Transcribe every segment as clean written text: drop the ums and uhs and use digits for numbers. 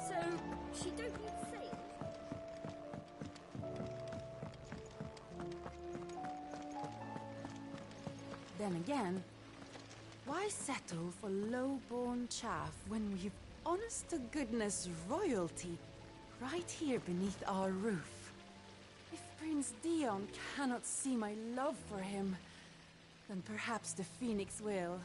So, she don't need sails? Then again, why settle for low-born chaff when we've honest-to-goodness royalty right here beneath our roof? If Prince Dion cannot see my love for him, then perhaps the Phoenix will.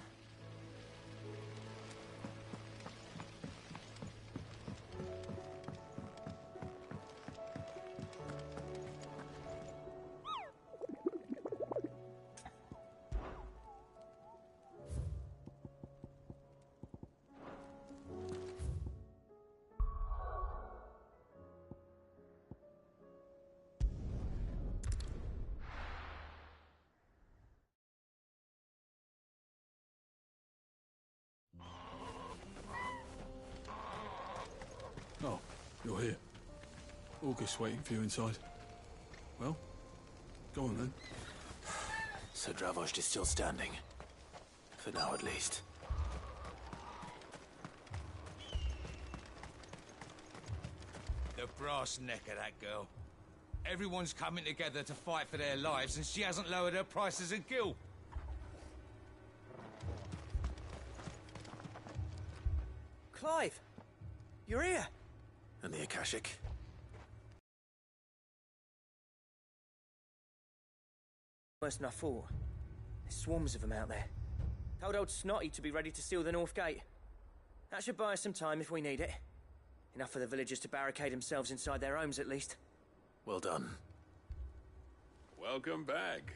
Oh, you're here. August waiting for you inside. Well, go on then. Sir Dravost is still standing. For now, at least. The brass neck of that girl. Everyone's coming together to fight for their lives, and she hasn't lowered her prices a gill. Clive! You're here! And the Akashic? Worse than I thought. There's swarms of them out there. Told old Snotty to be ready to seal the North Gate. That should buy us some time if we need it. Enough for the villagers to barricade themselves inside their homes, at least. Well done. Welcome back,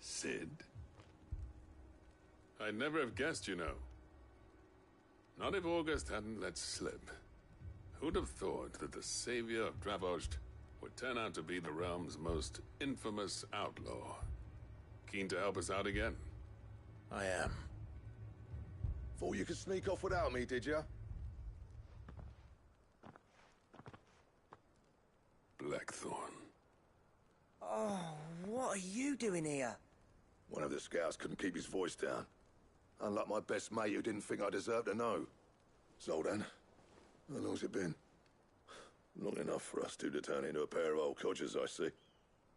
Cid. I'd never have guessed, you know. Not if August hadn't let slip. Who'd have thought that the savior of Dravost would turn out to be the realm's most infamous outlaw? Keen to help us out again? I am. Thought you could sneak off without me, did you? Blackthorn. Oh, what are you doing here? One of the scouts couldn't keep his voice down. Unlike my best mate who didn't think I deserved to know. Zoldan, how long's it been? Long enough for us two to turn into a pair of old codgers, I see.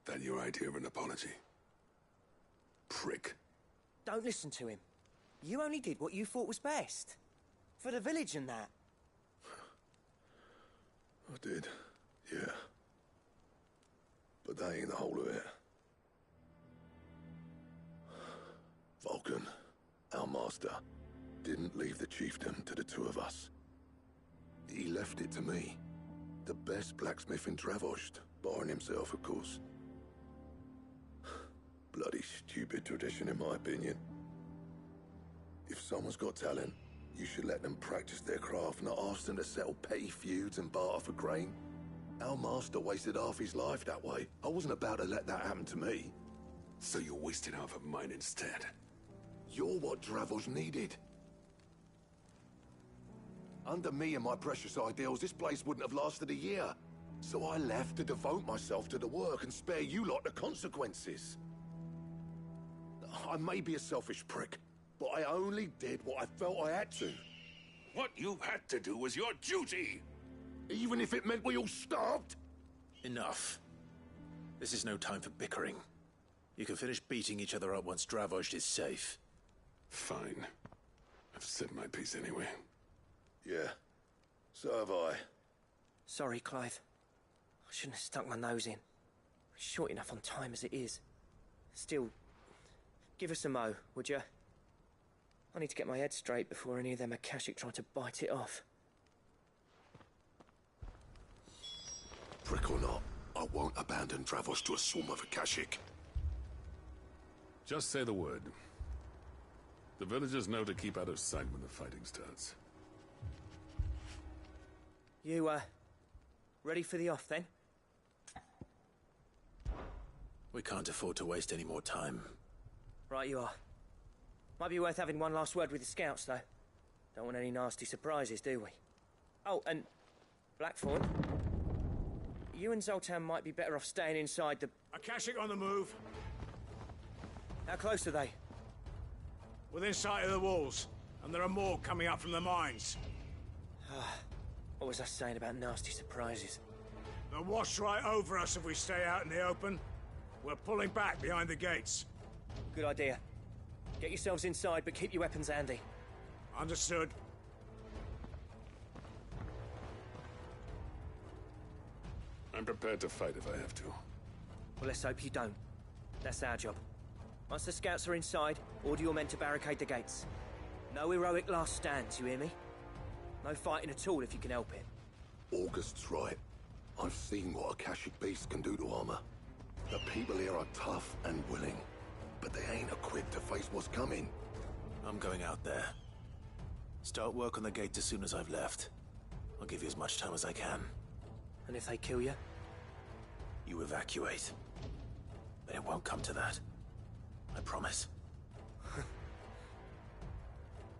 That your idea of an apology? Prick. Don't listen to him. You only did what you thought was best. For the village and that. I did, yeah. But that ain't the whole of it. Vulcan, our master, didn't leave the chiefdom to the two of us. He left it to me. The best blacksmith in Dravost, barring himself, of course. Bloody stupid tradition, in my opinion. If someone's got talent, you should let them practice their craft, not ask them to settle petty feuds and barter for grain. Our master wasted half his life that way. I wasn't about to let that happen to me. So you wasted half of mine instead? You're what Dravost needed. Under me and my precious ideals, this place wouldn't have lasted a year. So I left to devote myself to the work and spare you lot the consequences. I may be a selfish prick, but I only did what I felt I had to. What you had to do was your duty! Even if it meant we all starved? Enough. This is no time for bickering. You can finish beating each other up once Dravost is safe. Fine. I've said my piece anyway. Yeah, so have I. Sorry, Clive. I shouldn't have stuck my nose in. We're short enough on time as it is. Still, give us a mo, would you? I need to get my head straight before any of them Akashic try to bite it off. Prick or not, I won't abandon Dravost to a swarm of Akashic. Just say the word. The villagers know to keep out of sight when the fighting starts. You, ready for the off, then? We can't afford to waste any more time. Right you are. Might be worth having one last word with the scouts, though. Don't want any nasty surprises, do we? Oh, and Blackthorn, you and Zoltan might be better off staying inside the... Akashic on the move. How close are they? Within sight of the walls. And there are more coming up from the mines. What was I saying about nasty surprises? They'll wash right over us if we stay out in the open. We're pulling back behind the gates. Good idea. Get yourselves inside, but keep your weapons handy. Understood. I'm prepared to fight if I have to. Well, let's hope you don't. That's our job. Once the scouts are inside, order your men to barricade the gates. No heroic last stands, you hear me? No fighting at all if you can help it. August's right. I've seen what Akashic beasts can do to armor. The people here are tough and willing, but they ain't equipped to face what's coming. I'm going out there. Start work on the gate as soon as I've left. I'll give you as much time as I can. And if they kill you? You evacuate. But it won't come to that. I promise.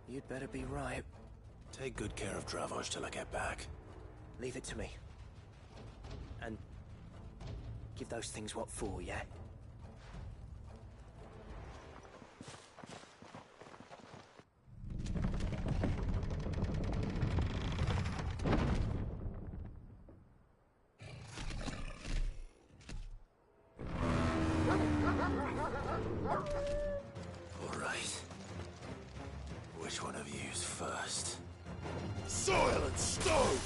You'd better be right. Take good care of Dravoj till I get back. Leave it to me. And give those things what for, yeah? All right. Which one of you's first? Silence, stone!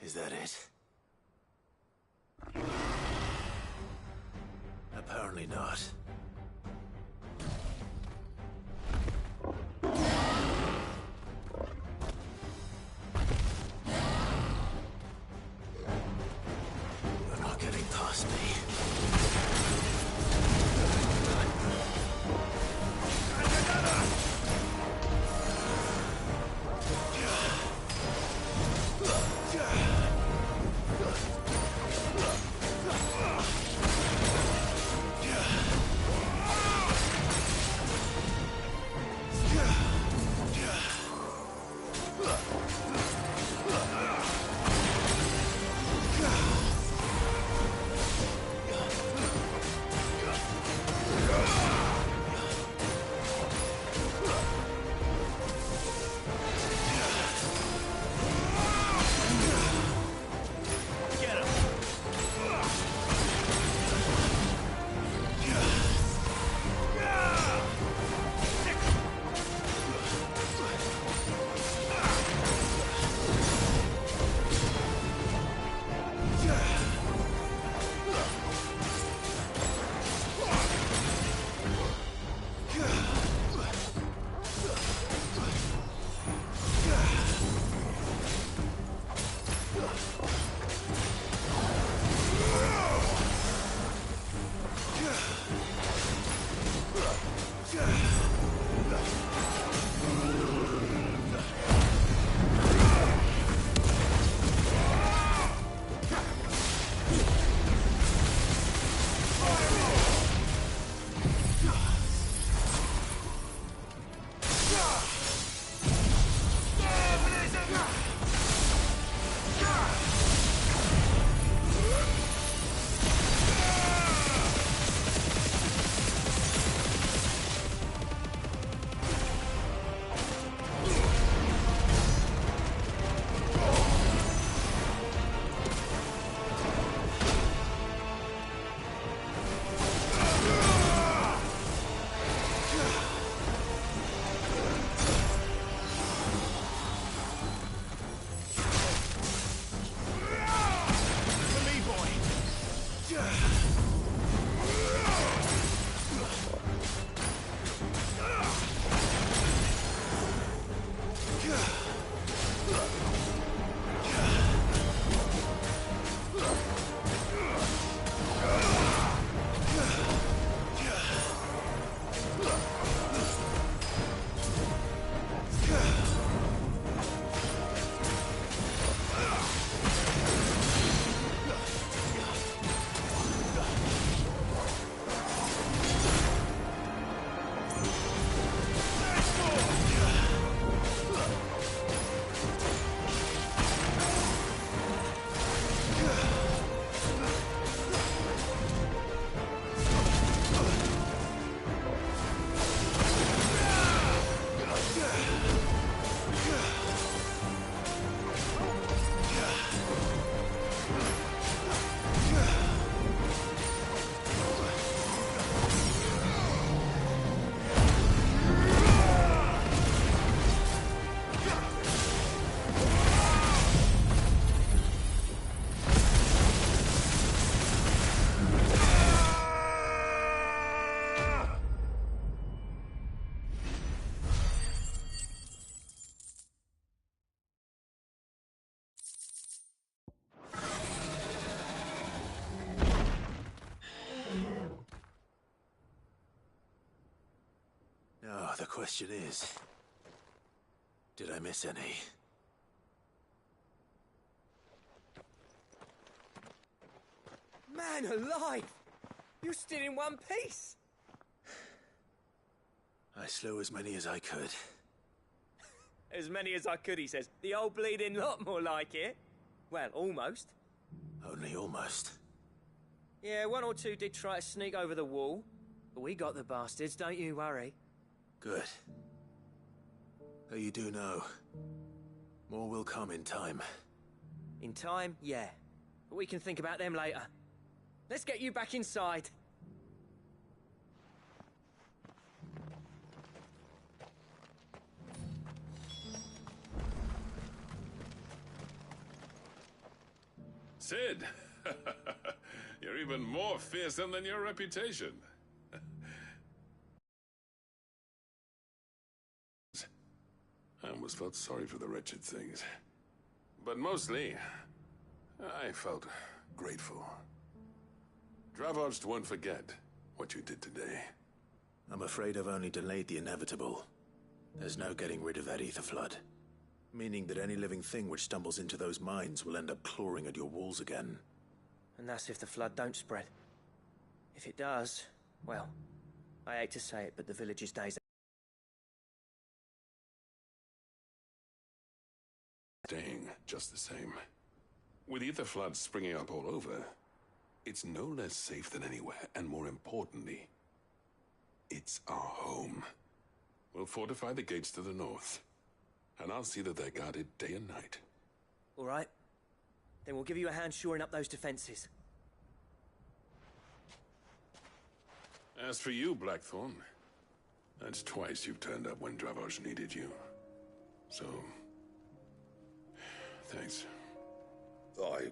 Is that it? Apparently not. You're not getting past me. Now, the question is, did I miss any? Man alive! You're still in one piece! I slew as many as I could. As many as I could, he says. The old bleeding lot, more like it. Well, almost. Only almost. Yeah, one or two did try to sneak over the wall. But we got the bastards, don't you worry. Good. Though you do know, more will come in time. In time, yeah. But we can think about them later. Let's get you back inside. Sid! You're even more fearsome than your reputation. I almost felt sorry for the wretched things. But mostly, I felt grateful. Dravoged won't forget what you did today. I'm afraid I've only delayed the inevitable. There's no getting rid of that ether flood. Meaning that any living thing which stumbles into those mines will end up clawing at your walls again. And that's if the flood don't spread. If it does, well, I hate to say it, but the village's days are staying just the same. With ether floods springing up all over, it's no less safe than anywhere, and more importantly, it's our home. We'll fortify the gates to the north, and I'll see that they're guarded day and night. all right. Then we'll give you a hand shoring up those defenses. As for you, Blackthorn, that's twice you've turned up when Dravos needed you. So, thanks. I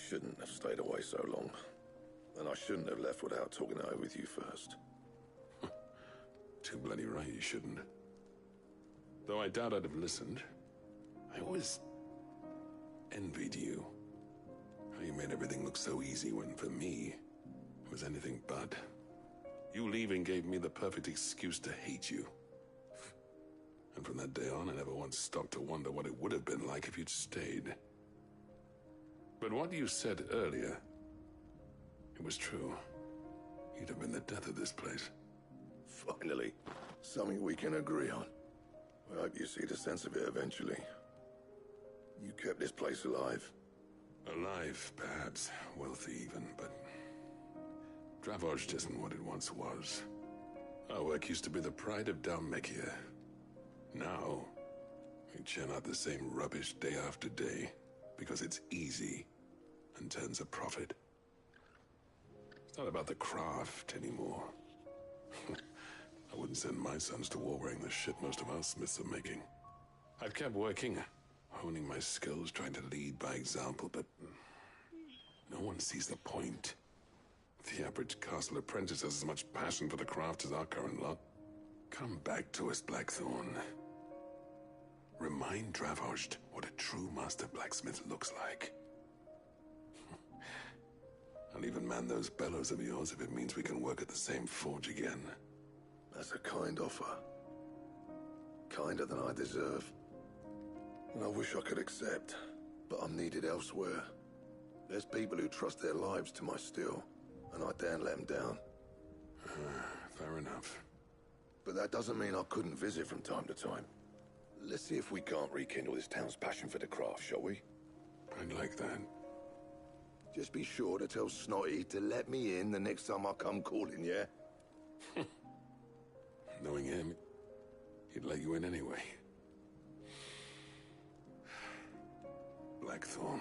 shouldn't have stayed away so long. And I shouldn't have left without talking it over with you first. Too bloody right you shouldn't. Though I doubt I'd have listened. I always envied you. How you made everything look so easy when, for me, it was anything but. You leaving gave me the perfect excuse to hate you. And from that day on, I never once stopped to wonder what it would have been like if you'd stayed. But what you said earlier, it was true. You'd have been the death of this place. Finally, something we can agree on. I hope you see the sense of it eventually. You kept this place alive. Alive, perhaps. Wealthy even, but Dravoged isn't what it once was. Our work used to be the pride of Dhalmekia. Now, we churn out the same rubbish day after day because it's easy and turns a profit. It's not about the craft anymore. I wouldn't send my sons to war wearing the shit most of our smiths are making. I've kept working, honing my skills, trying to lead by example, but no one sees the point. The average castle apprentice has as much passion for the craft as our current lot. Come back to us, Blackthorn. Remind Dravoged what a true master blacksmith looks like. I'll even man those bellows of yours if it means we can work at the same forge again. That's a kind offer. Kinder than I deserve. And I wish I could accept, but I'm needed elsewhere. There's people who trust their lives to my steel, and I daren't let them down. Fair enough. But that doesn't mean I couldn't visit from time to time. Let's see if we can't rekindle this town's passion for the craft, shall we? I'd like that. Just be sure to tell Snotty to let me in the next time I come calling, yeah? Knowing him, he'd let you in anyway. Blackthorn.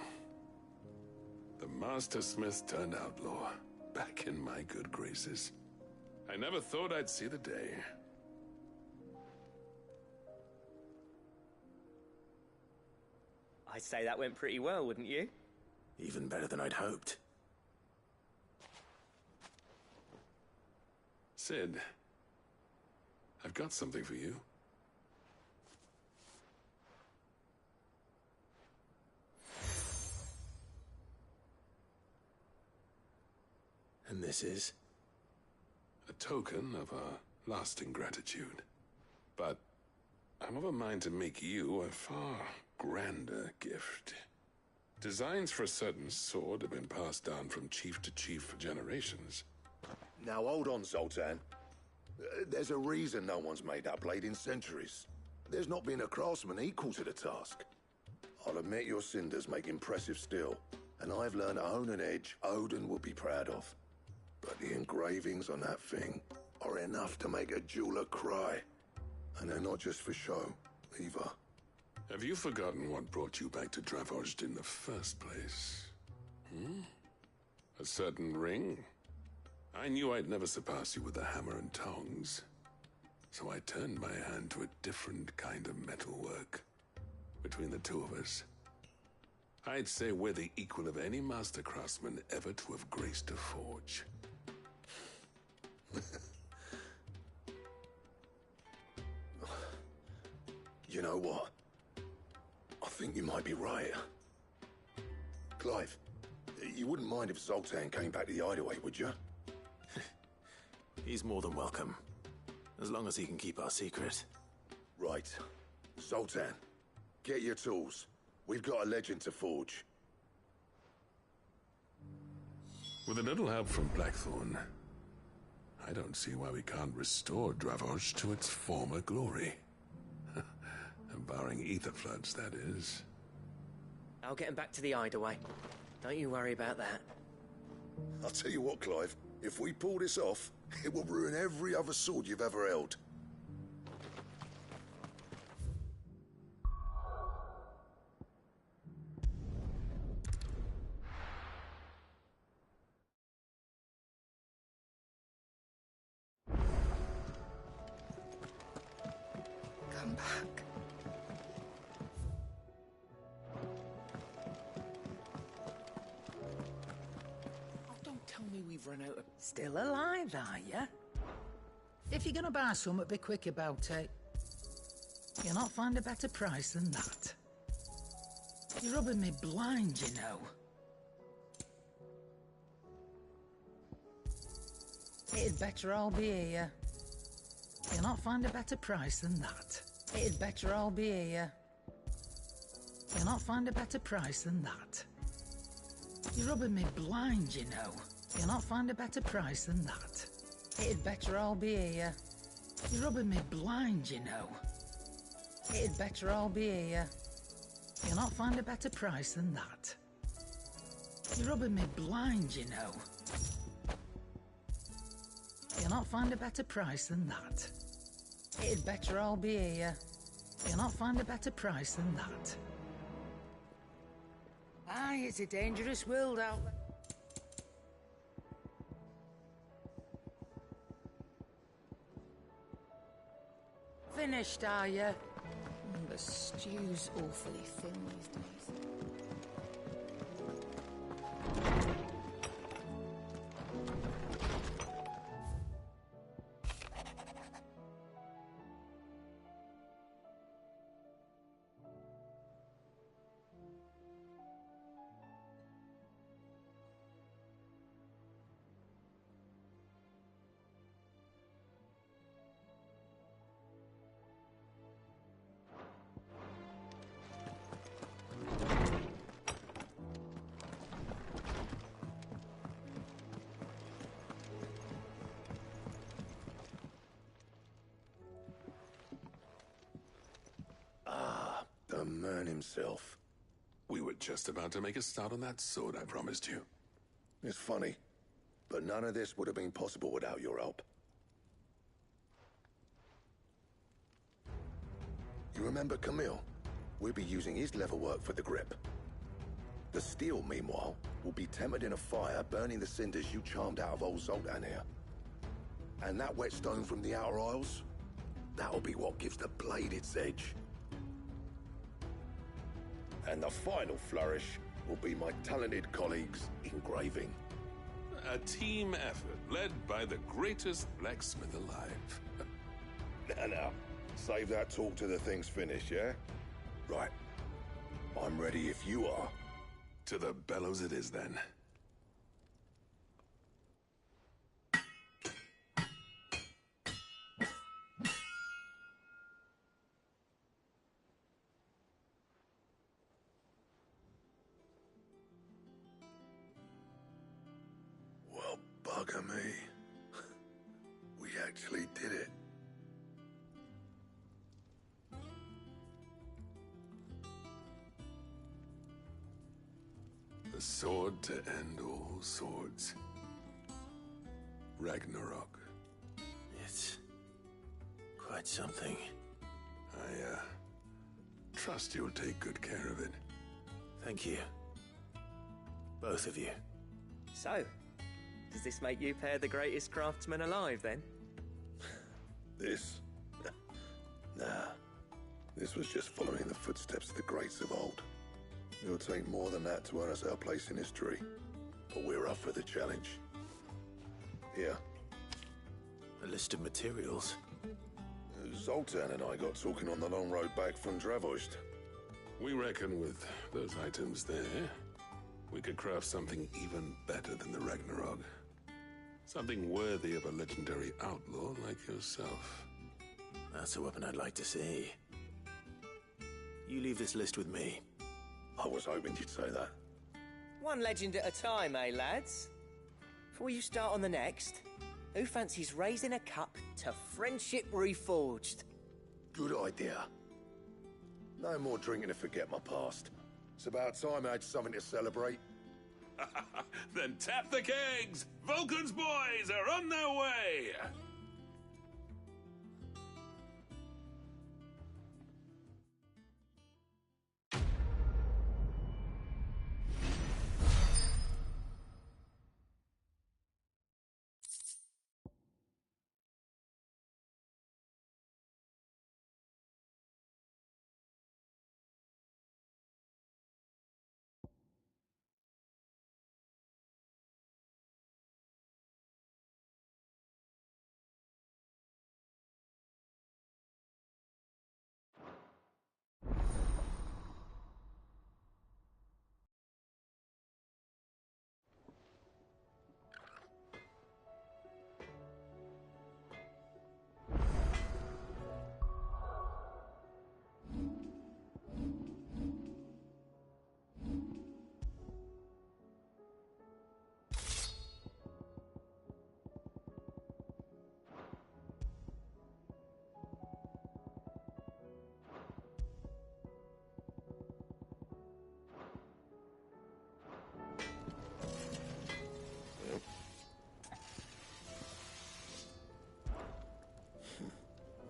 The Master Smith turned outlaw, back in my good graces. I never thought I'd see the day. I'd say that went pretty well, wouldn't you? Even better than I'd hoped. Sid, I've got something for you. And this is? A token of our lasting gratitude. But I'm of a mind to make you a far grander gift. Designs for a certain sword have been passed down from chief to chief for generations. Now hold on, Zoltan. There's a reason no one's made that blade in centuries. There's not been a craftsman equal to the task. I'll admit your cinders make impressive steel, and I've learned to hone an edge Odin will be proud of. But the engravings on that thing are enough to make a jeweler cry. And they're not just for show, either. Have you forgotten what brought you back to Dravoged in the first place? A certain ring? I knew I'd never surpass you with the hammer and tongs. So I turned my hand to a different kind of metalwork. Between the two of us, I'd say we're the equal of any master craftsman ever to have graced a forge. You know what? I think you might be right. Clive, you wouldn't mind if Zoltan came back to the Hideaway, would you? He's more than welcome. As long as he can keep our secret. Right. Zoltan, get your tools. We've got a legend to forge. With a little help from Blackthorn, I don't see why we can't restore Dravos to its former glory. Barring ether floods, that is. I'll get him back to the Hideaway. Don't you worry about that. I'll tell you what, Clive. If we pull this off, it will ruin every other sword you've ever held. Come back. Tell me we've run out of... Still alive, are ya? If you're gonna buy something, be quick about it. You'll not find a better price than that. You're rubbing me blind, you know. It'd better all be here. You'll not find a better price than that. It'd better all be here. You'll not find a better price than that. You're rubbing me blind, you know. You'll not find a better price than that. It'd better all be here. You're rubbing me blind, you know. It'd better all be here. You'll not find a better price than that. You're rubbing me blind, you know. You'll not find a better price than that. It'd better all be here. You'll not find a better price than that. Aye, it's a dangerous world out there. Finished, are you? The stew's awfully thin these days. The man himself. We were just about to make a start on that sword I promised you. It's funny, but none of this would have been possible without your help. You remember Camille? We'll be using his leatherwork for the grip. The steel, meanwhile, will be tempered in a fire, burning the cinders you charmed out of old Zoltan here. And that whetstone from the Outer Isles, that'll be what gives the blade its edge. And the final flourish will be my talented colleagues' engraving. A team effort led by the greatest blacksmith alive. Now, save that talk till the thing's finished, yeah? Right. I'm ready if you are. To the bellows it is, then. Well, bugger me. We actually did it. The sword to end all swords. Ragnarok. It's quite something. I, trust you'll take good care of it. Thank you. Both of you. So, does this make you pair the greatest craftsman alive, then? This? Nah. This was just following the footsteps of the greats of old. It'll take more than that to earn us our place in history. But we're up for the challenge. Here. A list of materials. Zoltan and I got talking on the long road back from Dravost. We reckon with those items there, we could craft something even better than the Ragnarok. Something worthy of a legendary outlaw like yourself. That's a weapon I'd like to see. You leave this list with me. I was hoping you'd say that. One legend at a time, eh, lads? Before you start on the next, who fancies raising a cup to friendship reforged? Good idea. No more drinking to forget my past. It's about time I had something to celebrate. Then tap the kegs! Vulcan's boys are on their way!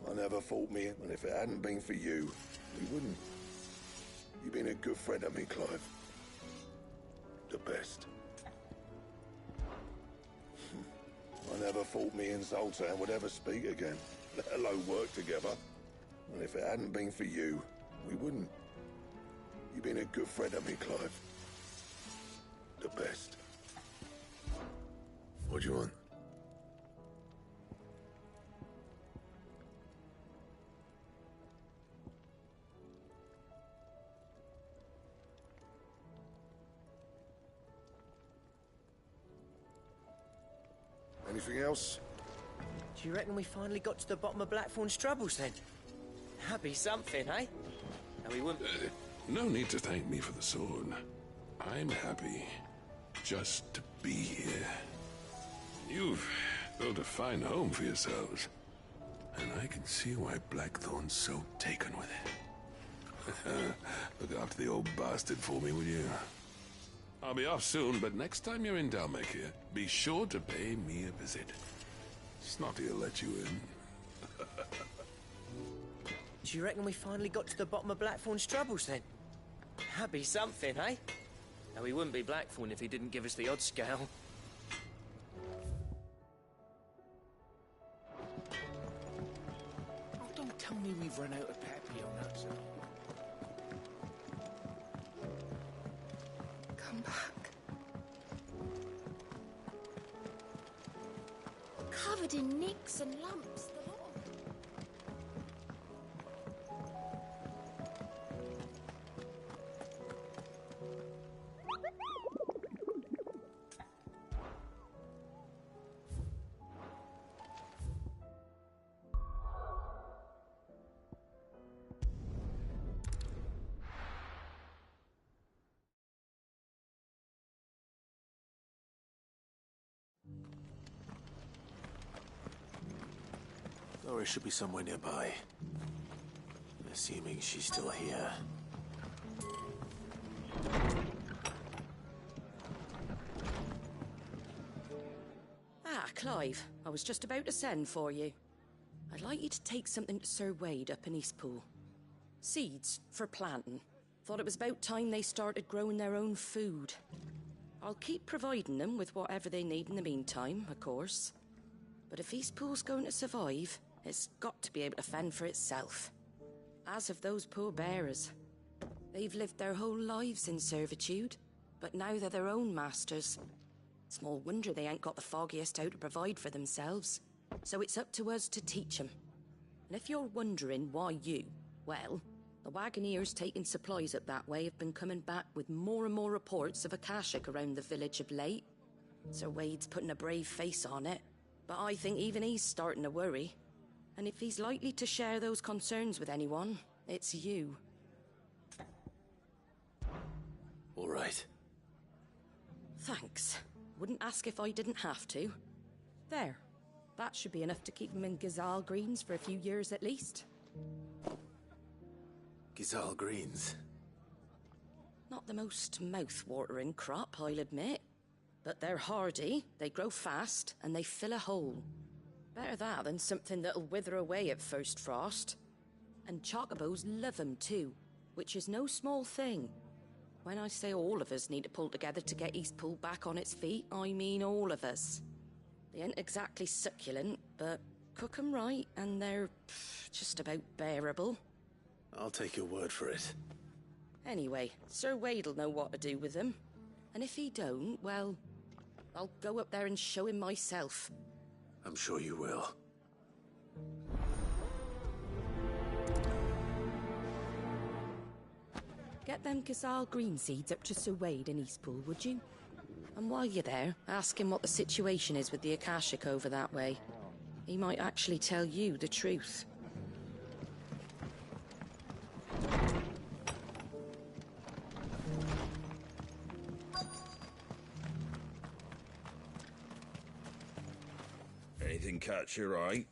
I never fought me, and if it hadn't been for you, we wouldn't. You've been a good friend of me, Clive. The best. I never thought me and Zoltan would ever speak again, let alone work together. And if it hadn't been for you, we wouldn't. You've been a good friend of me, Clive. The best. What do you want? Anything else? Do you reckon we finally got to the bottom of Blackthorn's troubles then? That'd be something, eh? And we wouldn't... No need to thank me for the sword. I'm happy just to be here. You've built a fine home for yourselves, and I can see why Blackthorn's so taken with it. Look after the old bastard for me, will you? I'll be off soon, but next time you're in Dhalmekia, be sure to pay me a visit. Snotty'll let you in. Do you reckon we finally got to the bottom of Blackthorn's troubles then? That'd be something, eh? Now, we wouldn't be Blackthorn if he didn't give us the odd scale. Oh, don't tell me we've run out of Papillon nuts. Come back. Covered in nicks and lumps, the lot of them. Laura should be somewhere nearby. Assuming she's still here. Ah, Clive. I was just about to send for you. I'd like you to take something to Sir Wade up in Eastpool. Seeds for planting. Thought it was about time they started growing their own food. I'll keep providing them with whatever they need in the meantime, of course. But if Eastpool's going to survive, it's got to be able to fend for itself. As of those poor bearers. They've lived their whole lives in servitude, but now they're their own masters. Small wonder they ain't got the foggiest how to provide for themselves. So it's up to us to teach 'em. And if you're wondering why you, well, the Wagoneers taking supplies up that way have been coming back with more and more reports of Akashic around the village of late. Sir Wade's putting a brave face on it, but I think even he's starting to worry. And if he's likely to share those concerns with anyone, it's you. All right. Thanks. Wouldn't ask if I didn't have to. There. That should be enough to keep him in Gazal Greens for a few years at least. Gazal Greens? Not the most mouth-watering crop, I'll admit. But they're hardy, they grow fast, and they fill a hole. Better that than something that'll wither away at first frost. And chocobos love 'em too, which is no small thing. When I say all of us need to pull together to get Eastpool back on its feet, I mean all of us. They ain't exactly succulent, but cook 'em right, and they're just about bearable. I'll take your word for it. Anyway, Sir Wade'll know what to do with them. And if he don't, well, I'll go up there and show him myself. I'm sure you will. Get them Gazal green seeds up to Sir Wade in Eastpool, would you? And while you're there, ask him what the situation is with the Akashic over that way. He might actually tell you the truth. Anything catch your eye?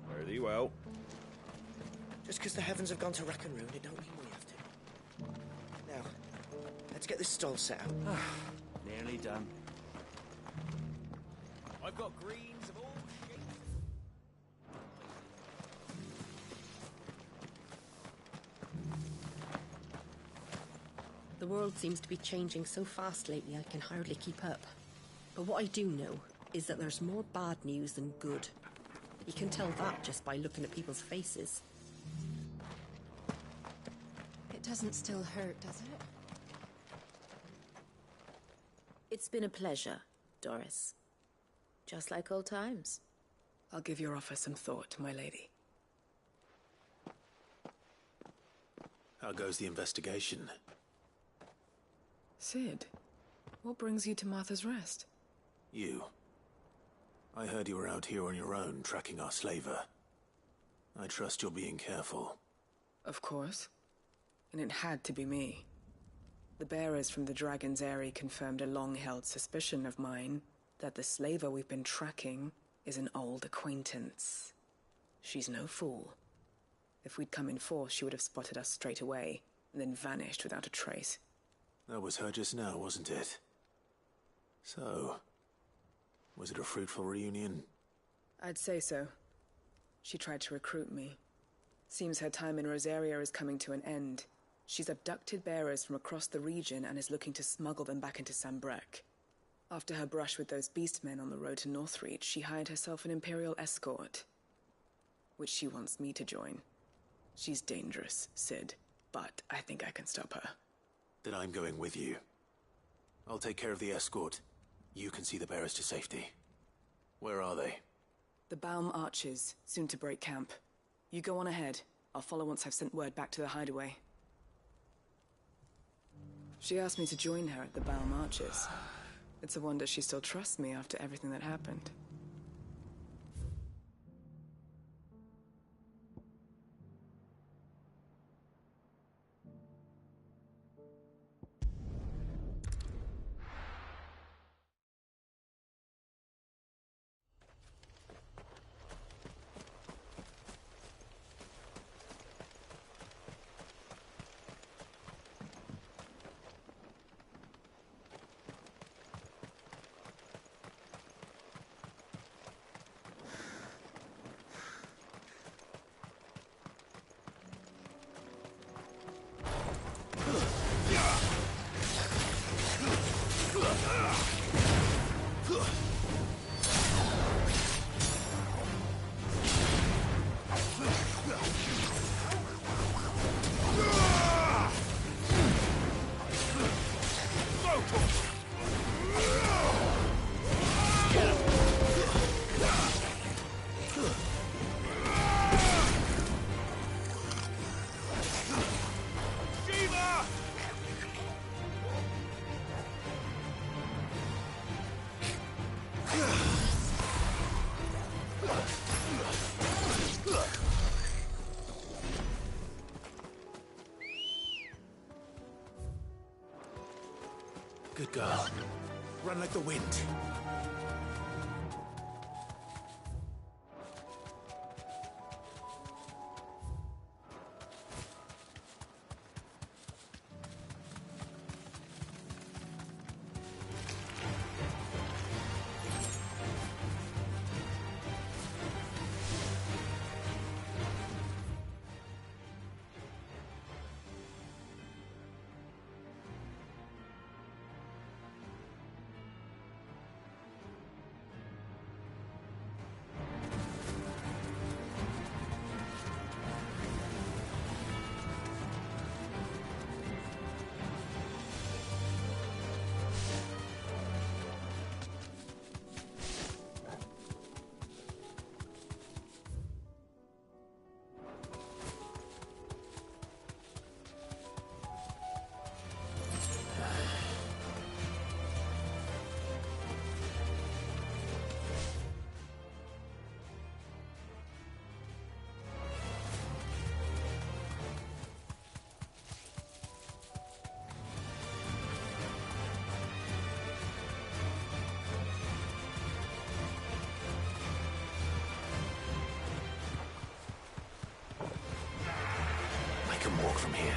Very well. Just because the heavens have gone to rack and ruin, it don't mean we have to. Now, let's get this stall set out. Nearly done. I've got greens of all shapes. The world seems to be changing so fast lately I can hardly keep up. But what I do know is that there's more bad news than good. You can tell that just by looking at people's faces. It doesn't still hurt, does it? It's been a pleasure, Doris. Just like old times. I'll give your offer some thought, my lady. How goes the investigation? Sid, what brings you to Martha's Rest? You. I heard you were out here on your own, tracking our slaver. I trust you're being careful. Of course. And it had to be me. The bearers from the Dragon's Eyrie confirmed a long-held suspicion of mine that the slaver we've been tracking is an old acquaintance. She's no fool. If we'd come in force, she would have spotted us straight away, and then vanished without a trace. That was her just now, wasn't it? So, was it a fruitful reunion? I'd say so. She tried to recruit me. Seems her time in Rosaria is coming to an end. She's abducted bearers from across the region and is looking to smuggle them back into Sambrec. After her brush with those beastmen on the road to Northreach, she hired herself an Imperial escort, which she wants me to join. She's dangerous, Sid, but I think I can stop her. Then I'm going with you. I'll take care of the escort. You can see the bearers to safety. Where are they? The Baum Archers, soon to break camp. You go on ahead. I'll follow once I've sent word back to the hideaway. She asked me to join her at the Baum Archers. It's a wonder she still trusts me after everything that happened. Good girl. Run like the wind. I can walk from here.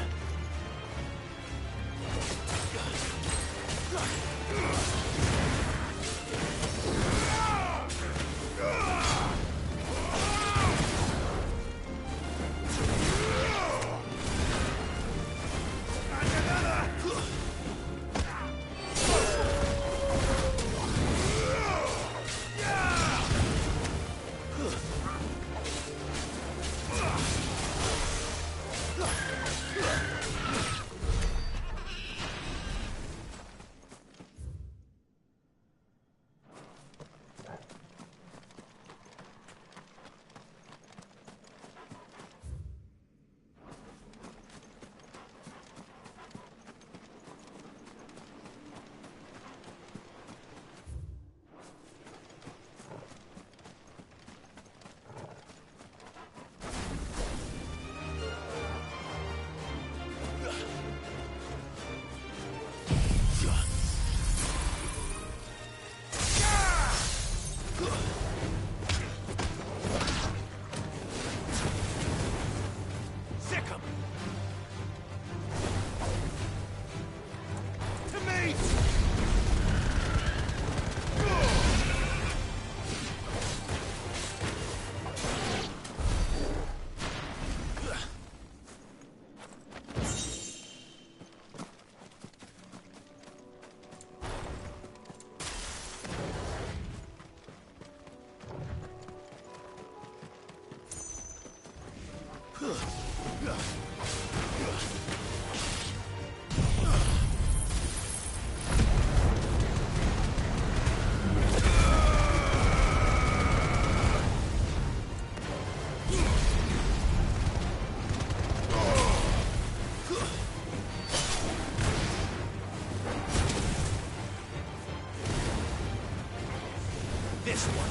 This one.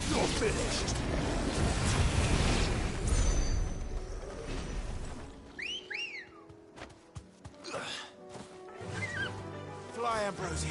You're finished. Fly, Ambrosia.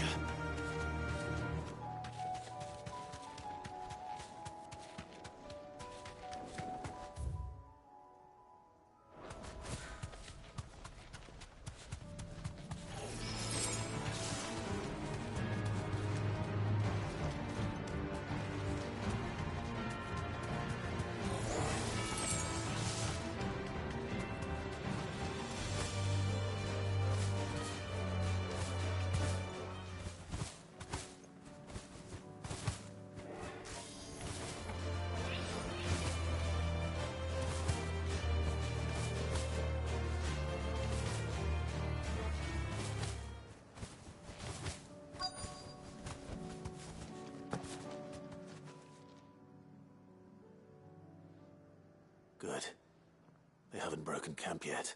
Good. They haven't broken camp yet.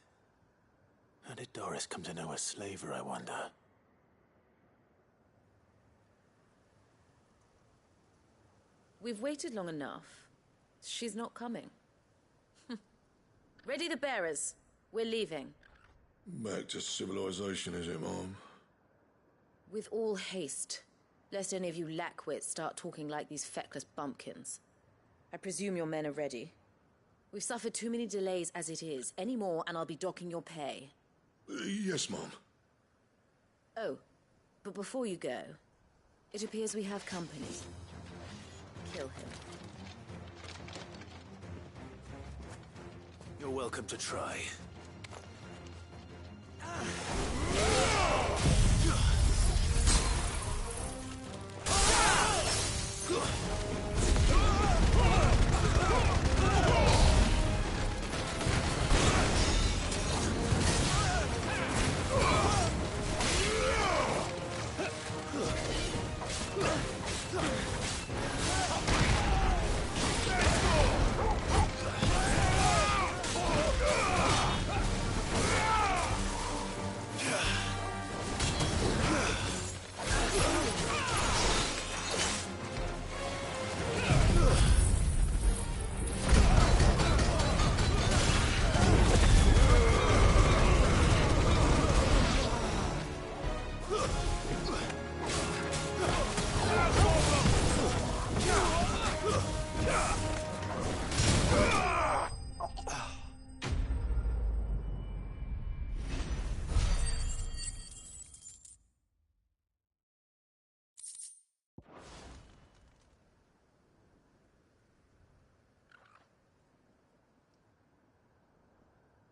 How did Doris come to know a slaver, I wonder? We've waited long enough. She's not coming. Ready the bearers. We're leaving. Back to civilization, is it, Mom? With all haste, lest any of you lackwits start talking like these feckless bumpkins. I presume your men are ready. We've suffered too many delays as it is. Any more, and I'll be docking your pay. Yes, Mom. Oh, but before you go, it appears we have company. Kill him. You're welcome to try.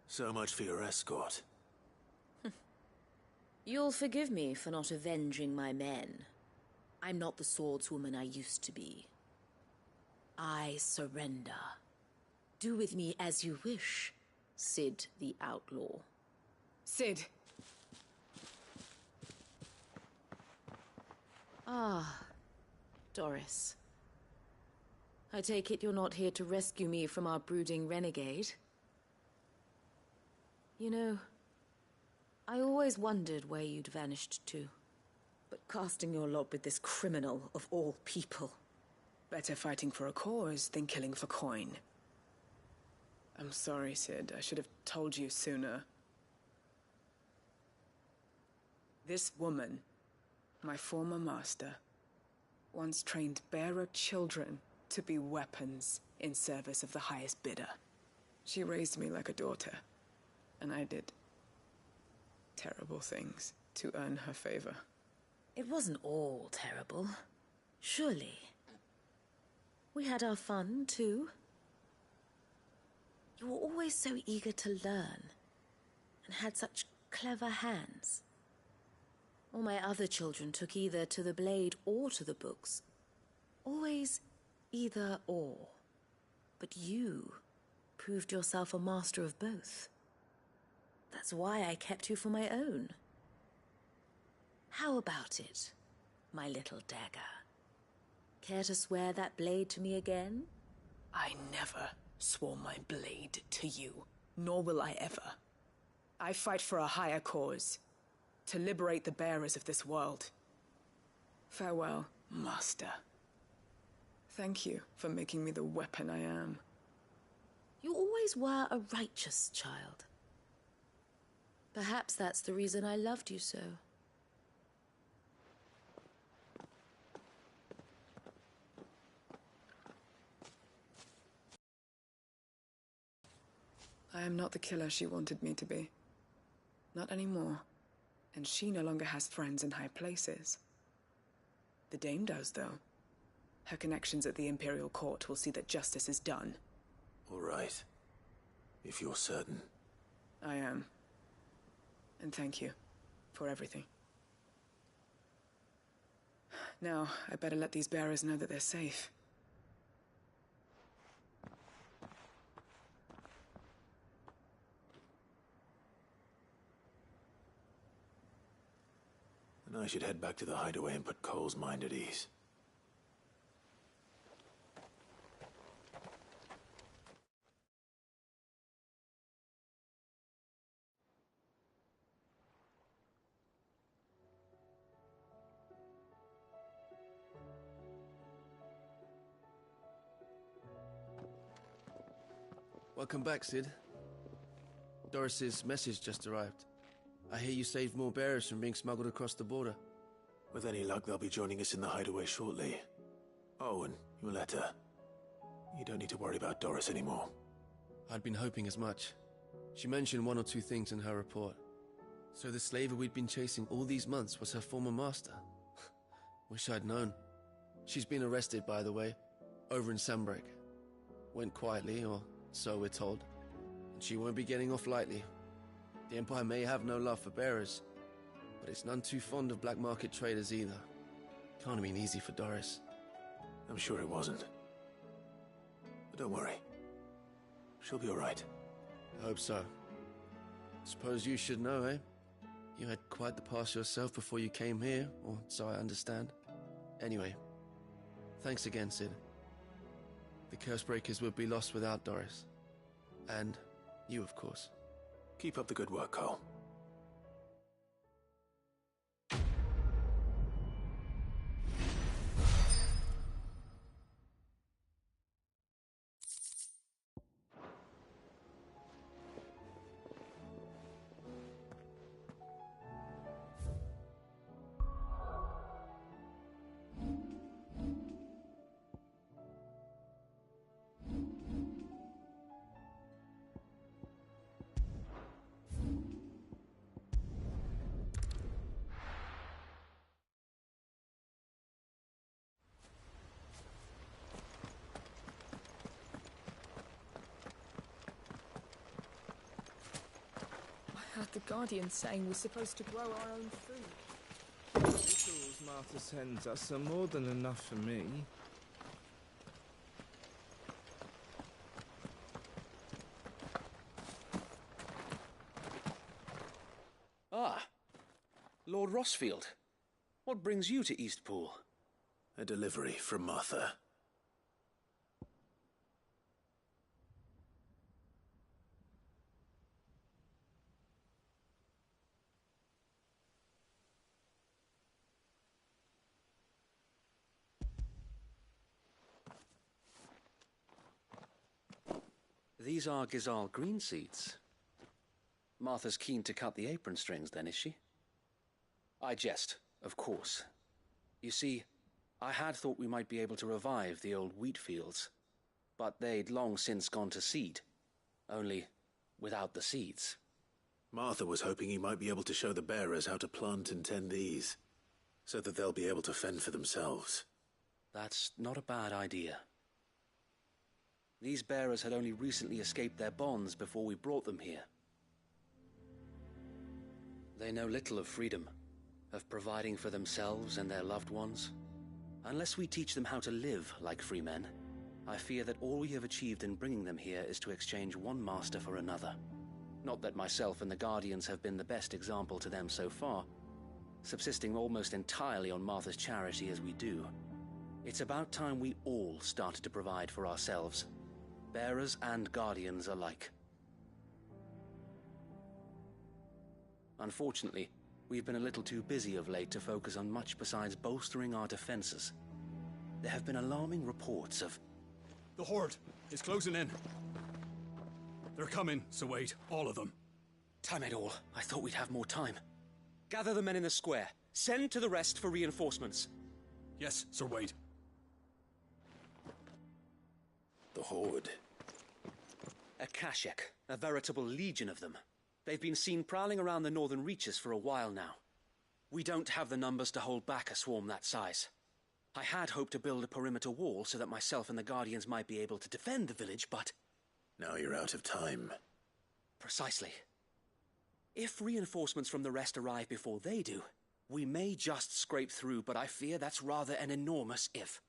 So much for your escort. You'll forgive me for not avenging my men. I'm not the swordswoman I used to be. I surrender. Do with me as you wish, Cid the Outlaw. Cid! Ah, Doris. I take it you're not here to rescue me from our brooding renegade? You know, I always wondered where you'd vanished to. But casting your lot with this criminal of all people. Better fighting for a cause than killing for coin. I'm sorry, Cid. I should have told you sooner. This woman, my former master, once trained bearer children to be weapons in service of the highest bidder. She raised me like a daughter. And I did terrible things to earn her favor. It wasn't all terrible, surely. We had our fun, too. You were always so eager to learn, and had such clever hands. All my other children took either to the blade or to the books. Always either or. But you proved yourself a master of both. That's why I kept you for my own. How about it, my little dagger? Care to swear that blade to me again? I never swore my blade to you, nor will I ever. I fight for a higher cause, to liberate the bearers of this world. Farewell, Master. Thank you for making me the weapon I am. You always were a righteous child. Perhaps that's the reason I loved you so. I am not the killer she wanted me to be. Not anymore. And she no longer has friends in high places. The Dame does, though. Her connections at the Imperial Court will see that justice is done. All right. If you're certain. I am. And thank you for everything. Now, I better let these bearers know that they're safe. And I should head back to the hideaway and put Cole's mind at ease. Welcome back, Cid. Doris's message just arrived. I hear you saved more bearers from being smuggled across the border. With any luck, they'll be joining us in the hideaway shortly. Oh, and your letter. You don't need to worry about Doris anymore. I'd been hoping as much. She mentioned one or two things in her report. So the slaver we'd been chasing all these months was her former master. Wish I'd known. She's been arrested, by the way, over in Sanbreak. Went quietly, or so we're told. And she won't be getting off lightly. The Empire may have no love for bearers, but it's none too fond of black market traders either. Can't have been easy for Doris. I'm sure it wasn't. But don't worry. She'll be all right. I hope so. Suppose you should know, eh? You had quite the past yourself before you came here, or so I understand. Anyway, thanks again, Cid. The Cursebreakers would be lost without Doris. And you, of course. Keep up the good work, Cole. The Guardians saying we're supposed to grow our own food. The victuals Martha sends us are more than enough for me. Ah, Lord Rossfield. What brings you to Eastpool? A delivery from Martha. These are Gizal green seeds. Martha's keen to cut the apron strings, then, is she? I jest, of course. You see, I had thought we might be able to revive the old wheat fields, but they'd long since gone to seed, only without the seeds. Martha was hoping he might be able to show the bearers how to plant and tend these, so that they'll be able to fend for themselves. That's not a bad idea. These bearers had only recently escaped their bonds before we brought them here. They know little of freedom, of providing for themselves and their loved ones. Unless we teach them how to live like free men, I fear that all we have achieved in bringing them here is to exchange one master for another. Not that myself and the Guardians have been the best example to them so far, subsisting almost entirely on Martha's charity as we do. It's about time we all started to provide for ourselves. Bearers and Guardians alike. Unfortunately, we've been a little too busy of late to focus on much besides bolstering our defenses. There have been alarming reports of... The Horde is closing in. They're coming, Sir Wade, all of them. Damn it all, I thought we'd have more time. Gather the men in the square. Send to the rest for reinforcements. Yes, Sir Wade. The Horde. A Kashek, a veritable legion of them. They've been seen prowling around the northern reaches for a while now. We don't have the numbers to hold back a swarm that size. I had hoped to build a perimeter wall so that myself and the Guardians might be able to defend the village, but... Now you're out of time. Precisely. If reinforcements from the rest arrive before they do, we may just scrape through, but I fear that's rather an enormous if.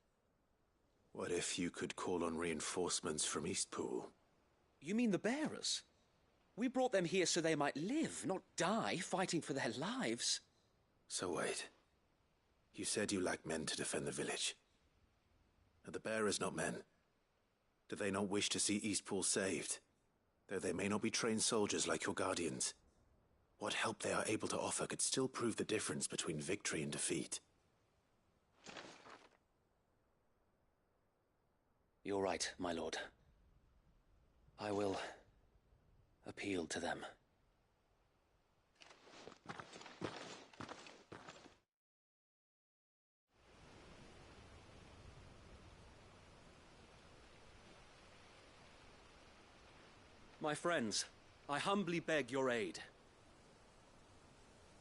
What if you could call on reinforcements from Eastpool? You mean the bearers? We brought them here so they might live, not die, fighting for their lives. So wait. You said you lack men to defend the village. Are the bearers not men? Do they not wish to see Eastpool saved? Though they may not be trained soldiers like your Guardians, what help they are able to offer could still prove the difference between victory and defeat. You're right, my lord. I will appealed to them. My friends, I humbly beg your aid.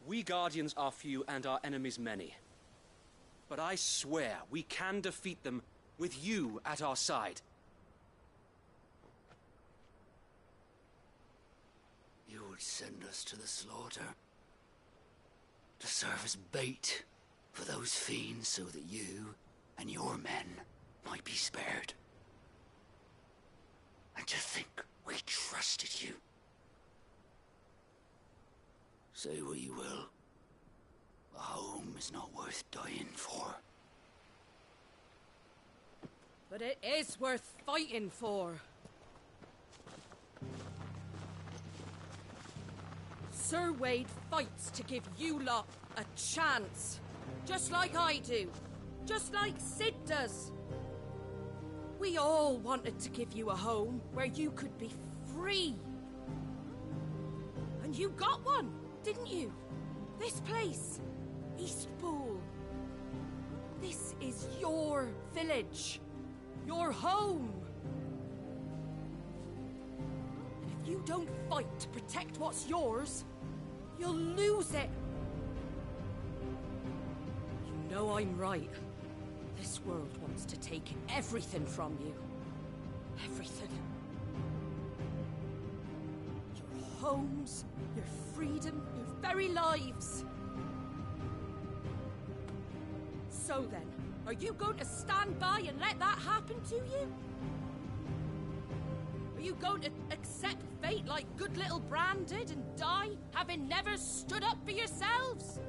We Guardians are few and our enemies many. But I swear we can defeat them with you at our side. You would send us to the slaughter, to serve as bait for those fiends so that you and your men might be spared. And to think we trusted you. Say what you will, a home is not worth dying for. But it is worth fighting for. Sir Wade fights to give you lot a chance. Just like I do. Just like Sid does. We all wanted to give you a home where you could be free. And you got one, didn't you? This place, Eastpool. This is your village. Your home. And if you don't fight to protect what's yours, you'll lose it. You know I'm right. This world wants to take everything from you. Everything. Your homes, your freedom, your very lives. So then, are you going to stand by and let that happen to you? Are you going to accept fate like good little Bran did and die, having never stood up for yourselves?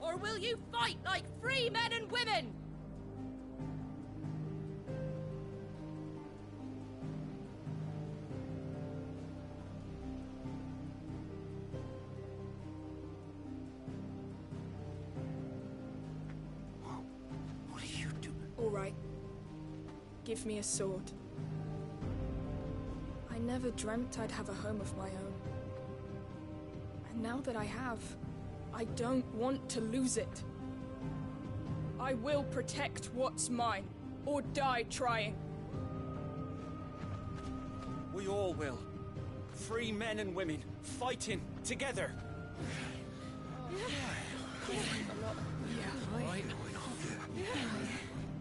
Or will you fight like free men and women? What are you doing? All right. Give me a sword. I never dreamt I'd have a home of my own. And now that I have, I don't want to lose it. I will protect what's mine, or die trying. We all will. Free men and women, fighting together.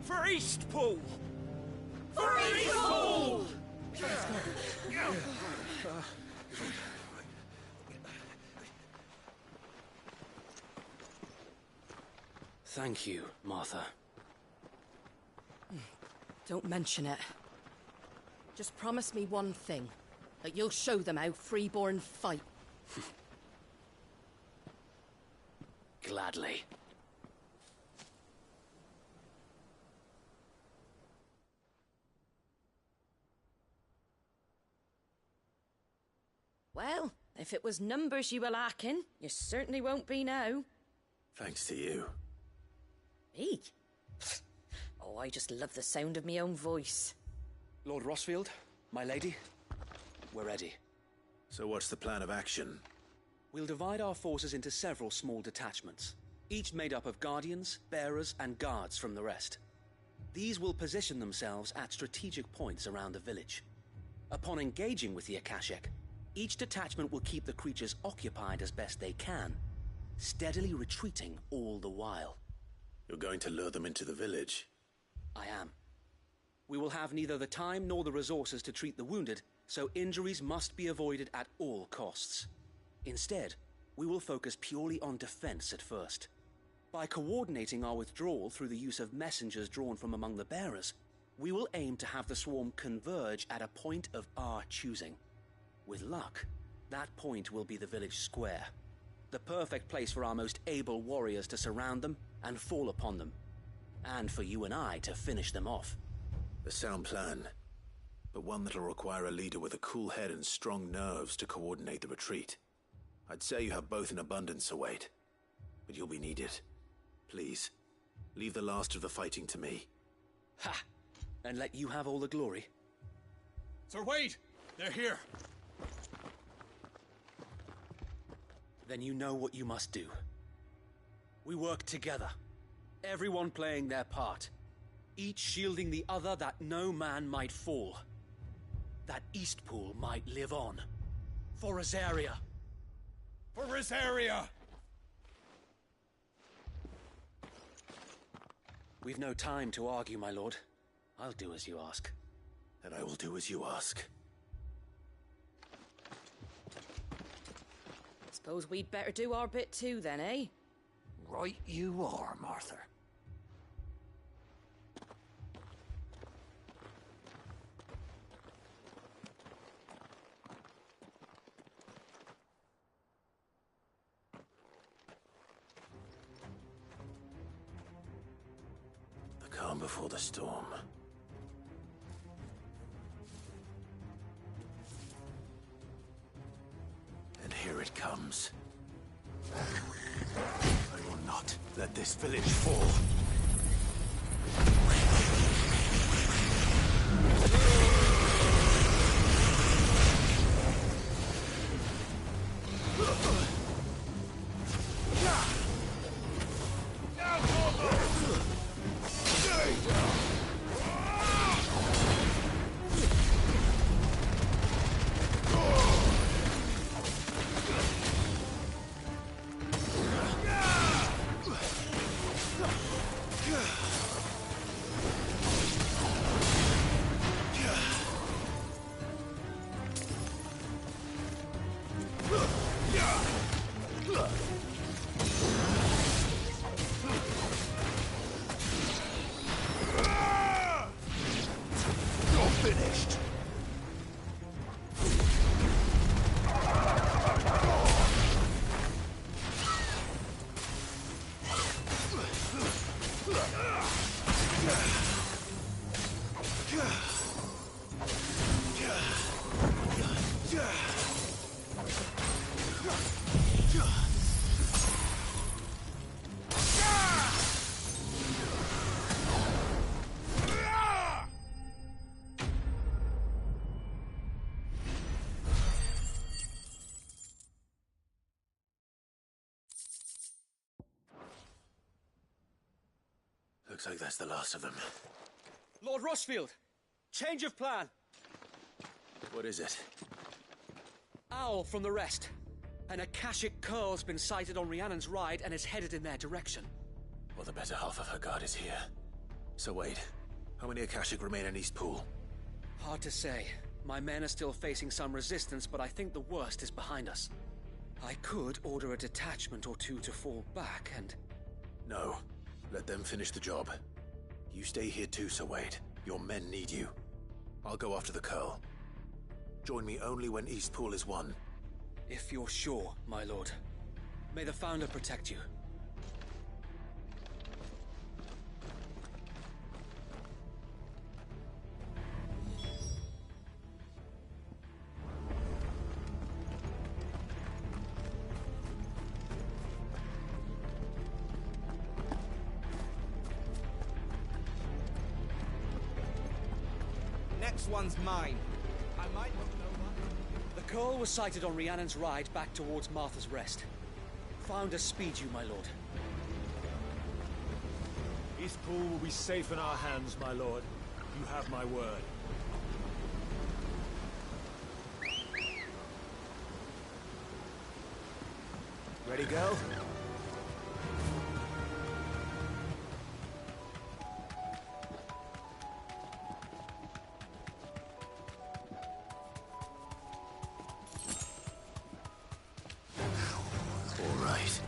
For Eastpool! For Eastpool! Thank you, Martha. Don't mention it. Just promise me one thing. That you'll show them how freeborn fight. Gladly. Well, if it was numbers you were lacking, you certainly won't be now. Thanks to you. Me? Oh, I just love the sound of my own voice. Lord Rosfield, my lady, we're ready. So what's the plan of action? We'll divide our forces into several small detachments, each made up of guardians, bearers, and guards from the rest. These will position themselves at strategic points around the village. Upon engaging with the Akashik, each detachment will keep the creatures occupied as best they can, steadily retreating all the while. You're going to lure them into the village? I am. We will have neither the time nor the resources to treat the wounded, so injuries must be avoided at all costs. Instead, we will focus purely on defense at first. By coordinating our withdrawal through the use of messengers drawn from among the bearers, we will aim to have the swarm converge at a point of our choosing. With luck, that point will be the village square, the perfect place for our most able warriors to surround them and fall upon them, and for you and I to finish them off. A sound plan, but one that'll require a leader with a cool head and strong nerves to coordinate the retreat. I'd say you have both in abundance, Sir Wade, but you'll be needed. Please, leave the last of the fighting to me. Ha! And let you have all the glory. Sir Wade! They're here. Then you know what you must do. We work together, everyone playing their part, each shielding the other that no man might fall, that Eastpool might live on. For Rosaria. For Rosaria! We've no time to argue, my lord. I'll do as you ask. And I will do as you ask. Suppose we'd better do our bit too then, eh? Right you are, Martha. The calm before the storm. And here it comes. I will not let this village fall. Looks like that's the last of them. Lord Rossfield! Change of plan! What is it? Owl from the rest. An Akashic Curl's been sighted on Rhiannon's Ride and is headed in their direction. Well, the better half of her guard is here. So wait, how many Akashic remain in Eastpool? Hard to say. My men are still facing some resistance, but I think the worst is behind us. I could order a detachment or two to fall back and... No. Let them finish the job. You stay here too, Sir Wade. Your men need you. I'll go after the Curl. Join me only when Eastpool is won. If you're sure, my lord. May the Founder protect you. Next one's mine. I might not know that. The Curl was sighted on Rhiannon's Ride back towards Martha's Rest. Founder speed you, my lord. Eastpool will be safe in our hands, my lord. You have my word. Ready, girl? All right.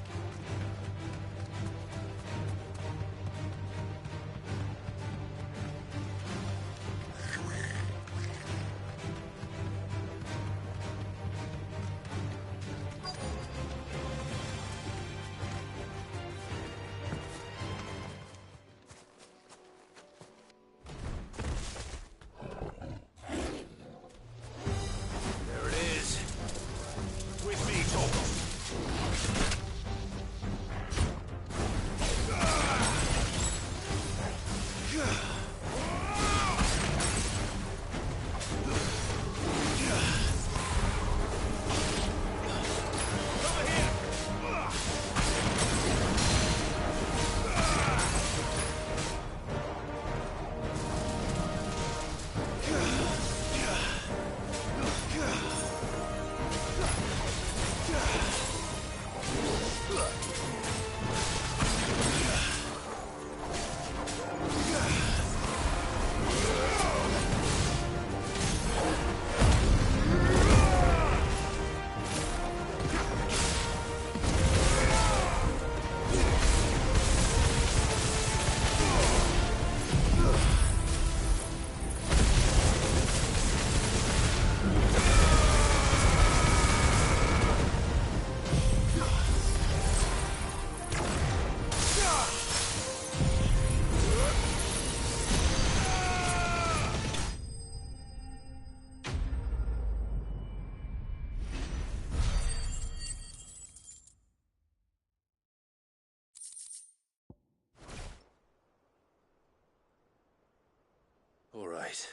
All right.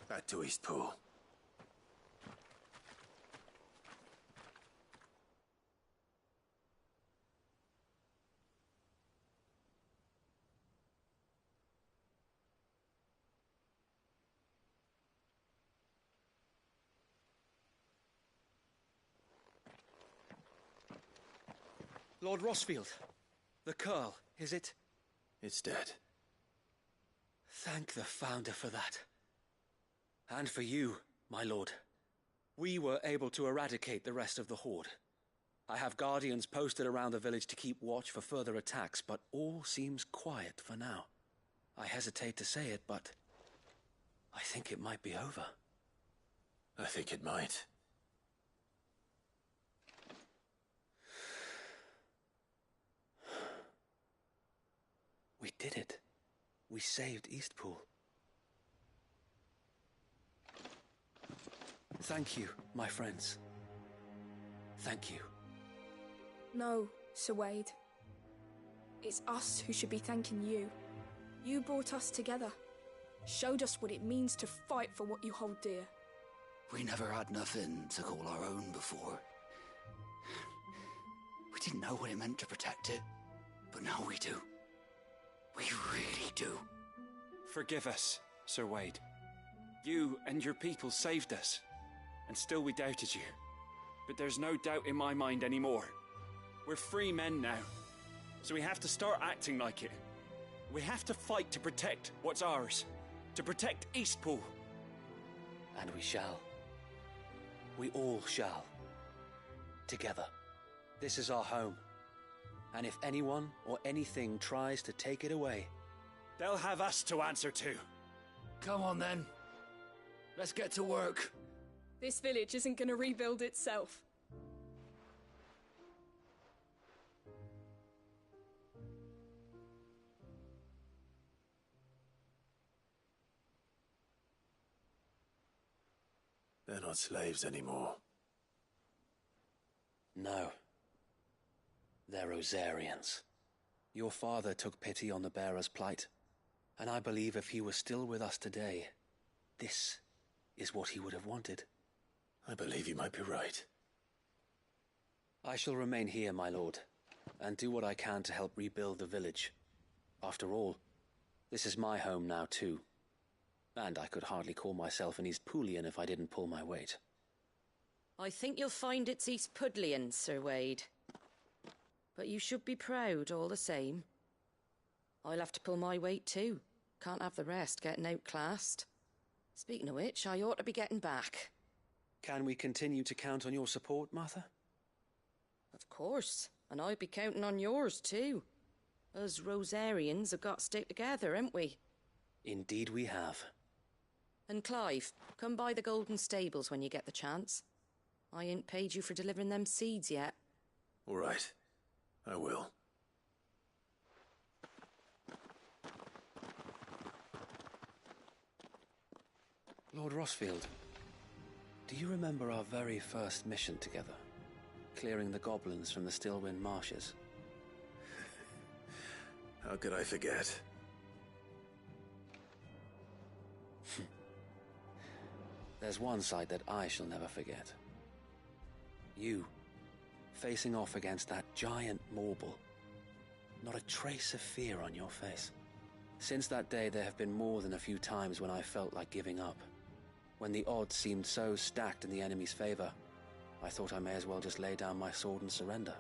Back to Eastpool. Lord Rosfield, the Curl, is it? It's dead. Thank the Founder for that. And for you, my lord. We were able to eradicate the rest of the Horde. I have guardians posted around the village to keep watch for further attacks, but all seems quiet for now. I hesitate to say it, but I think it might be over. I think it might. We did it. We saved Eastpool. Thank you, my friends. Thank you. No, Sir Wade. It's us who should be thanking you. You brought us together. Showed us what it means to fight for what you hold dear. We never had nothing to call our own before. We didn't know what it meant to protect it, but now we do. We really do. Forgive us, Sir Wade. You and your people saved us, and still we doubted you. But there's no doubt in my mind anymore. We're free men now, so we have to start acting like it. We have to fight to protect what's ours, to protect Eastpool. And we shall. We all shall. Together. This is our home. And if anyone or anything tries to take it away, they'll have us to answer to. Come on then. Let's get to work. This village isn't gonna rebuild itself. They're not slaves anymore. No. They're Rosarians. Your father took pity on the bearer's plight, and I believe if he was still with us today, this is what he would have wanted. I believe you might be right. I shall remain here, my lord, and do what I can to help rebuild the village. After all, this is my home now too, and I could hardly call myself an Eastpoolian if I didn't pull my weight. I think you'll find it's Eastpudlian, Sir Wade. But you should be proud all the same. I'll have to pull my weight too. Can't have the rest getting outclassed. Speaking of which, I ought to be getting back. Can we continue to count on your support, Martha? Of course, and I'll be counting on yours too. Us Rosarians have got to stick together, haven't we? Indeed we have. And Clive, come by the Golden Stables when you get the chance. I ain't paid you for delivering them seeds yet. All right. I will. Lord Rosfield, do you remember our very first mission together? Clearing the goblins from the Stillwind marshes? How could I forget? There's one sight that I shall never forget. You, facing off against that giant Morble. Not a trace of fear on your face. Since that day, there have been more than a few times when I felt like giving up. When the odds seemed so stacked in the enemy's favor, I thought I may as well just lay down my sword and surrender.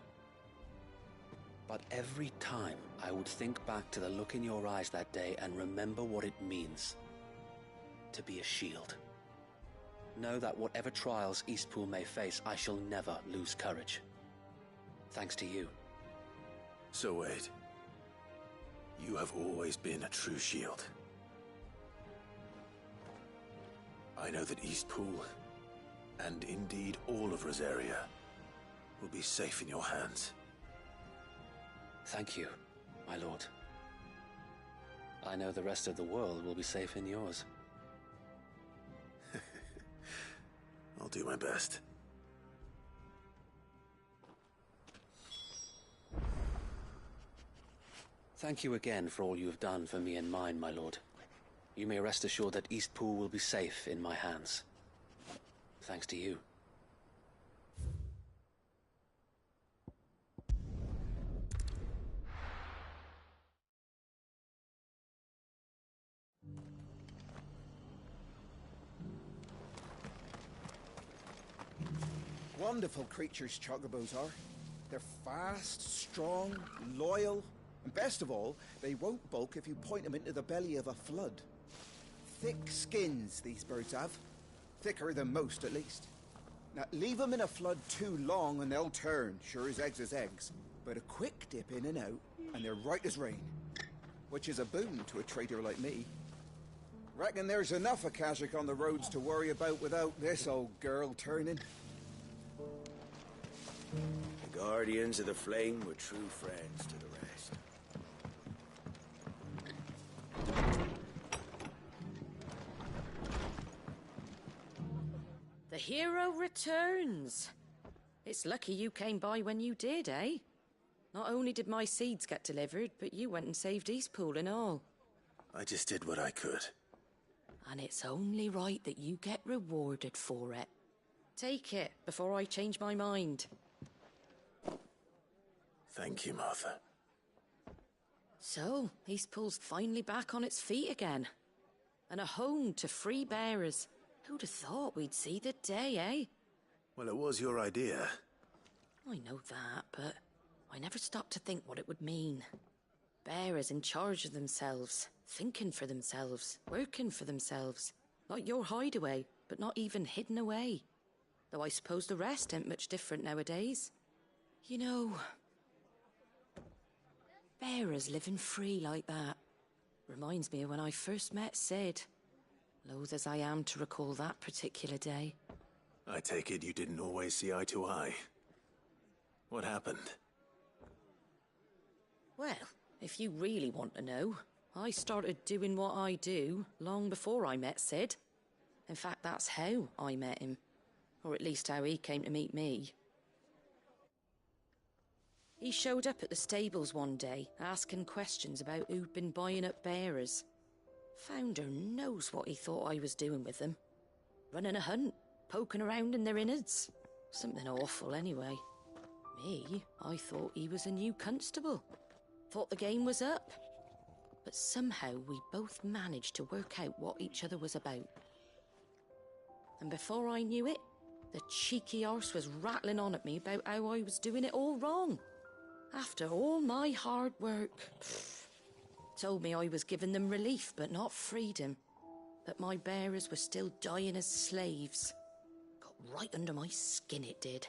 But every time, I would think back to the look in your eyes that day and remember what it means to be a shield. Know that whatever trials Eastpool may face, I shall never lose courage. Thanks to you. So Wade, you have always been a true shield. I know that Eastpool, and indeed all of Rosaria, will be safe in your hands. Thank you, my lord. I know the rest of the world will be safe in yours. I'll do my best. Thank you again for all you have done for me and mine, my lord. You may rest assured that Eastpool will be safe in my hands. Thanks to you. Wonderful creatures, chocobos are. They're fast, strong, loyal, and best of all, they won't balk if you point them into the belly of a flood. Thick skins these birds have. Thicker than most, at least. Now, leave them in a flood too long and they'll turn, sure as eggs is eggs. But a quick dip in and out, and they're right as rain. Which is a boon to a trader like me. Reckon there's enough of Kazakh on the roads to worry about without this old girl turning. The Guardians of the Flame were true friends to the rest. The hero returns. It's lucky you came by when you did, eh? Not only did my seeds get delivered, but you went and saved Eastpool and all. I just did what I could. And it's only right that you get rewarded for it. Take it before I change my mind. Thank you, Martha. So, Eastpool's finally back on its feet again. And a home to free bearers. Who'd have thought we'd see the day, eh? Well, it was your idea. I know that, but I never stopped to think what it would mean. Bearers in charge of themselves, thinking for themselves, working for themselves. Like your hideaway, but not even hidden away. Though I suppose the rest ain't much different nowadays. You know, bearers living free like that reminds me of when I first met Sid. Loath as I am to recall that particular day. I take it you didn't always see eye to eye. What happened? Well, if you really want to know, I started doing what I do long before I met Sid. In fact, that's how I met him. Or at least how he came to meet me. He showed up at the stables one day, asking questions about who'd been buying up bearers. Founder knows what he thought I was doing with them. Running a hunt, poking around in their innards. Something awful, anyway. Me, I thought he was a new constable. Thought the game was up. But somehow we both managed to work out what each other was about. And before I knew it, the cheeky arse was rattling on at me about how I was doing it all wrong. After all my hard work. Told me I was giving them relief, but not freedom. That my bearers were still dying as slaves. Got right under my skin, it did.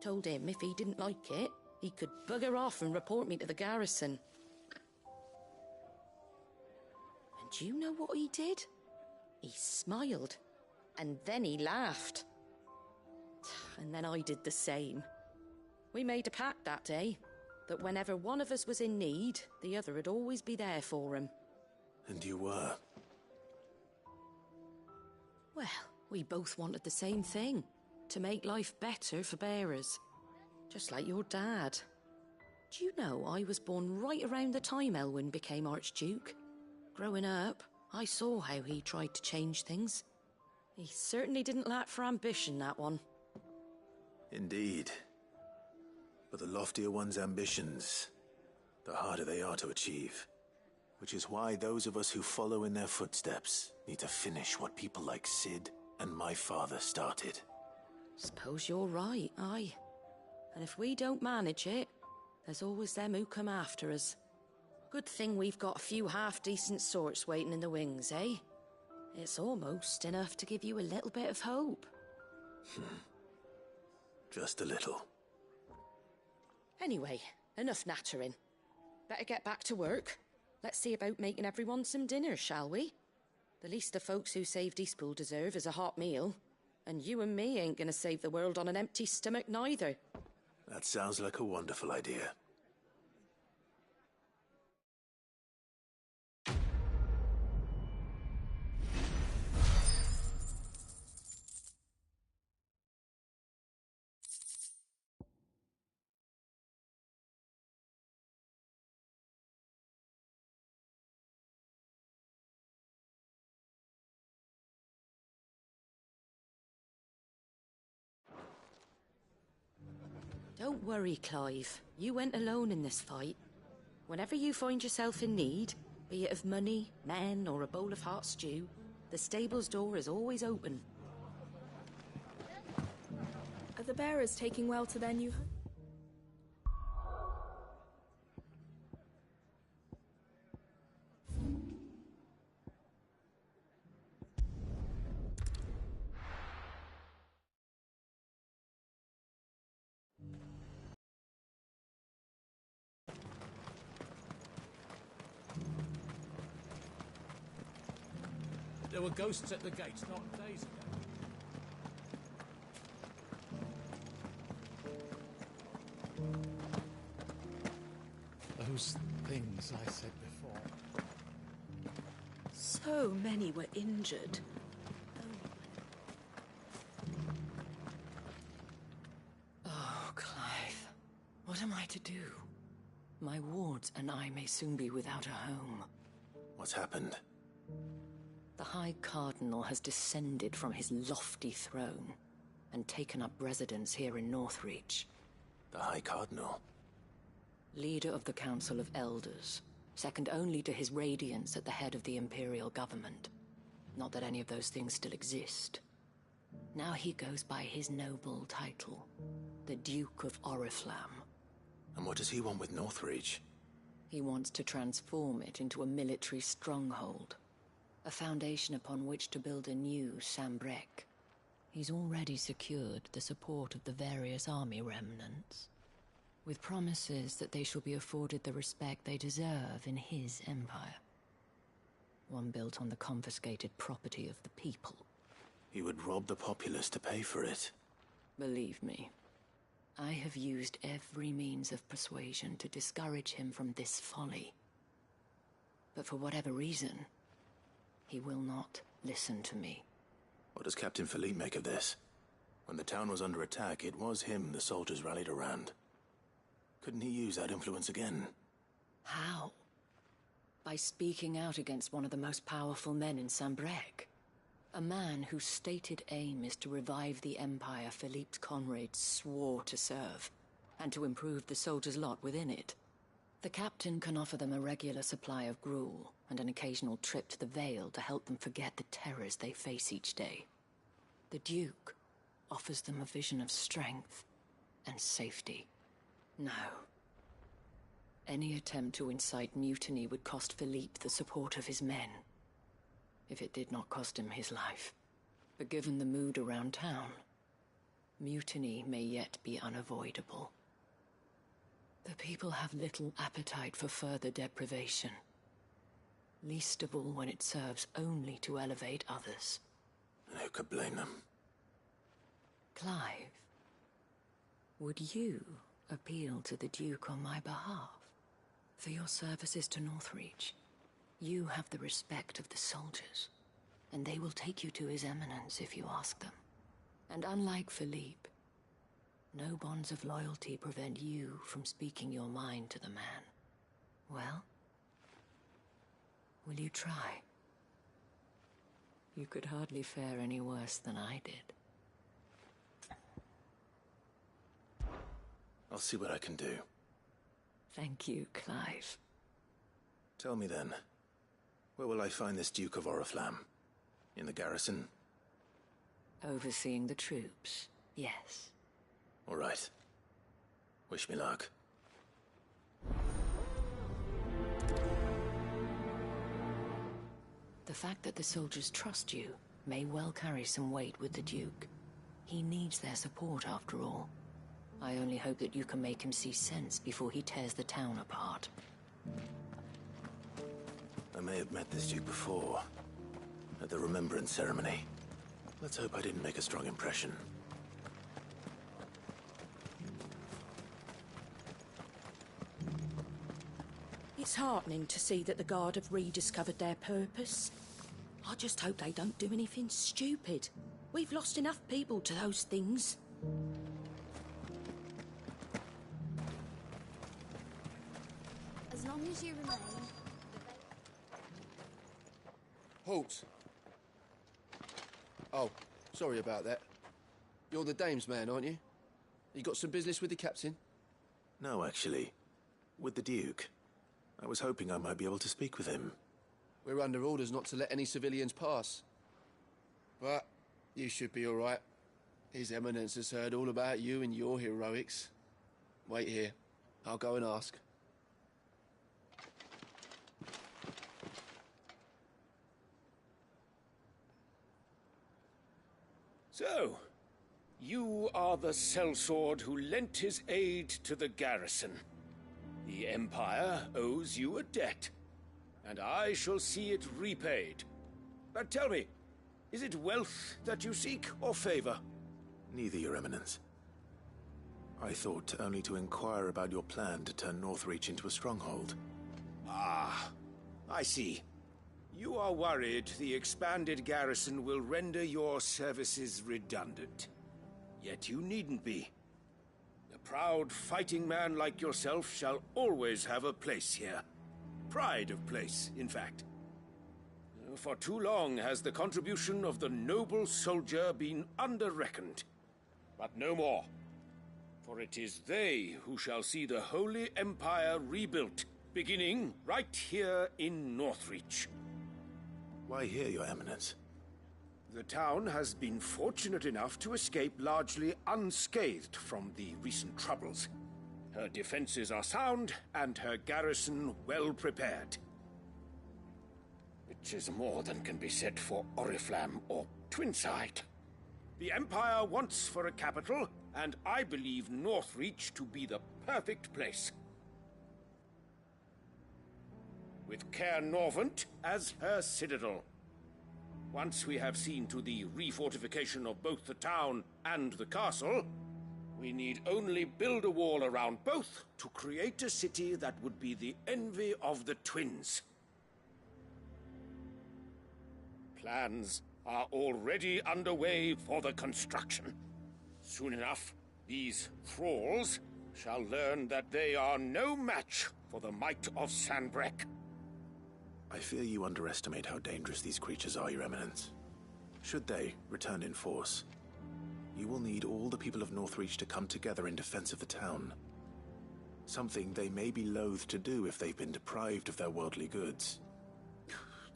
Told him if he didn't like it, he could bugger off and report me to the garrison. And do you know what he did? He smiled. And then he laughed. And then I did the same. We made a pact that day, that whenever one of us was in need, the other would always be there for him. And you were? Well, we both wanted the same thing. To make life better for bearers. Just like your dad. Do you know I was born right around the time Elwyn became Archduke? Growing up, I saw how he tried to change things. He certainly didn't lack for ambition, that one. Indeed. But the loftier one's ambitions, the harder they are to achieve. Which is why those of us who follow in their footsteps need to finish what people like Sid and my father started. Suppose you're right, aye. And if we don't manage it, there's always them who come after us. Good thing we've got a few half-decent sorts waiting in the wings, eh? It's almost enough to give you a little bit of hope. Just a little. Anyway, enough nattering. Better get back to work. Let's see about making everyone some dinner, shall we? The least the folks who saved Eastpool deserve is a hot meal. And you and me ain't gonna save the world on an empty stomach neither. That sounds like a wonderful idea. Don't worry, Clive. You went alone in this fight. Whenever you find yourself in need, be it of money, men, or a bowl of hot stew, the stable's door is always open. Are the bearers taking well to their new home? There were ghosts at the gates not days ago. Those things I said before. So many were injured. Oh, Clive. What am I to do? My wards and I may soon be without a home. What's happened? The High Cardinal has descended from his lofty throne and taken up residence here in Northreach. The High Cardinal? Leader of the Council of Elders, second only to his Radiance at the head of the Imperial government. Not that any of those things still exist. Now he goes by his noble title, the Duke of Oriflamme. And what does he want with Northreach? He wants to transform it into a military stronghold. A foundation upon which to build a new Sambrec. He's already secured the support of the various army remnants, with promises that they shall be afforded the respect they deserve in his empire. One built on the confiscated property of the people. He would rob the populace to pay for it. Believe me, I have used every means of persuasion to discourage him from this folly. But for whatever reason, he will not listen to me. What does Captain Philippe make of this? When the town was under attack, it was him the soldiers rallied around. Couldn't he use that influence again? How? By speaking out against one of the most powerful men in Sambrec. A man whose stated aim is to revive the empire Philippe's comrades swore to serve, and to improve the soldiers' lot within it. The captain can offer them a regular supply of gruel, and an occasional trip to the Vale to help them forget the terrors they face each day. The Duke offers them a vision of strength and safety. No. Any attempt to incite mutiny would cost Philippe the support of his men. If it did not cost him his life. But given the mood around town, mutiny may yet be unavoidable. The people have little appetite for further deprivation. Least of all when it serves only to elevate others. And who could blame them? Clive, would you appeal to the Duke on my behalf? For your services to Northreach, you have the respect of the soldiers, and they will take you to His Eminence if you ask them. And unlike Philippe, no bonds of loyalty prevent you from speaking your mind to the man. Well? Will you try? You could hardly fare any worse than I did. I'll see what I can do. Thank you, Clive. Tell me then, where will I find this Duke of Oriflamme? In the garrison? Overseeing the troops, yes. All right. Wish me luck. The fact that the soldiers trust you may well carry some weight with the Duke. He needs their support, after all. I only hope that you can make him see sense before he tears the town apart. I may have met this Duke before, at the Remembrance ceremony. Let's hope I didn't make a strong impression. It's heartening to see that the Guard have rediscovered their purpose. I just hope they don't do anything stupid. We've lost enough people to those things. As long as you remain... Halt! Oh, sorry about that. You're the Dame's man, aren't you? You got some business with the captain? No, actually. With the Duke. I was hoping I might be able to speak with him. We're under orders not to let any civilians pass. But you should be all right. His Eminence has heard all about you and your heroics. Wait here. I'll go and ask. So, you are the sellsword who lent his aid to the garrison. The Empire owes you a debt, and I shall see it repaid. But tell me, is it wealth that you seek, or favor? Neither, Your Eminence. I thought only to inquire about your plan to turn Northreach into a stronghold. Ah, I see. You are worried the expanded garrison will render your services redundant. Yet you needn't be. A proud fighting man like yourself shall always have a place here. Pride of place, in fact. For too long has the contribution of the noble soldier been under-reckoned. But no more. For it is they who shall see the Holy Empire rebuilt, beginning right here in Northreach. Why here, Your Eminence? The town has been fortunate enough to escape largely unscathed from the recent troubles. Her defenses are sound, and her garrison well prepared. Which is more than can be said for Oriflamme or Twinside. The Empire wants for a capital, and I believe Northreach to be the perfect place. With Caer Norvent as her citadel. Once we have seen to the refortification of both the town and the castle, we need only build a wall around both to create a city that would be the envy of the twins. Plans are already underway for the construction. Soon enough, these thralls shall learn that they are no match for the might of Sanbreque. I fear you underestimate how dangerous these creatures are, Your Eminence. Should they return in force, you will need all the people of Northreach to come together in defense of the town. Something they may be loath to do if they've been deprived of their worldly goods.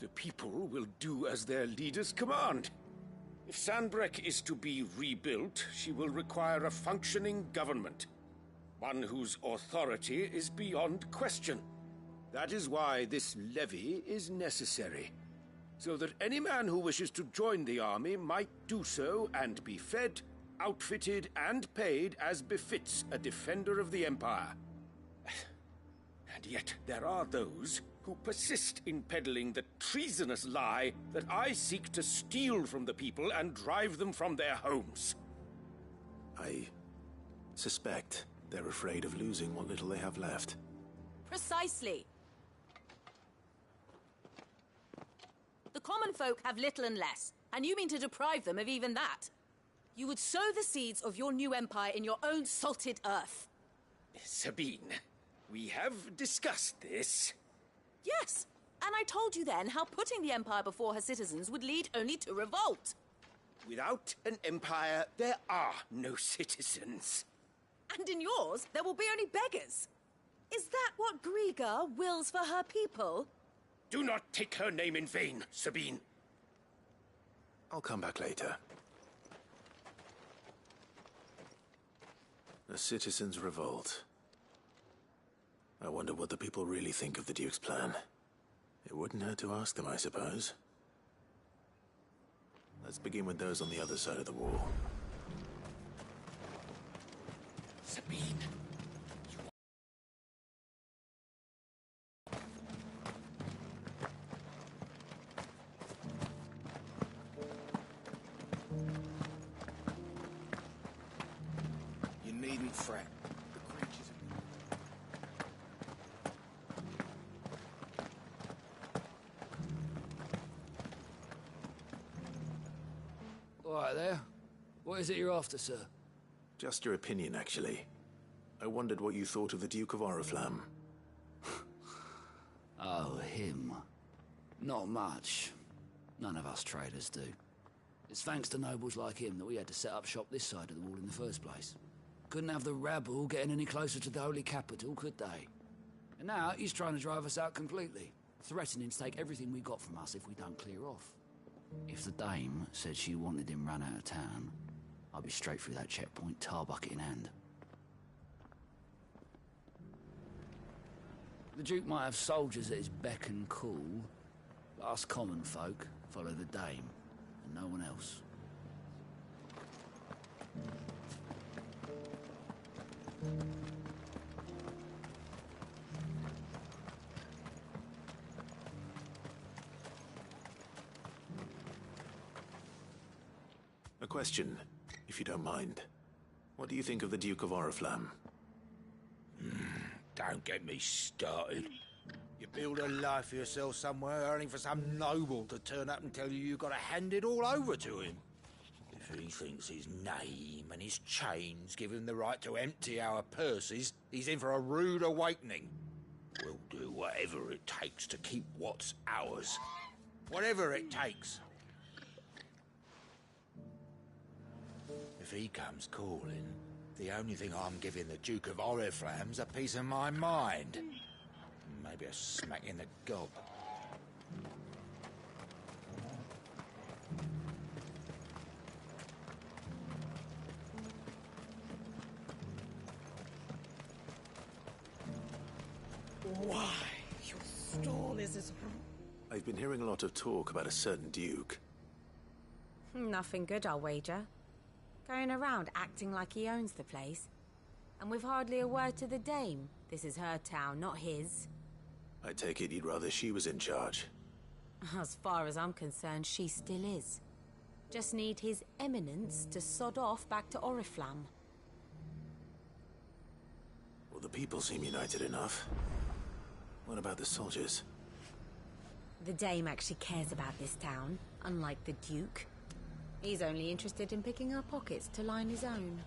The people will do as their leaders command. If Sanbreque is to be rebuilt, she will require a functioning government. One whose authority is beyond question. That is why this levy is necessary. So that any man who wishes to join the army might do so and be fed, outfitted, and paid as befits a defender of the Empire. And yet there are those who persist in peddling the treasonous lie that I seek to steal from the people and drive them from their homes. I suspect they're afraid of losing what little they have left. Precisely. The common folk have little and less, and you mean to deprive them of even that. You would sow the seeds of your new empire in your own salted earth. Sabine, we have discussed this. Yes, and I told you then how putting the empire before her citizens would lead only to revolt. Without an empire, there are no citizens. And in yours, there will be only beggars. Is that what Griga wills for her people? Do not take her name in vain, Sabine. I'll come back later. A citizens' revolt. I wonder what the people really think of the Duke's plan. It wouldn't hurt to ask them, I suppose. Let's begin with those on the other side of the wall. Sabine. You needn't fret. The creatures All right there. What is it you're after, sir? Just your opinion, actually. I wondered what you thought of the Duke of Oriflamme. Oh, him. Not much. None of us traders do. It's thanks to nobles like him that we had to set up shop this side of the wall in the first place. Couldn't have the rabble getting any closer to the holy capital, could they? And now he's trying to drive us out completely, threatening to take everything we got from us if we don't clear off. If the dame said she wanted him run out of town, I'd be straight through that checkpoint, tar bucket in hand. The Duke might have soldiers at his beck and call, but us common folk follow the dame, and no one else. A question, if you don't mind. What do you think of the Duke of Oriflamme? Don't get me started. You build a life for yourself somewhere, earning for some noble to turn up and tell you you've got to hand it all over to him. If he thinks his name and his chains give him the right to empty our purses, he's in for a rude awakening. We'll do whatever it takes to keep what's ours. Whatever it takes. If he comes calling, the only thing I'm giving the Duke of Oriflamme's a piece of my mind. Maybe a smack in the gob. Why? Your stall is as... I've been hearing a lot of talk about a certain Duke. Nothing good, I'll wager. Going around acting like he owns the place. And with hardly a word to the dame. This is her town, not his. I take it you'd rather she was in charge. As far as I'm concerned, she still is. Just need his eminence to sod off back to Oriflamme. Well, the people seem united enough. What about the soldiers? The dame actually cares about this town, unlike the Duke. He's only interested in picking her pockets to line his own.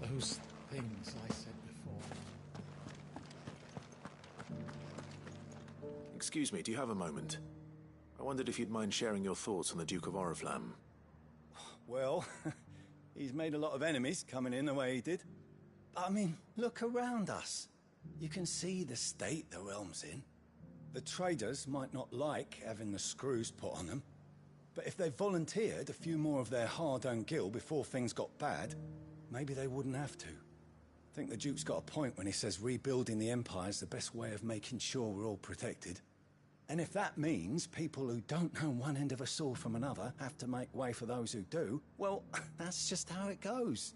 Those things I said before. Excuse me, do you have a moment? I wondered if you'd mind sharing your thoughts on the Duke of Oriflamme. Well, he's made a lot of enemies coming in the way he did. But I mean, look around us. You can see the state the realm's in. The traders might not like having the screws put on them, but if they volunteered a few more of their hard-earned gil before things got bad, maybe they wouldn't have to. I think the Duke's got a point when he says rebuilding the Empire's the best way of making sure we're all protected. And if that means people who don't know one end of a sword from another have to make way for those who do, well, that's just how it goes.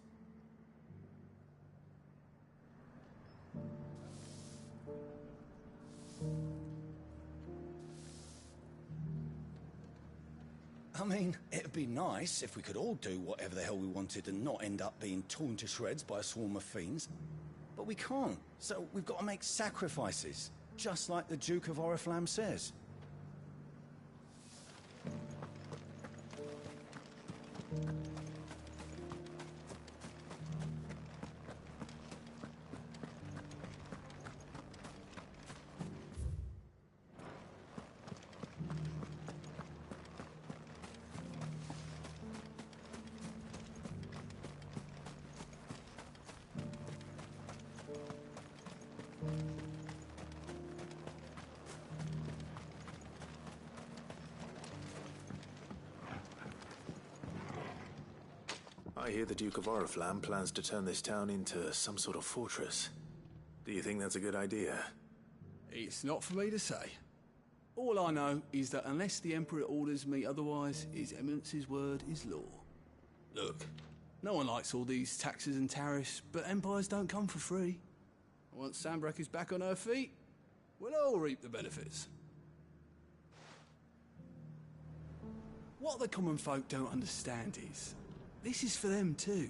I mean, it'd be nice if we could all do whatever the hell we wanted and not end up being torn to shreds by a swarm of fiends. But we can't, so we've got to make sacrifices, just like the Duke of Oriflamme says. I hear the Duke of Oriflamme plans to turn this town into some sort of fortress. Do you think that's a good idea? It's not for me to say. All I know is that unless the Emperor orders me otherwise, His Eminence's word is law. Look, no one likes all these taxes and tariffs, but empires don't come for free. Once Sanbreque is back on her feet, we'll all reap the benefits. What the common folk don't understand is, this is for them too.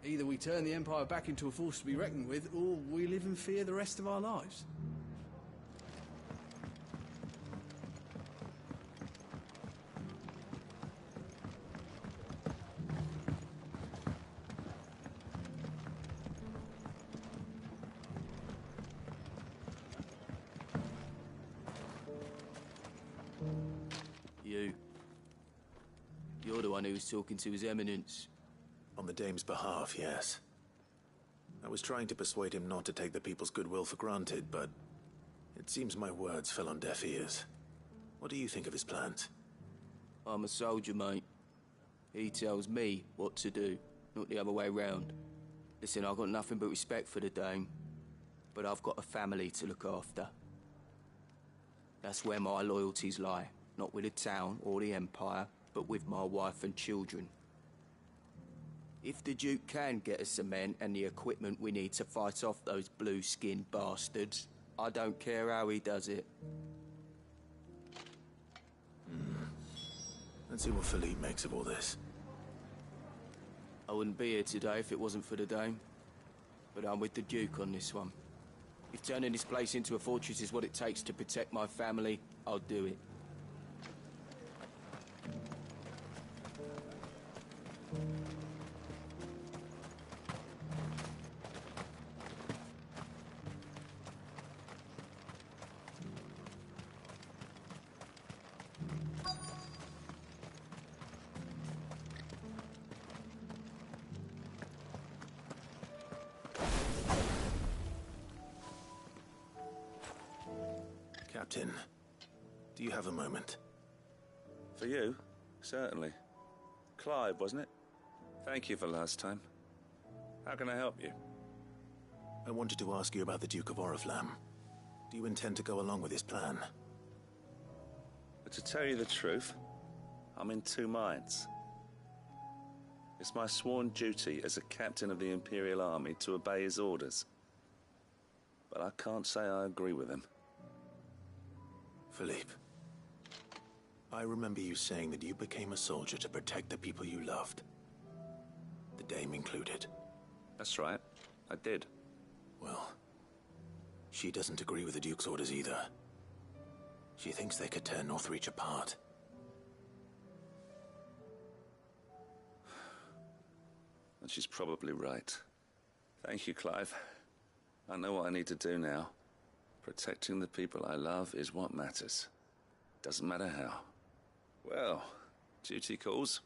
Either we turn the Empire back into a force to be reckoned with, or we live in fear the rest of our lives. You. You're the one who was talking to His Eminence. On the Dame's behalf, yes. I was trying to persuade him not to take the people's goodwill for granted, but it seems my words fell on deaf ears. What do you think of his plans? I'm a soldier, mate. He tells me what to do, not the other way round. Listen, I've got nothing but respect for the Dame, but I've got a family to look after. That's where my loyalties lie, not with the town or the Empire, but with my wife and children. If the Duke can get us the men and the equipment we need to fight off those blue-skinned bastards, I don't care how he does it. Let's see what Philippe makes of all this. I wouldn't be here today if it wasn't for the Dame. But I'm with the Duke on this one. If turning this place into a fortress is what it takes to protect my family, I'll do it. Captain, do you have a moment? For you? Certainly. Clive, wasn't it? Thank you for last time. How can I help you? I wanted to ask you about the Duke of Oriflamme. Do you intend to go along with his plan? But to tell you the truth, I'm in two minds. It's my sworn duty as a captain of the Imperial Army to obey his orders. But I can't say I agree with him. Philippe, I remember you saying that you became a soldier to protect the people you loved. The Dame included. That's right, I did. Well, she doesn't agree with the Duke's orders either. She thinks they could tear Northreach apart. And she's probably right. Thank you, Clive. I know what I need to do now. Protecting the people I love is what matters. Doesn't matter how. Well, duty calls,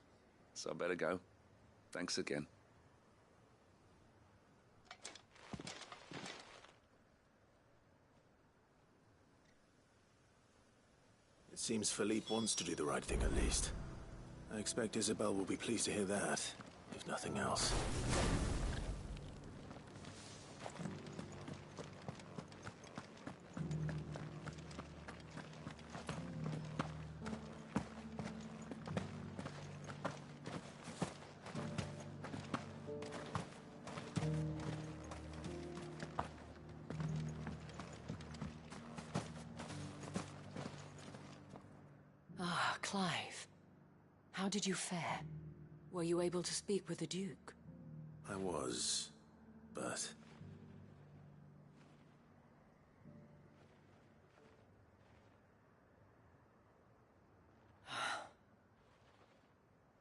so I better go. Thanks again. It seems Philippe wants to do the right thing at least. I expect Isabel will be pleased to hear that, if nothing else. Clive, how did you fare? Were you able to speak with the Duke? I was, but...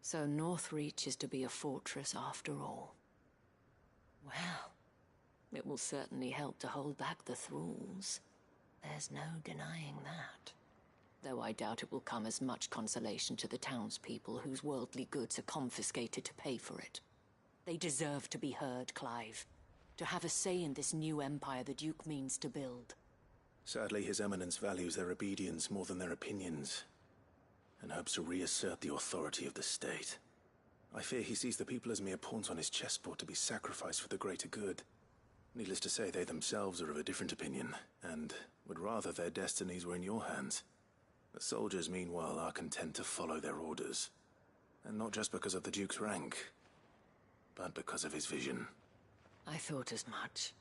So Northreach is to be a fortress after all. Well, it will certainly help to hold back the thralls. There's no denying that. Though I doubt it will come as much consolation to the townspeople whose worldly goods are confiscated to pay for it. They deserve to be heard, Clive. To have a say in this new empire the Duke means to build. Sadly, His Eminence values their obedience more than their opinions, and hopes to reassert the authority of the state. I fear he sees the people as mere pawns on his chessboard to be sacrificed for the greater good. Needless to say, they themselves are of a different opinion, and would rather their destinies were in your hands. The soldiers, meanwhile, are content to follow their orders. And not just because of the Duke's rank, but because of his vision. I thought as much.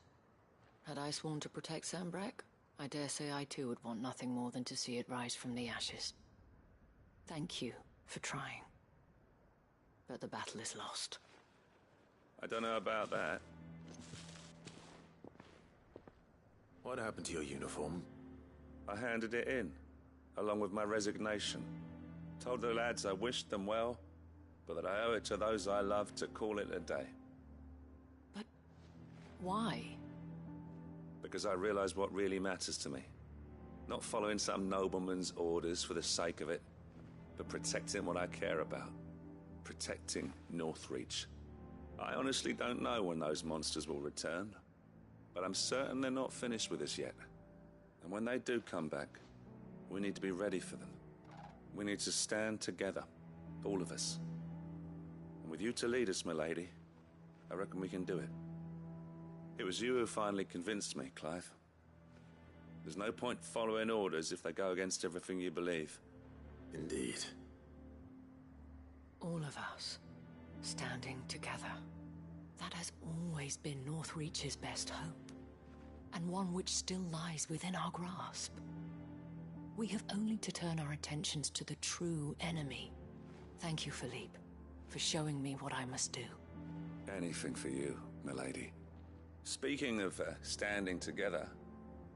Had I sworn to protect Sanbreque, I dare say I too would want nothing more than to see it rise from the ashes. Thank you for trying. But the battle is lost. I don't know about that. What happened to your uniform? I handed it in, along with my resignation. Told the lads I wished them well, but that I owe it to those I love to call it a day. But why? Because I realize what really matters to me. Not following some nobleman's orders for the sake of it. but protecting what I care about. Protecting Northreach. I honestly don't know when those monsters will return, but I'm certain they're not finished with us yet. And when they do come back, we need to be ready for them. We need to stand together, all of us. And with you to lead us, milady, I reckon we can do it. It was you who finally convinced me, Clive. There's no point following orders if they go against everything you believe. Indeed. All of us, standing together. That has always been Northreach's best hope, and one which still lies within our grasp. We have only to turn our attentions to the true enemy. Thank you, Philippe, for showing me what I must do. Anything for you, milady. Speaking of standing together,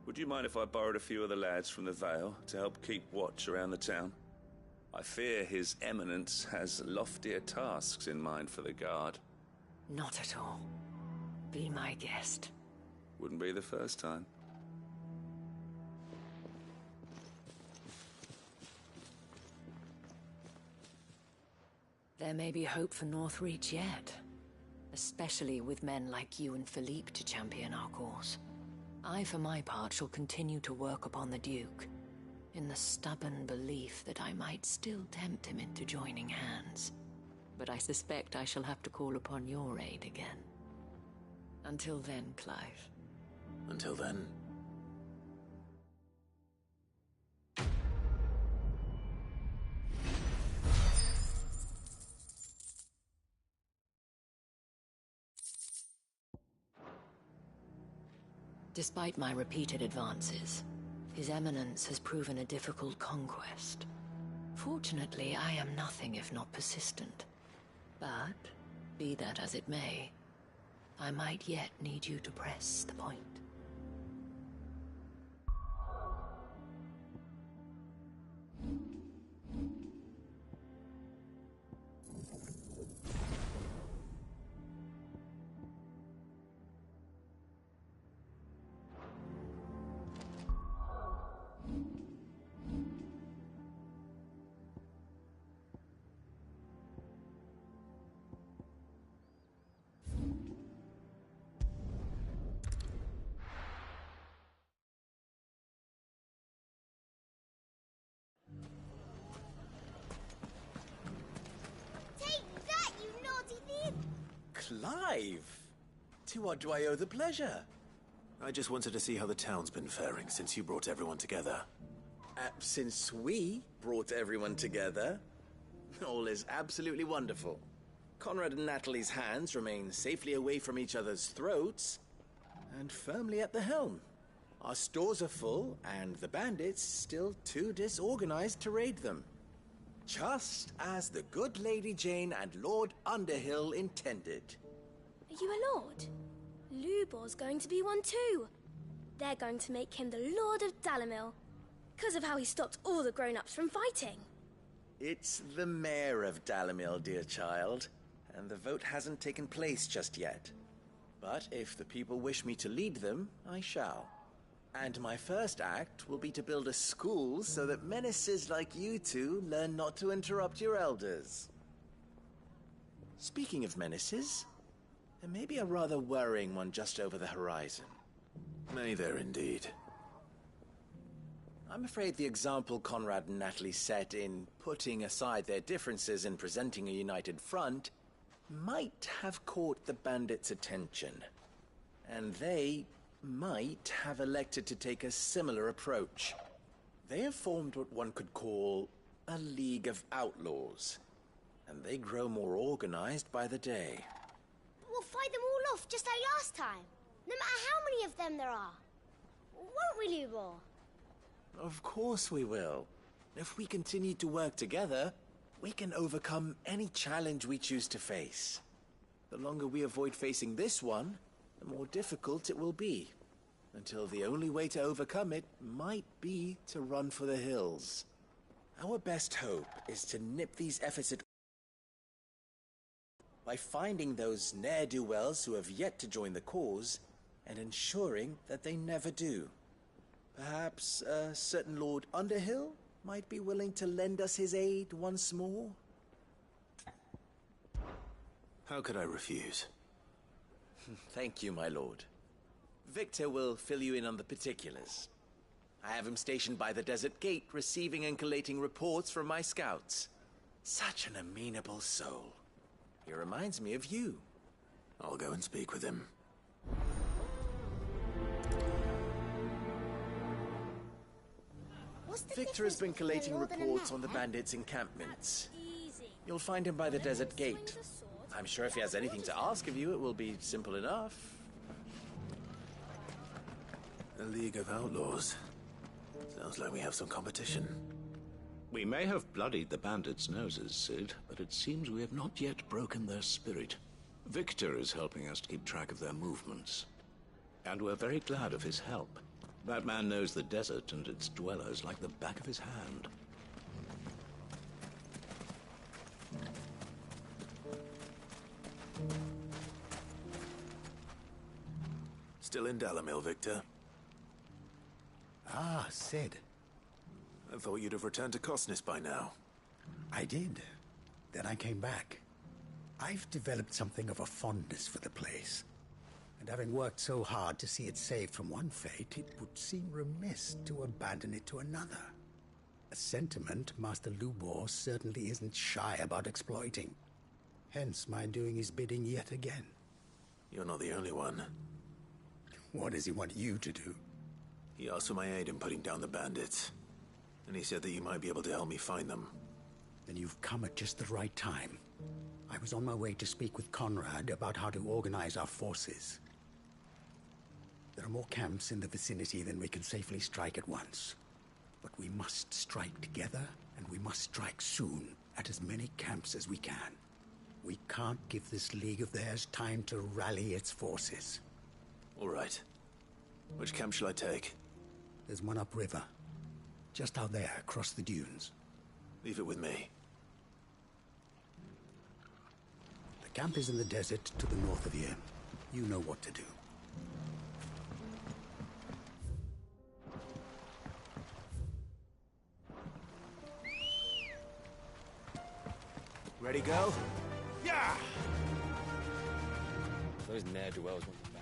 would you mind if I borrowed a few of the lads from the Vale to help keep watch around the town? I fear His Eminence has loftier tasks in mind for the guard. Not at all. Be my guest. Wouldn't be the first time. There may be hope for Northreach yet, especially with men like you and Philippe to champion our cause. I, for my part, shall continue to work upon the Duke, in the stubborn belief that I might still tempt him into joining hands. But I suspect I shall have to call upon your aid again. Until then, Clive. Until then. Despite my repeated advances, His Eminence has proven a difficult conquest. Fortunately, I am nothing if not persistent. But, be that as it may, I might yet need you to press the point. Clive! To what do I owe the pleasure? I just wanted to see how the town's been faring since you brought everyone together. Since we brought everyone together, all is absolutely wonderful. Conrad and Natalie's hands remain safely away from each other's throats, and firmly at the helm. Our stores are full, and the bandits still too disorganized to raid them. Just as the good Lady Jane and Lord Underhill intended. Are you a lord? Lubor's going to be one too. They're going to make him the Lord of Dalimil, because of how he stopped all the grown-ups from fighting. It's the mayor of Dalimil, dear child, and the vote hasn't taken place just yet. But if the people wish me to lead them, I shall. And my first act will be to build a school so that menaces like you two learn not to interrupt your elders. Speaking of menaces, there may be a rather worrying one just over the horizon. May there indeed. I'm afraid the example Conrad and Natalie set in putting aside their differences and presenting a united front might have caught the bandits' attention. And they might have elected to take a similar approach. They have formed what one could call a League of Outlaws, and they grow more organized by the day. We'll fight them all off just like last time, no matter how many of them there are. Won't we, Lubor? Of course we will. If we continue to work together, we can overcome any challenge we choose to face. The longer we avoid facing this one, the more difficult it will be, until the only way to overcome it might be to run for the hills. Our best hope is to nip these efforts at by finding those ne'er-do-wells who have yet to join the cause and ensuring that they never do. Perhaps a certain Lord Underhill might be willing to lend us his aid once more? How could I refuse? Thank you, my lord. Victor will fill you in on the particulars. I have him stationed by the Desert Gate, receiving and collating reports from my scouts. Such an amenable soul. He reminds me of you. I'll go and speak with him. Victor has been collating reports on the bandits' encampments. You'll find him by the Desert Gate. I'm sure if he has anything to ask of you, it will be simple enough. A League of Outlaws. Sounds like we have some competition. We may have bloodied the bandits' noses, Cid, but it seems we have not yet broken their spirit. Victor is helping us to keep track of their movements. And we're very glad of his help. That man knows the desert and its dwellers like the back of his hand. Still in Dalimil, Victor? Ah, Cid. I thought you'd have returned to Cosnis by now. I did. Then I came back. I've developed something of a fondness for the place. And having worked so hard to see it saved from one fate, it would seem remiss to abandon it to another. A sentiment Master Lubor certainly isn't shy about exploiting. Hence my doing his bidding yet again. You're not the only one. What does he want you to do? He asked for my aid in putting down the bandits. And he said that you might be able to help me find them. Then you've come at just the right time. I was on my way to speak with Conrad about how to organize our forces. There are more camps in the vicinity than we can safely strike at once. But we must strike together, and we must strike soon at as many camps as we can. We can't give this league of theirs time to rally its forces. All right. Which camp shall I take? There's one upriver. Just out there, across the dunes. Leave it with me. The camp is in the desert to the north of here. You know what to do. Ready, go? Yeah! Those ne'er-do-wells want you back.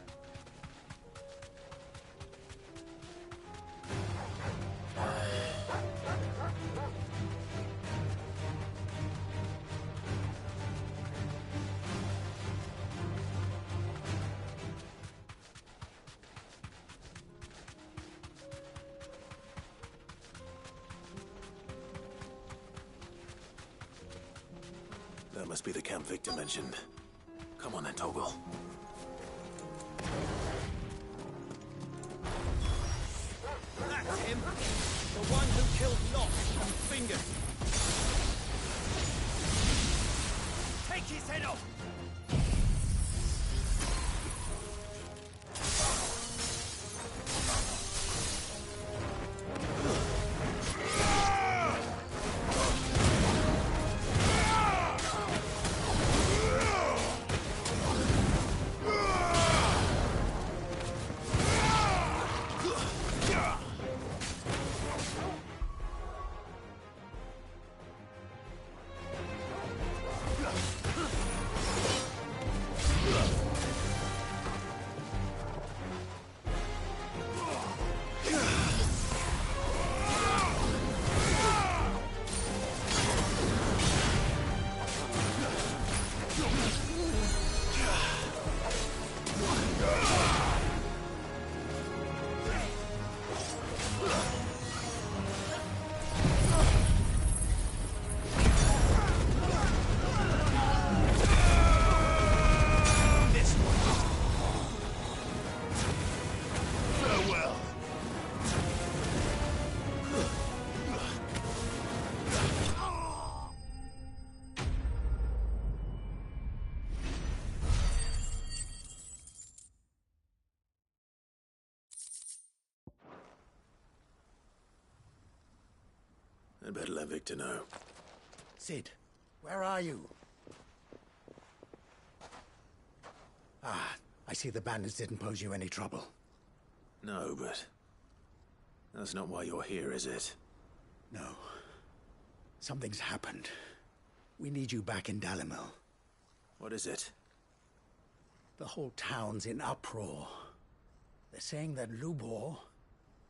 That must be the camp Victor mentioned. Come on then, Toggle. That's him! The one who killed Lot and Fingers! Take his head off! I'd better let Victor know. Cid, where are you? Ah, I see the bandits didn't pose you any trouble. No, but that's not why you're here, is it? No. Something's happened. We need you back in Dalimil. What is it? The whole town's in uproar. They're saying that Lubor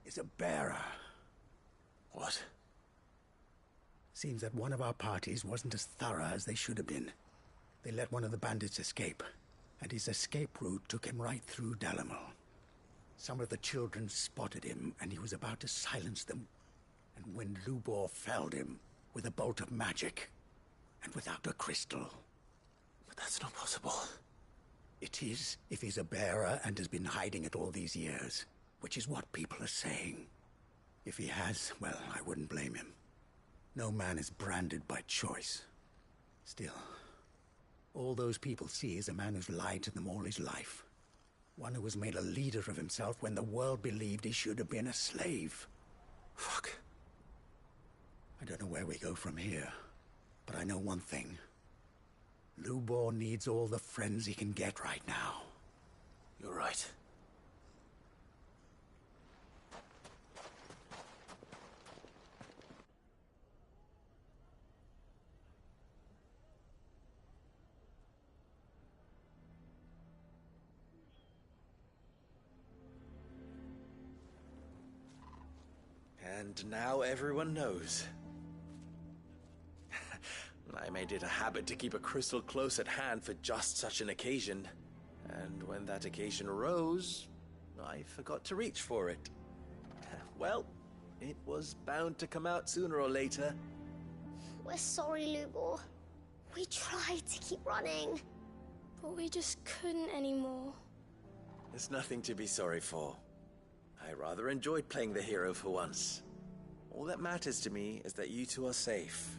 is a bearer. What? Seems that one of our parties wasn't as thorough as they should have been. They let one of the bandits escape, and his escape route took him right through Dalimil. Some of the children spotted him, and he was about to silence them. And when Lubor felled him with a bolt of magic, and without a crystal. But that's not possible. It is, if he's a bearer and has been hiding it all these years, which is what people are saying. If he has, well, I wouldn't blame him. No man is branded by choice. Still, all those people see is a man who's lied to them all his life. One who was made a leader of himself when the world believed he should have been a slave. Fuck. I don't know where we go from here, but I know one thing. Lubor needs all the friends he can get right now. You're right. And now everyone knows. I made it a habit to keep a crystal close at hand for just such an occasion. And when that occasion arose, I forgot to reach for it. Well, it was bound to come out sooner or later. We're sorry, Lubor. We tried to keep running, but we just couldn't anymore. There's nothing to be sorry for. I rather enjoyed playing the hero for once. All that matters to me is that you two are safe.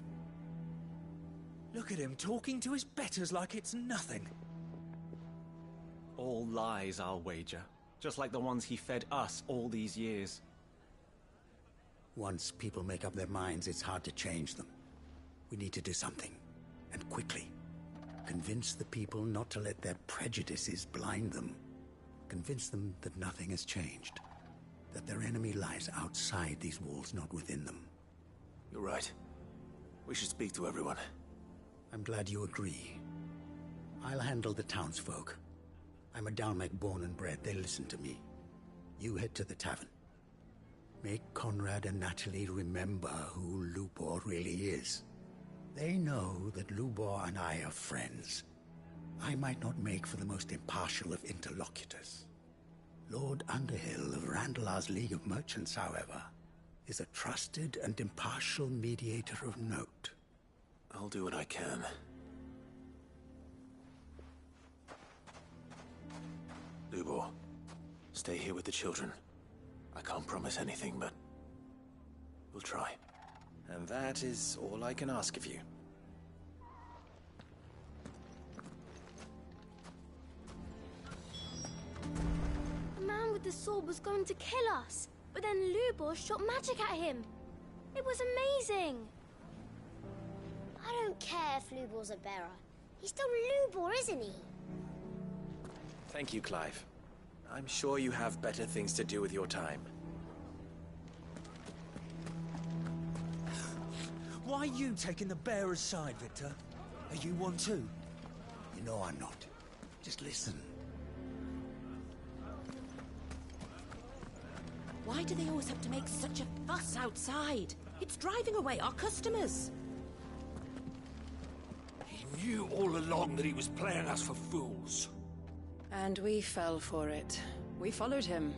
Look at him talking to his betters like it's nothing. All lies, I'll wager. Just like the ones he fed us all these years. Once people make up their minds, it's hard to change them. We need to do something, and quickly. Convince the people not to let their prejudices blind them. Convince them that nothing has changed. That their enemy lies outside these walls, not within them. You're right. We should speak to everyone. I'm glad you agree. I'll handle the townsfolk. I'm a Dalmec born and bred. They'll listen to me. You head to the tavern. Make Conrad and Natalie remember who Lubor really is. They know that Lubor and I are friends. I might not make for the most impartial of interlocutors. Lord Underhill of Randalar's League of Merchants, however, is a trusted and impartial mediator of note. I'll do what I can. Lubor, stay here with the children. I can't promise anything, but we'll try. And that is all I can ask of you. The man with the sword was going to kill us, but then Lubor shot magic at him. It was amazing. I don't care if Lubor's a bearer. He's still Lubor, isn't he? Thank you, Clive. I'm sure you have better things to do with your time. Why are you taking the bearer's side, Victor? Are you one too? You know I'm not. Just listen. Why do they always have to make such a fuss outside? It's driving away our customers. He knew all along that he was playing us for fools. And we fell for it. We followed him.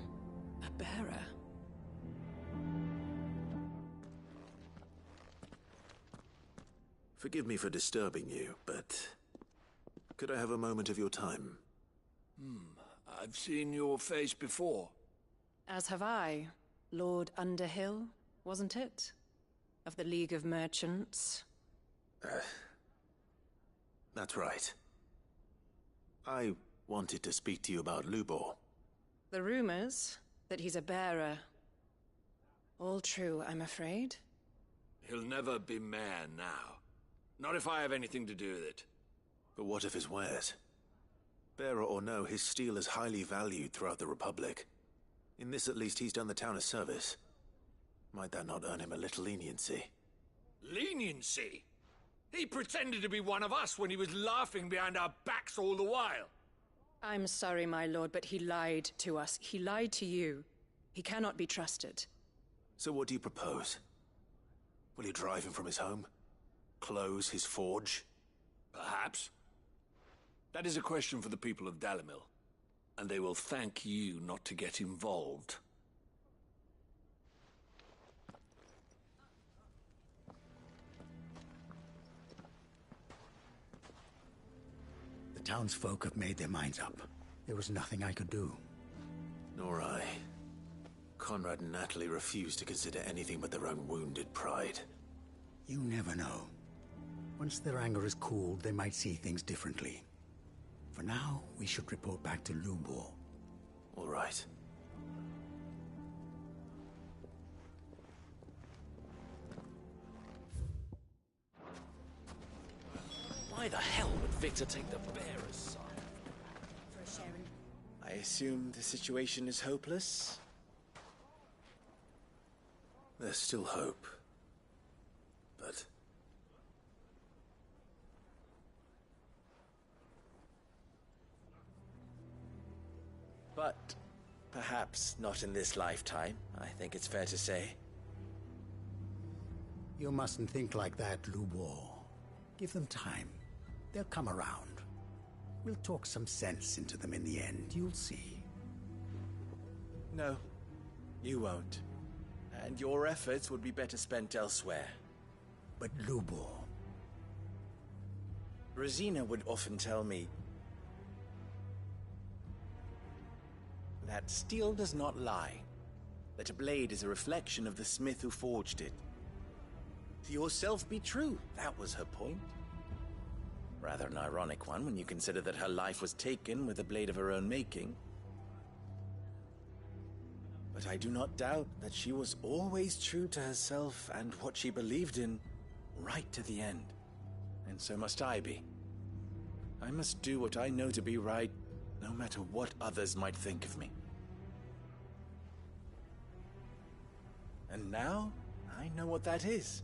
A bearer. Forgive me for disturbing you, but could I have a moment of your time? I've seen your face before. As have I. Lord Underhill, wasn't it? Of the League of Merchants. That's right. I wanted to speak to you about Lubor. The rumors that he's a bearer. All true, I'm afraid. He'll never be mayor now. Not if I have anything to do with it. But what of his wares? Bearer or no, his steel is highly valued throughout the Republic. In this, at least, he's done the town a service. Might that not earn him a little leniency? Leniency? He pretended to be one of us when he was laughing behind our backs all the while. I'm sorry, my lord, but he lied to us. He lied to you. He cannot be trusted. So what do you propose? Will you drive him from his home? Close his forge? Perhaps. That is a question for the people of Dalimil, and they will thank you not to get involved. The townsfolk have made their minds up. There was nothing I could do. Nor I. Conrad and Natalie refused to consider anything but their own wounded pride. You never know. Once their anger is cooled, they might see things differently. For now, we should report back to Lubor. All right. Why the hell would Victor take the bearer's side? I assume the situation is hopeless? There's still hope. But... But perhaps not in this lifetime, I think it's fair to say. You mustn't think like that, Lubor. Give them time. They'll come around. We'll talk some sense into them in the end, you'll see. No, you won't. And your efforts would be better spent elsewhere. But Lubor... Rosina would often tell me that steel does not lie, that a blade is a reflection of the smith who forged it. To yourself be true, that was her point. Rather an ironic one when you consider that her life was taken with a blade of her own making. But I do not doubt that she was always true to herself and what she believed in, right to the end. And so must I be. I must do what I know to be right, no matter what others might think of me. And now, I know what that is.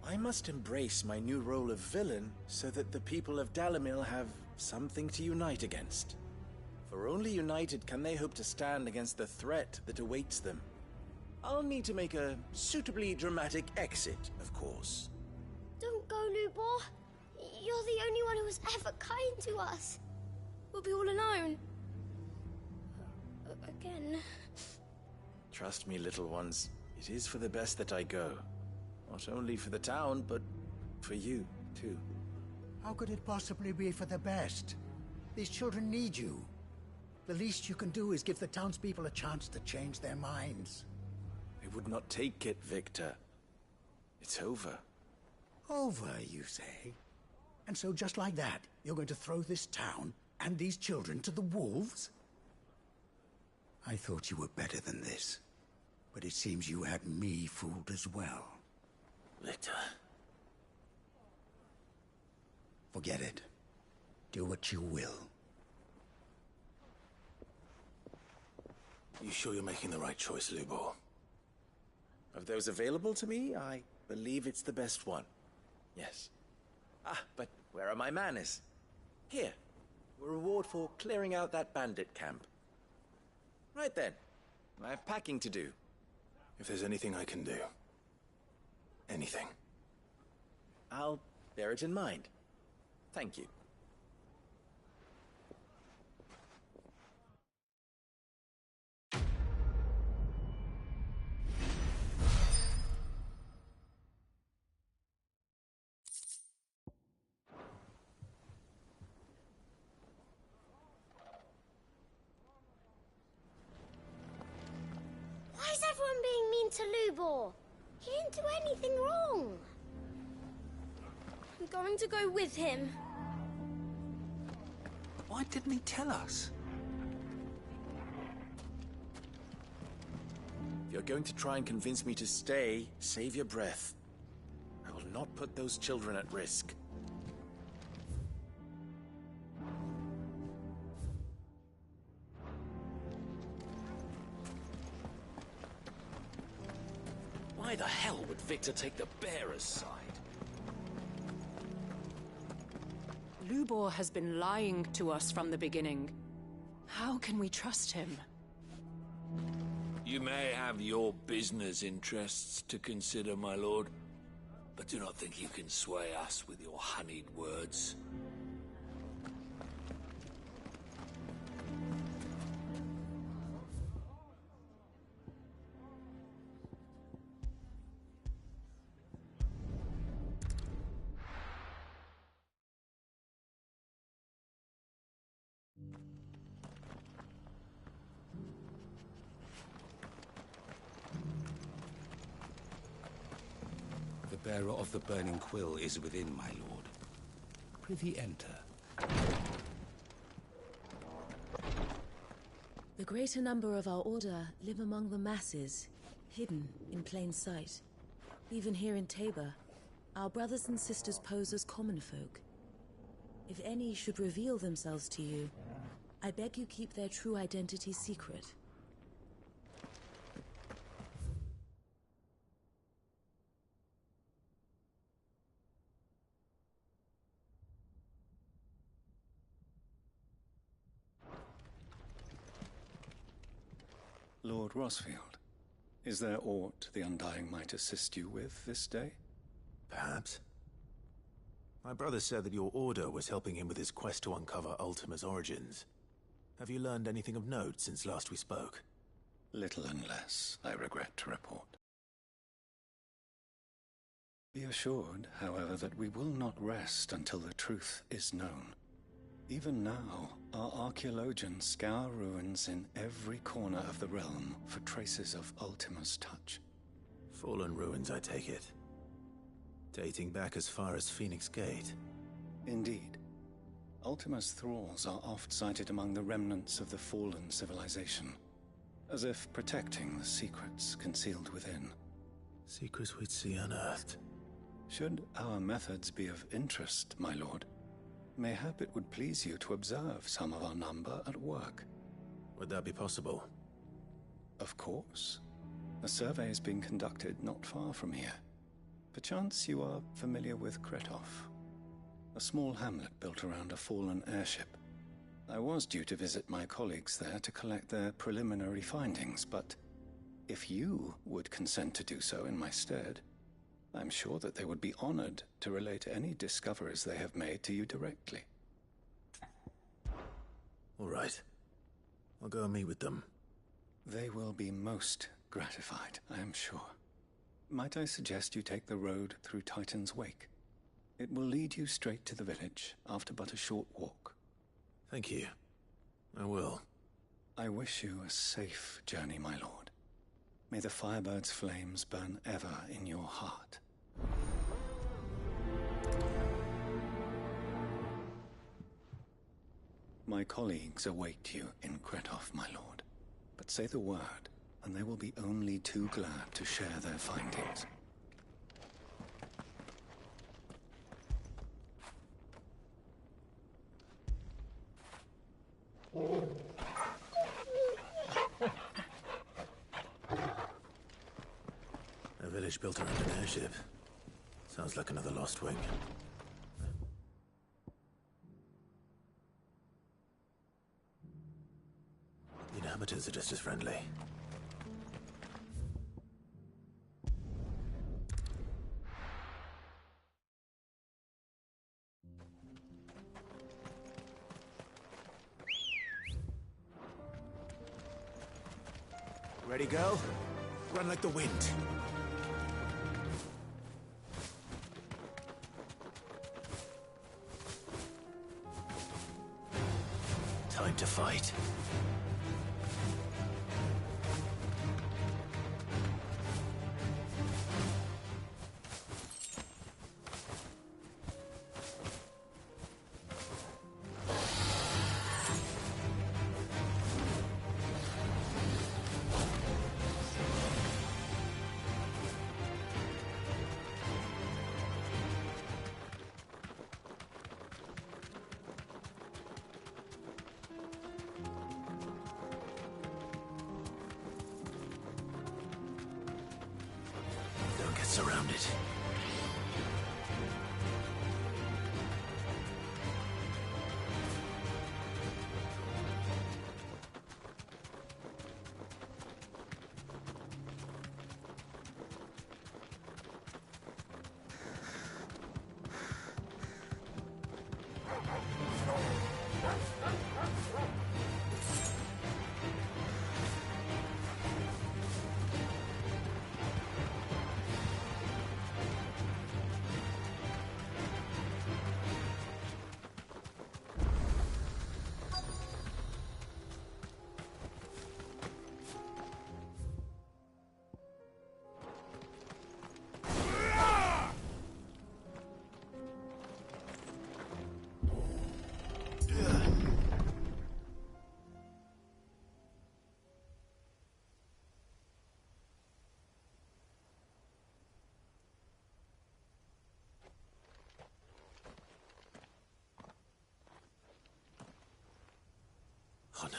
I must embrace my new role of villain so that the people of Dalimil have something to unite against. For only united can they hope to stand against the threat that awaits them. I'll need to make a suitably dramatic exit, of course. Don't go, Lubor. You're the only one who was ever kind to us. We'll be all alone. Again. Trust me, little ones. It is for the best that I go. Not only for the town, but for you, too. How could it possibly be for the best? These children need you. The least you can do is give the townspeople a chance to change their minds. I would not take it, Victor. It's over. Over, you say? And so just like that, you're going to throw this town and these children to the wolves? I thought you were better than this. But it seems you had me fooled as well. Victor. Forget it. Do what you will. You sure you're making the right choice, Lubor? Of those available to me, I believe it's the best one. Yes. Ah, but where are my manners? Here. A reward for clearing out that bandit camp. Right then. I have packing to do. If there's anything I can do. Anything. I'll bear it in mind. Thank you. Why is everyone being mean to Lubor? He didn't do anything wrong. I'm going to go with him. Why didn't he tell us? If you're going to try and convince me to stay, save your breath. I will not put those children at risk. Why the hell would Victor take the bearer's side? Lubor has been lying to us from the beginning. How can we trust him? You may have your business interests to consider, my lord, but do not think you can sway us with your honeyed words. The bearer of the burning quill is within, my lord. Prithee enter. The greater number of our order live among the masses, hidden in plain sight. Even here in Tabor, our brothers and sisters pose as common folk. If any should reveal themselves to you, I beg you keep their true identity secret. Lord Rosfield, is there aught the Undying might assist you with this day? Perhaps. My brother said that your order was helping him with his quest to uncover Ultima's origins. Have you learned anything of note since last we spoke? Little and less, I regret to report. Be assured, however, that we will not rest until the truth is known. Even now, our archaeologians scour ruins in every corner of the realm for traces of Ultima's touch. Fallen ruins, I take it. Dating back as far as Phoenix Gate. Indeed. Ultima's thralls are oft sighted among the remnants of the fallen civilization, as if protecting the secrets concealed within. Secrets we'd see unearthed. Should our methods be of interest, my lord, mayhap it would please you to observe some of our number at work. Would that be possible? Of course. A survey is being conducted not far from here. Perchance you are familiar with Kretov, a small hamlet built around a fallen airship. I was due to visit my colleagues there to collect their preliminary findings, but if you would consent to do so in my stead, I'm sure that they would be honored to relate any discoveries they have made to you directly. All right. I'll go and meet with them. They will be most gratified, I am sure. Might I suggest you take the road through Titan's Wake? It will lead you straight to the village after but a short walk. Thank you. I will. I wish you a safe journey, my lord. May the Firebird's flames burn ever in your heart. My colleagues await you in Kretov, my lord. But say the word, and they will be only too glad to share their findings. A village built around an airship. Sounds like another Lost Wing. The inhabitants are just as friendly. Ready, girl? Run like the wind. Time to fight. it. Oh no.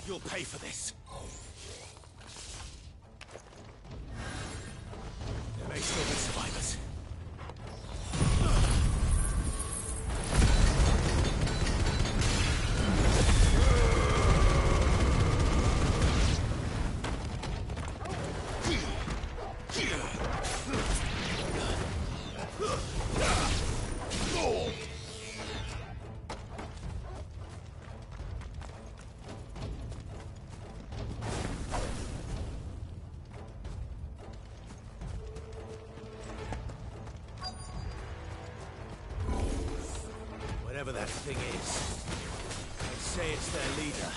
You'll pay for this. There may still be survivors. Whatever that thing is, they say it's their leader.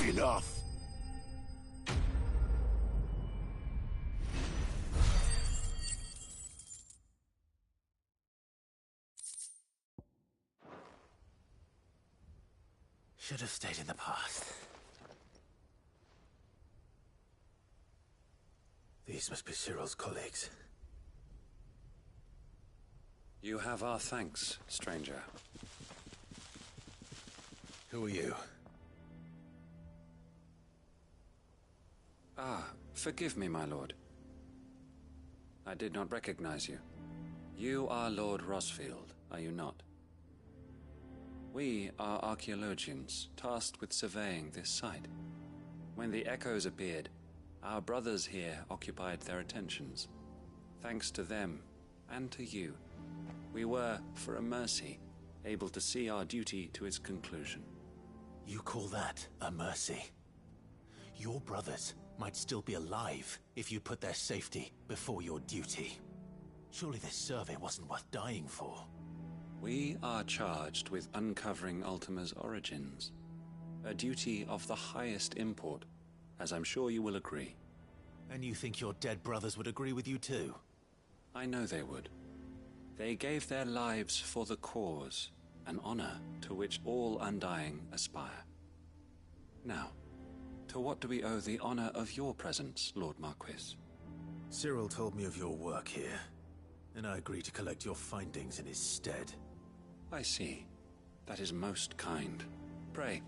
Enough! Should have stayed in the past. These must be Cyril's colleagues. You have our thanks, stranger. Who are you? Ah, forgive me, my lord. I did not recognize you. You are Lord Rosfield, are you not? We are archaeologians, tasked with surveying this site. When the echoes appeared, our brothers here occupied their attentions. Thanks to them, and to you, we were, for a mercy, able to see our duty to its conclusion. You call that a mercy? Your brothers might still be alive if you put their safety before your duty. Surely this survey wasn't worth dying for. We are charged with uncovering Ultima's origins. A duty of the highest import, as I'm sure you will agree. And you think your dead brothers would agree with you too? I know they would. They gave their lives for the cause, an honor to which all Undying aspire. Now, to what do we owe the honor of your presence, Lord Marquis? Cyril told me of your work here, and I agreed to collect your findings in his stead. I see. That is most kind. Pray,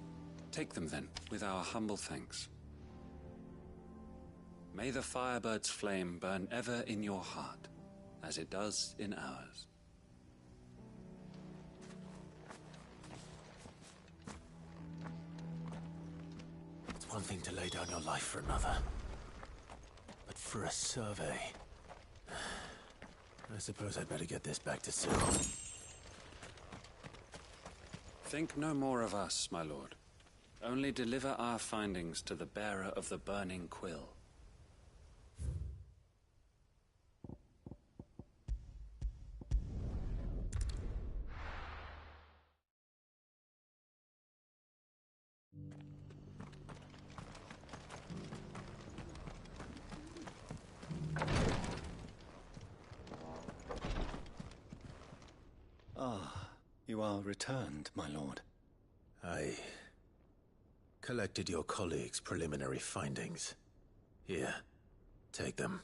take them then, with our humble thanks. May the Firebird's flame burn ever in your heart, as it does in ours. It's one thing to lay down your life for another, but for a survey... I suppose I'd better get this back to Cyril. Think no more of us, my lord. Only deliver our findings to the bearer of the burning quill. You are returned, my lord. I collected your colleagues' preliminary findings. Here, take them.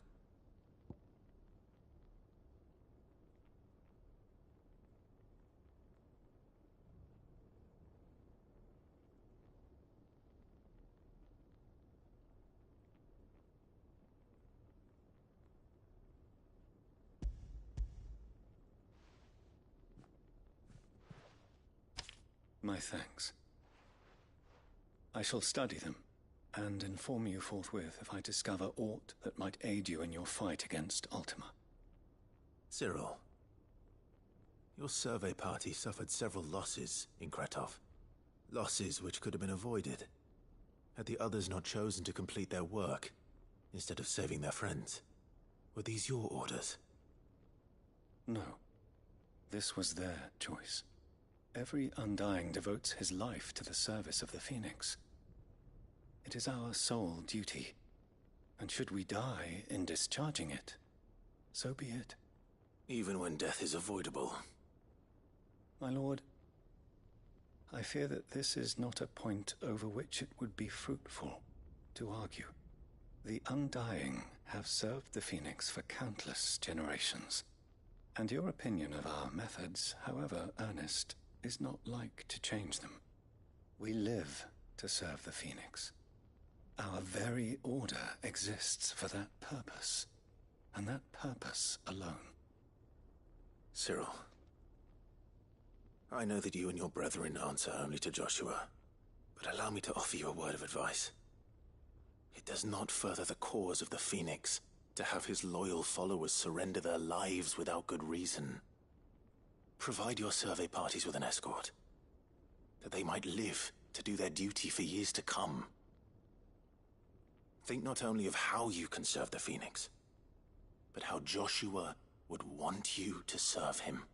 My thanks. I shall study them, and inform you forthwith if I discover aught that might aid you in your fight against Ultima. Cyril, your survey party suffered several losses in Kretov. Losses which could have been avoided, had the others not chosen to complete their work, instead of saving their friends. Were these your orders? No. This was their choice. Every Undying devotes his life to the service of the Phoenix. It is our sole duty, and should we die in discharging it, so be it. Even when death is avoidable. My lord, I fear that this is not a point over which it would be fruitful to argue. The Undying have served the Phoenix for countless generations, and your opinion of our methods, however earnest, is not like to change them. We live to serve the Phoenix. Our very order exists for that purpose, and that purpose alone. Cyril, I know that you and your brethren answer only to Joshua, but allow me to offer you a word of advice. It does not further the cause of the Phoenix to have his loyal followers surrender their lives without good reason. Provide your survey parties with an escort, that they might live to do their duty for years to come. Think not only of how you can serve the Phoenix, but how Joshua would want you to serve him.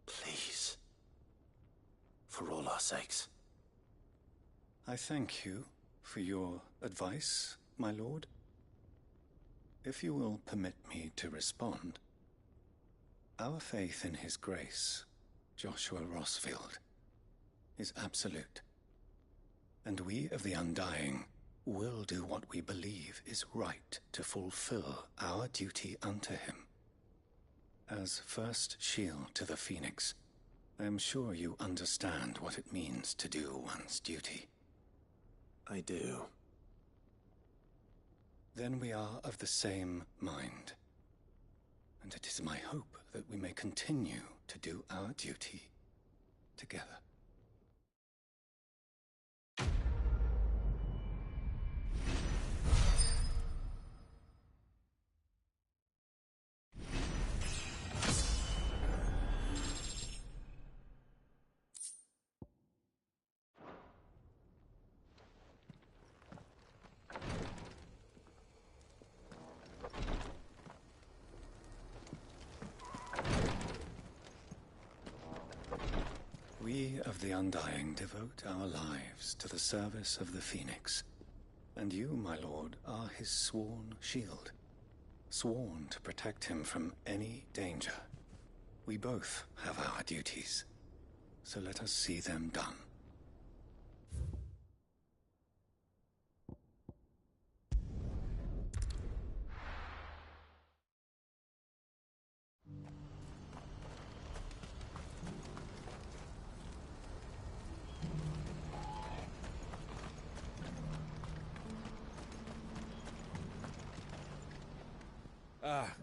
Please. For all our sakes. I thank you for your advice, my lord. If you will permit me to respond, our faith in his grace, Joshua Rossfield, is absolute. And we of the Undying will do what we believe is right to fulfill our duty unto him. As first shield to the Phoenix, I am sure you understand what it means to do one's duty. I do. Then we are of the same mind. And it is my hope that we may continue to do our duty together. We of the Undying devote our lives to the service of the Phoenix, and you, my lord, are his sworn shield, sworn to protect him from any danger. We both have our duties, so let us see them done.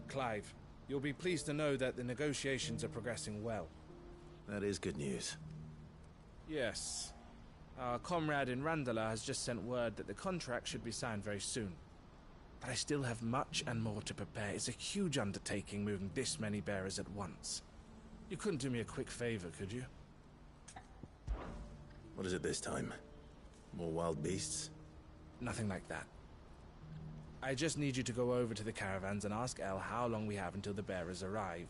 Clive. You'll be pleased to know that the negotiations are progressing well. That is good news. Yes. Our comrade in Randalar has just sent word that the contract should be signed very soon. But I still have much and more to prepare. It's a huge undertaking moving this many bearers at once. You couldn't do me a quick favor, could you? What is it this time? More wild beasts? Nothing like that. I just need you to go over to the caravans and ask El how long we have until the bearers arrive.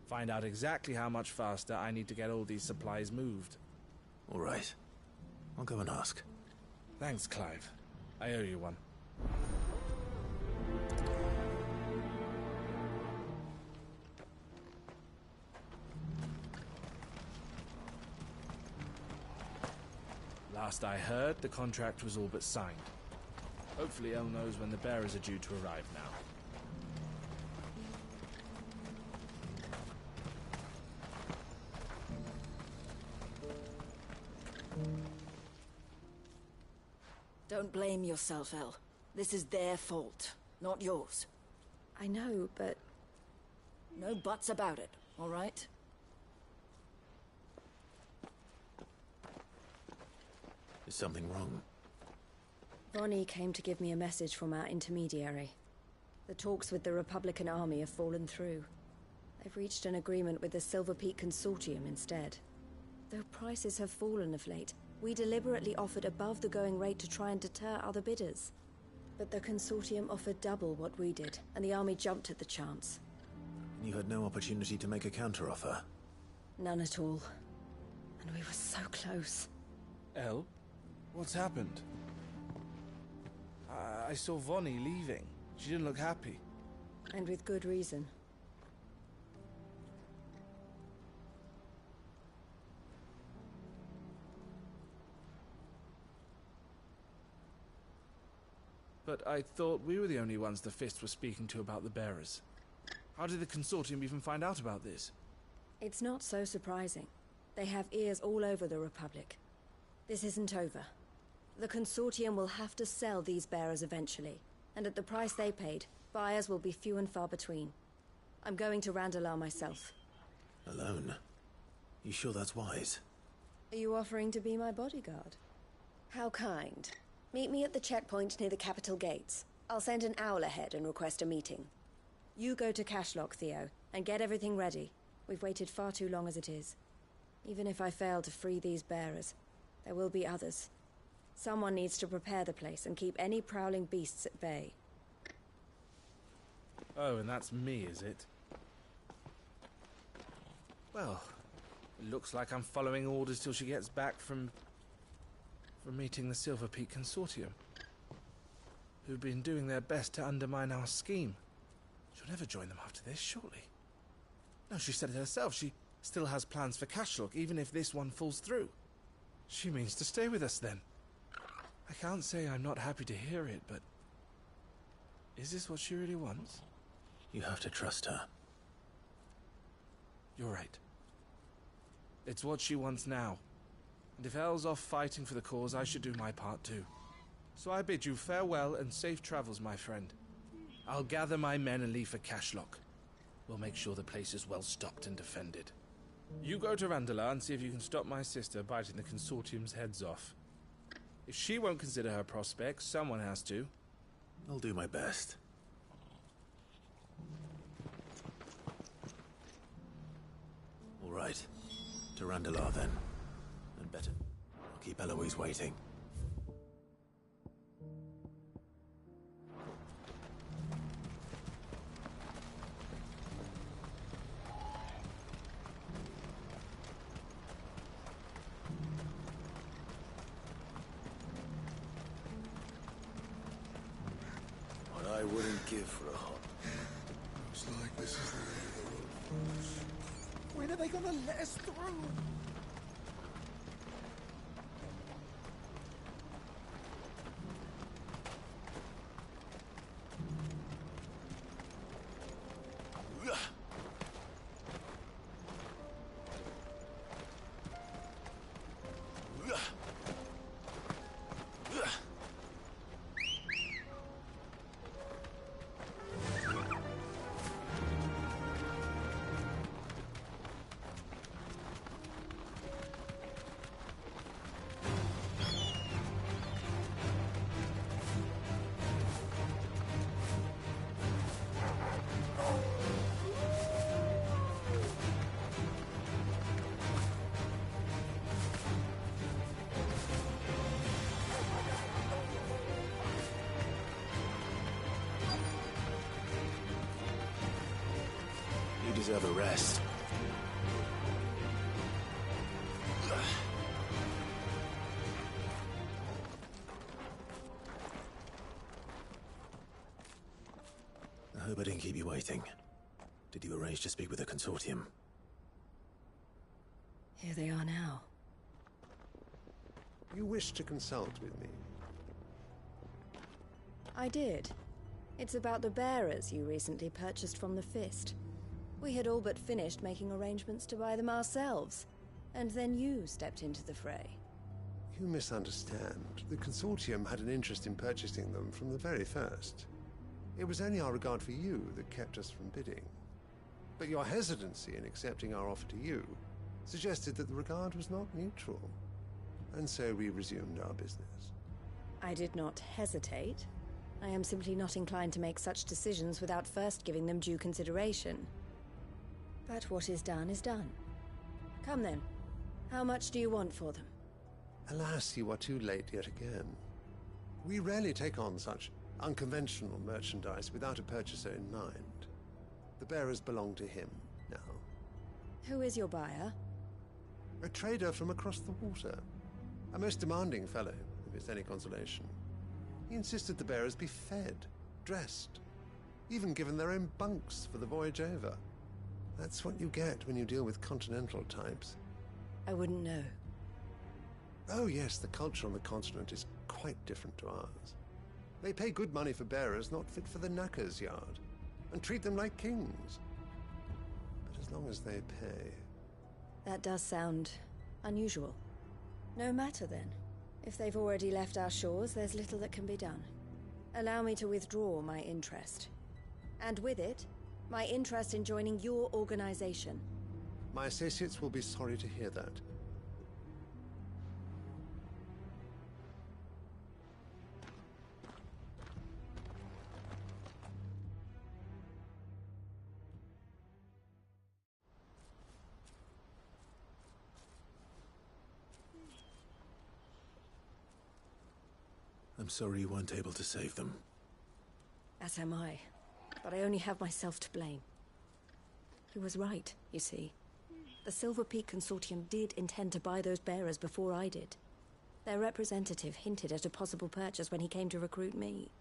Find out exactly how much faster I need to get all these supplies moved. All right. I'll go and ask. Thanks, Clive. I owe you one. Last I heard, the contract was all but signed. Hopefully El knows when the bearers are due to arrive now. Don't blame yourself, El. This is their fault, not yours. I know, but... No buts about it, all right? Is something wrong? Vonnie came to give me a message from our intermediary. The talks with the Republican army have fallen through. They've reached an agreement with the Silver Peak Consortium instead. Though prices have fallen of late, we deliberately offered above the going rate to try and deter other bidders. But the Consortium offered double what we did, and the army jumped at the chance. You had no opportunity to make a counteroffer? None at all. And we were so close. El? What's happened? I saw Vonnie leaving. She didn't look happy. And with good reason. But I thought we were the only ones the Fist were speaking to about the bearers. How did the Consortium even find out about this? It's not so surprising. They have ears all over the Republic. This isn't over. The Consortium will have to sell these bearers eventually, and at the price they paid, buyers will be few and far between. I'm going to Randalar myself. Alone? You sure that's wise? Are you offering to be my bodyguard? How kind. Meet me at the checkpoint near the capital gates. I'll send an owl ahead and request a meeting. You go to Cashlock, Theo, and get everything ready. We've waited far too long as it is. Even if I fail to free these bearers, there will be others. Someone needs to prepare the place and keep any prowling beasts at bay. Oh, and that's me, is it? Well, it looks like I'm following orders till she gets back from meeting the Silver Peak Consortium, who've been doing their best to undermine our scheme. She'll never join them after this, surely. No, she said it herself. She still has plans for Cashlock, even if this one falls through. She means to stay with us, then. I can't say I'm not happy to hear it, but... is this what she really wants? You have to trust her. You're right. It's what she wants now. And if El's off fighting for the cause, I should do my part too. So I bid you farewell and safe travels, my friend. I'll gather my men and leave for Cashlock. We'll make sure the place is well stocked and defended. You go to Randalar and see if you can stop my sister biting the Consortium's heads off. If she won't consider her prospects, someone has to. I'll do my best. All right. To Randalar, then. And better. I'll keep Eloise waiting. I wouldn't give for a hop. Looks like this is the end of the road, folks. When are they gonna let us through? deserve a rest. I hope I didn't keep you waiting. Did you arrange to speak with the Consortium? Here they are now. You wish to consult with me? I did. It's about the bearers you recently purchased from the Fist. We had all but finished making arrangements to buy them ourselves, and then you stepped into the fray. You misunderstand. The Consortium had an interest in purchasing them from the very first. It was only our regard for you that kept us from bidding. But your hesitancy in accepting our offer to you suggested that the regard was not mutual. And so we resumed our business. I did not hesitate. I am simply not inclined to make such decisions without first giving them due consideration. But what is done is done. Come then. How much do you want for them? Alas, you are too late yet again. We rarely take on such unconventional merchandise without a purchaser in mind. The bearers belong to him now. Who is your buyer? A trader from across the water. A most demanding fellow, if it's any consolation. He insisted the bearers be fed, dressed, even given their own bunks for the voyage over. That's what you get when you deal with continental types. I wouldn't know. Oh yes, the culture on the continent is quite different to ours. They pay good money for bearers not fit for the knacker's yard, and treat them like kings. But as long as they pay... That does sound unusual. No matter then. If they've already left our shores, there's little that can be done. Allow me to withdraw my interest. And with it, my interest in joining your organization. My associates will be sorry to hear that. I'm sorry you weren't able to save them. As am I. But I only have myself to blame. He was right, you see. The Silver Peak Consortium did intend to buy those bearers before I did. Their representative hinted at a possible purchase when he came to recruit me.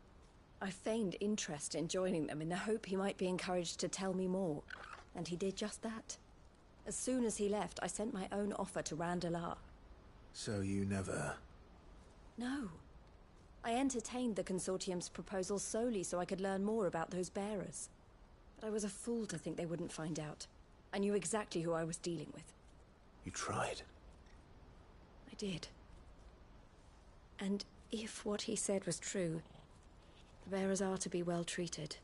I feigned interest in joining them in the hope he might be encouraged to tell me more, and he did just that. As soon as he left, I sent my own offer to Randalar. So you never... No. I entertained the Consortium's proposal solely so I could learn more about those bearers. But I was a fool to think they wouldn't find out. I knew exactly who I was dealing with. You tried. I did. And if what he said was true, the bearers are to be well treated.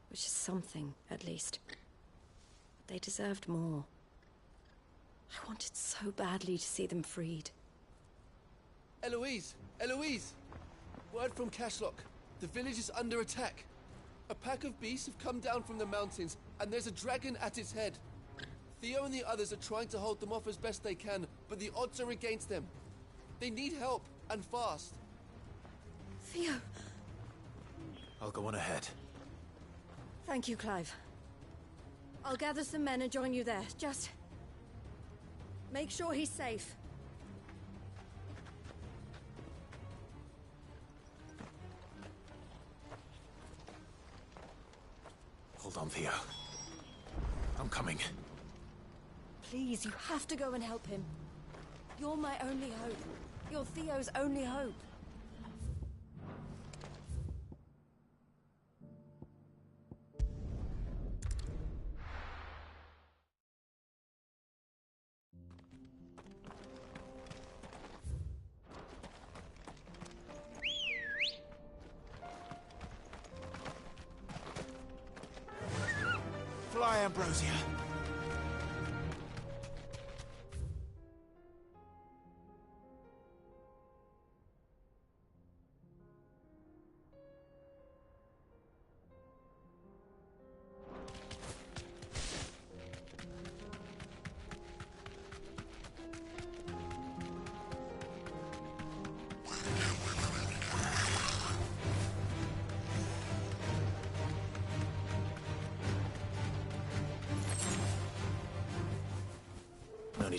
Which is something, at least. But they deserved more. I wanted so badly to see them freed. Eloise! Eloise! Word from Cashlock. The village is under attack. A pack of beasts have come down from the mountains, and there's a dragon at its head. Theo and the others are trying to hold them off as best they can, but the odds are against them. They need help, and fast. Theo! I'll go on ahead. Thank you, Clive. I'll gather some men and join you there. Just... make sure he's safe. Hold on, Theo. I'm coming. Please, you have to go and help him. You're my only hope. You're Theo's only hope. Fly, Ambrosia.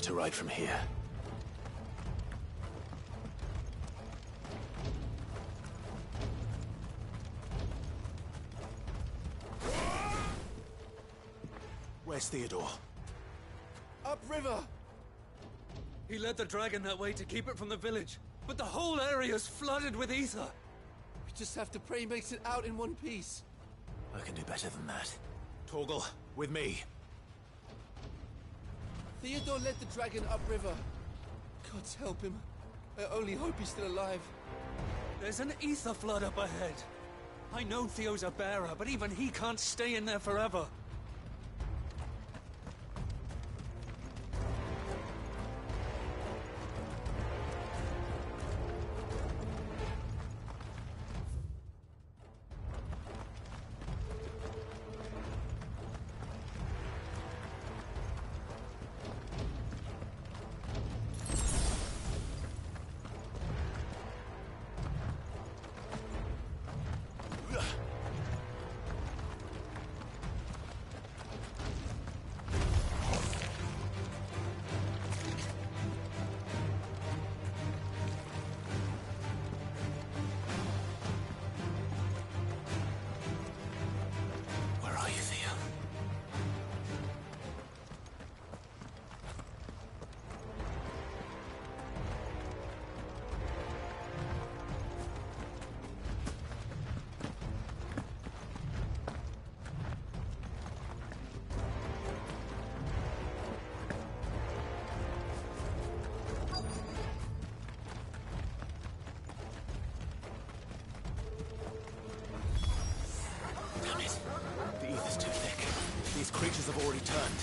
to ride from here. Where's Theodore? Upriver! He led the dragon that way to keep it from the village, but the whole area's flooded with ether. We just have to pray he makes it out in one piece. I can do better than that. Torgal, with me. Theodore led the dragon upriver. God's help him. I only hope he's still alive. There's an ether flood up ahead. I know Theo's a bearer, but even he can't stay in there forever. Creatures have already turned.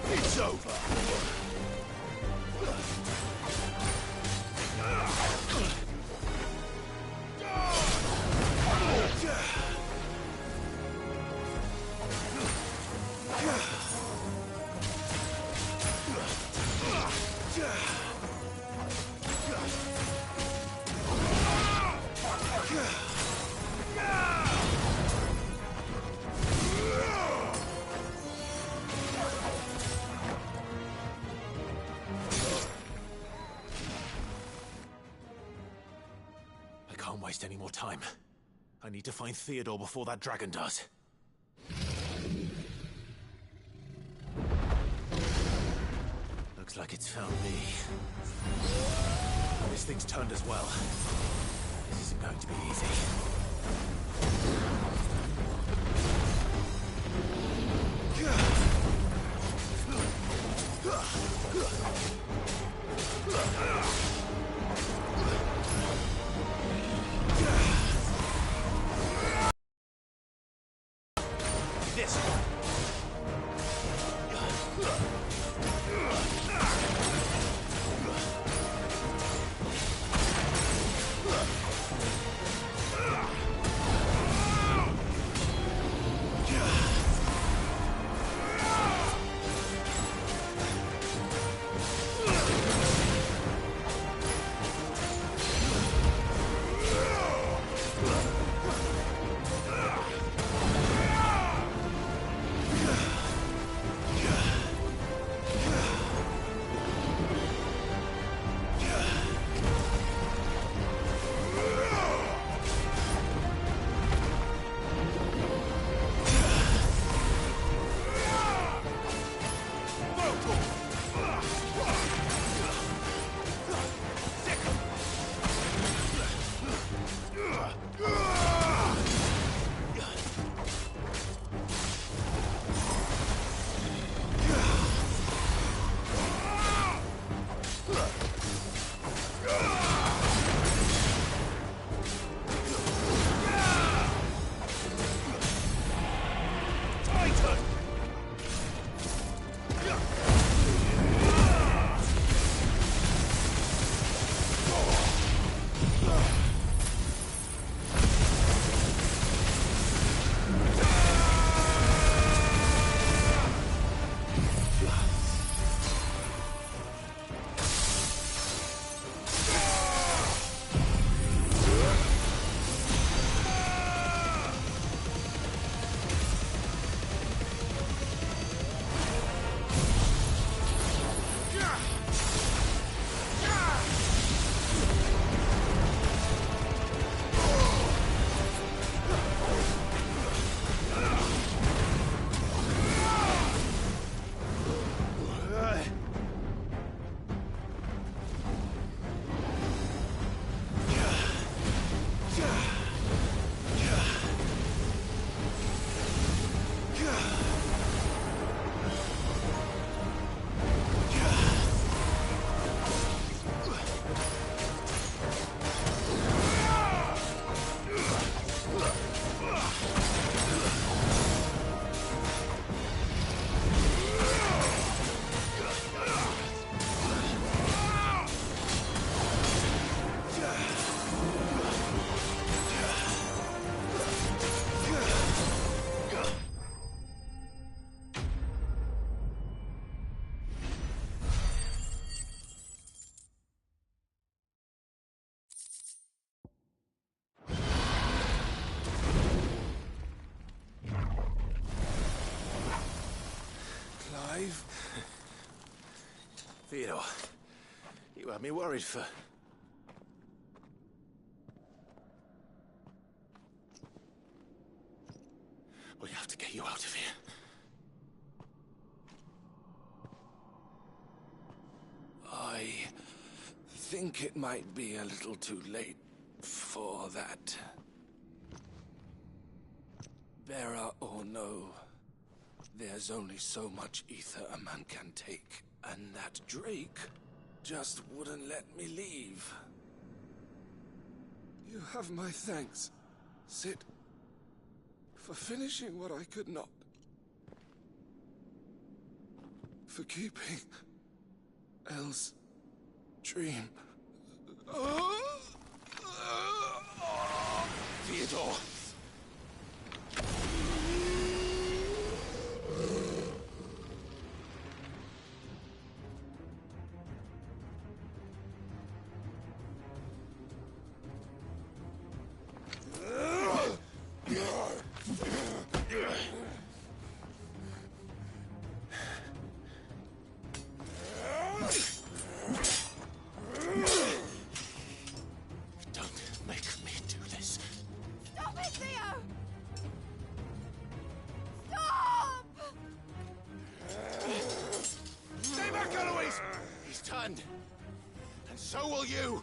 It's over. Can't waste any more time. I need to find Theodore before that dragon does. Looks like it's found me. This thing's turned as well. This isn't going to be easy. This. Theodore, you had me worried for... We have to get you out of here. I think it might be a little too late for that. Bearer or no, there's only so much ether a man can take, and that Drake just wouldn't let me leave. You have my thanks, Cid, for finishing what I could not. For keeping Elle's dream. Theodore! And so will you!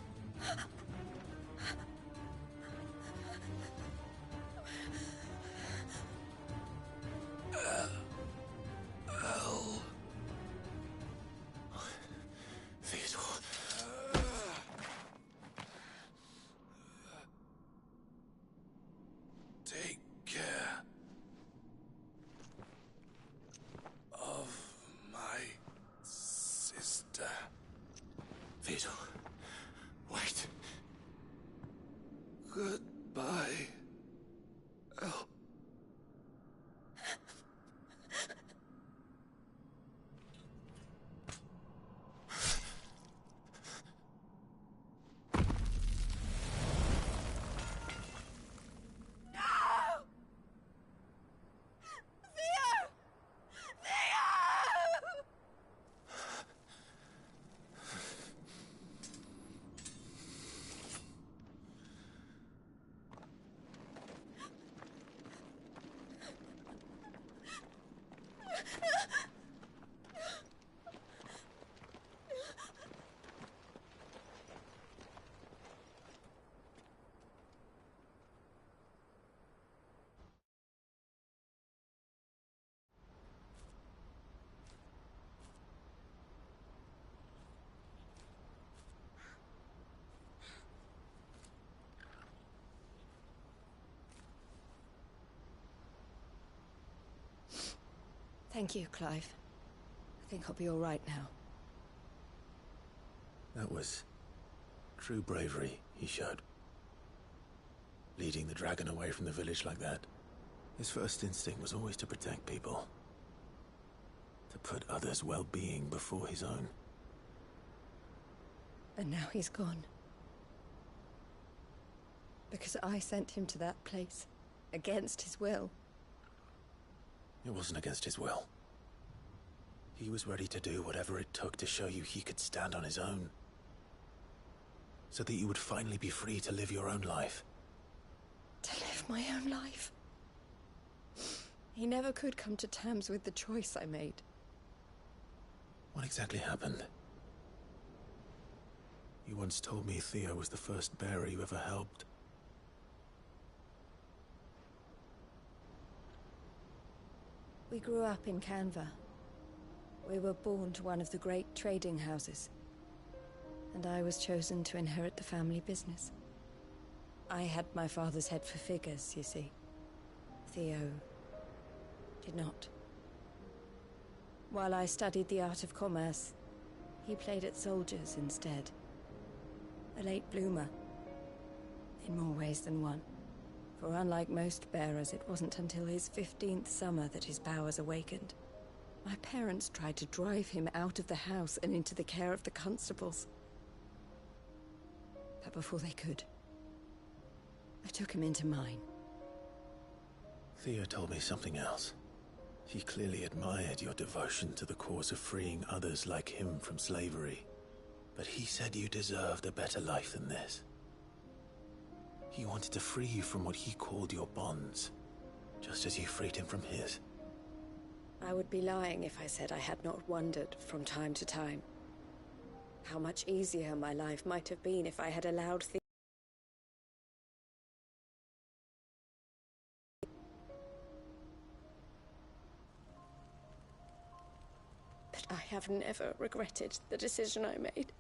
Theodore. Take care of my sister. Theodore, wait. Goodbye, Elle. Thank you, Clive. I think I'll be all right now. That was true bravery he showed. Leading the dragon away from the village like that. His first instinct was always to protect people. To put others' well-being before his own. And now he's gone. Because I sent him to that place. Against his will. It wasn't against his will. He was ready to do whatever it took to show you he could stand on his own. So that you would finally be free to live your own life. To live my own life? He never could come to terms with the choice I made. What exactly happened? You once told me Theo was the first bearer you ever helped. We grew up in Canva. We were born to one of the great trading houses. And I was chosen to inherit the family business. I had my father's head for figures, you see. Theo did not. While I studied the art of commerce, he played at soldiers instead. A late bloomer. In more ways than one. For unlike most bearers, it wasn't until his 15th summer that his powers awakened. My parents tried to drive him out of the house and into the care of the constables. But before they could, I took him into mine. Theo told me something else. He clearly admired your devotion to the cause of freeing others like him from slavery. But he said you deserved a better life than this. He wanted to free you from what he called your bonds, just as you freed him from his. I would be lying if I said I had not wondered from time to time how much easier my life might have been if I had allowed But I have never regretted the decision I made.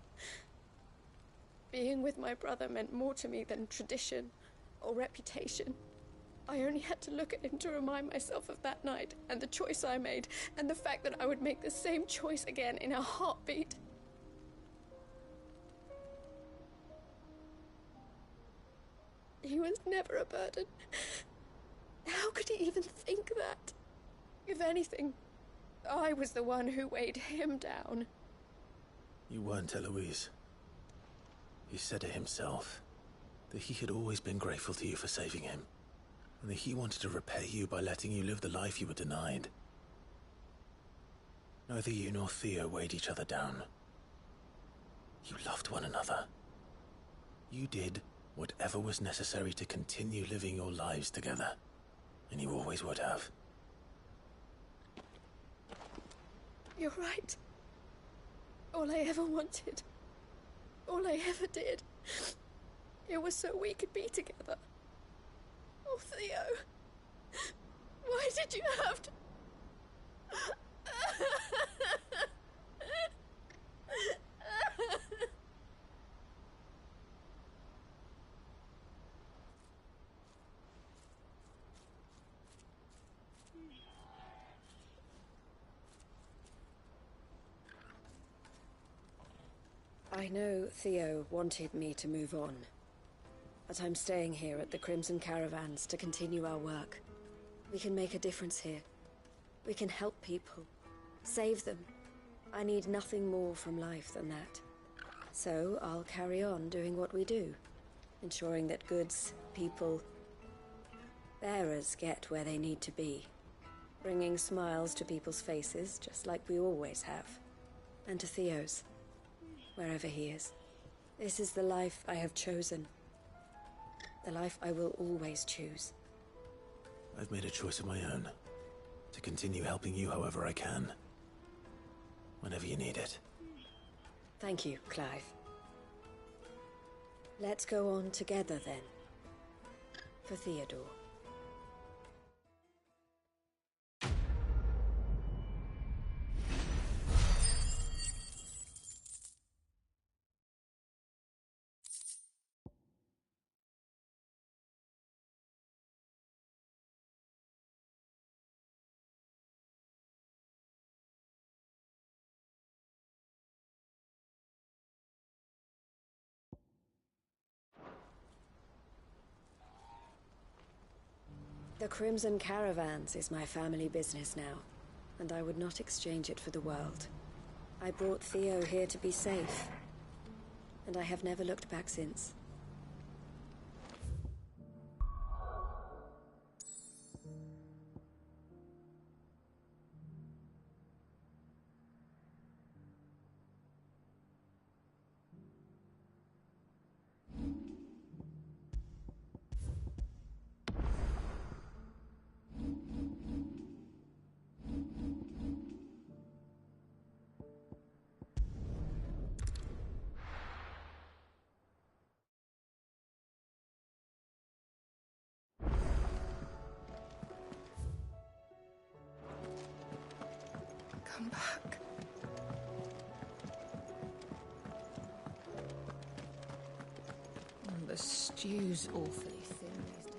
Being with my brother meant more to me than tradition or reputation. I only had to look at him to remind myself of that night and the choice I made, and the fact that I would make the same choice again in a heartbeat. He was never a burden. How could he even think that? If anything, I was the one who weighed him down. You weren't, Eloise. He said it himself, that he had always been grateful to you for saving him, and that he wanted to repay you by letting you live the life you were denied. Neither you nor Theo weighed each other down. You loved one another. You did whatever was necessary to continue living your lives together, and you always would have. You're right. All I ever wanted, all I ever did, it was so we could be together. Oh, Theo, why did you have to... I know Theo wanted me to move on, but I'm staying here at the Crimson Caravans to continue our work. We can make a difference here. We can help people, save them. I need nothing more from life than that. So I'll carry on doing what we do, ensuring that goods, people, bearers get where they need to be, bringing smiles to people's faces just like we always have, and to Theo's, wherever he is. This is the life I have chosen, the life I will always choose. I've made a choice of my own, to continue helping you however I can, whenever you need it. Thank you, Clive. Let's go on together then, for Theodore. The Crimson Caravans is my family business now, and I would not exchange it for the world. I brought Theo here to be safe, and I have never looked back since. Come back. The stew's awfully thin these days.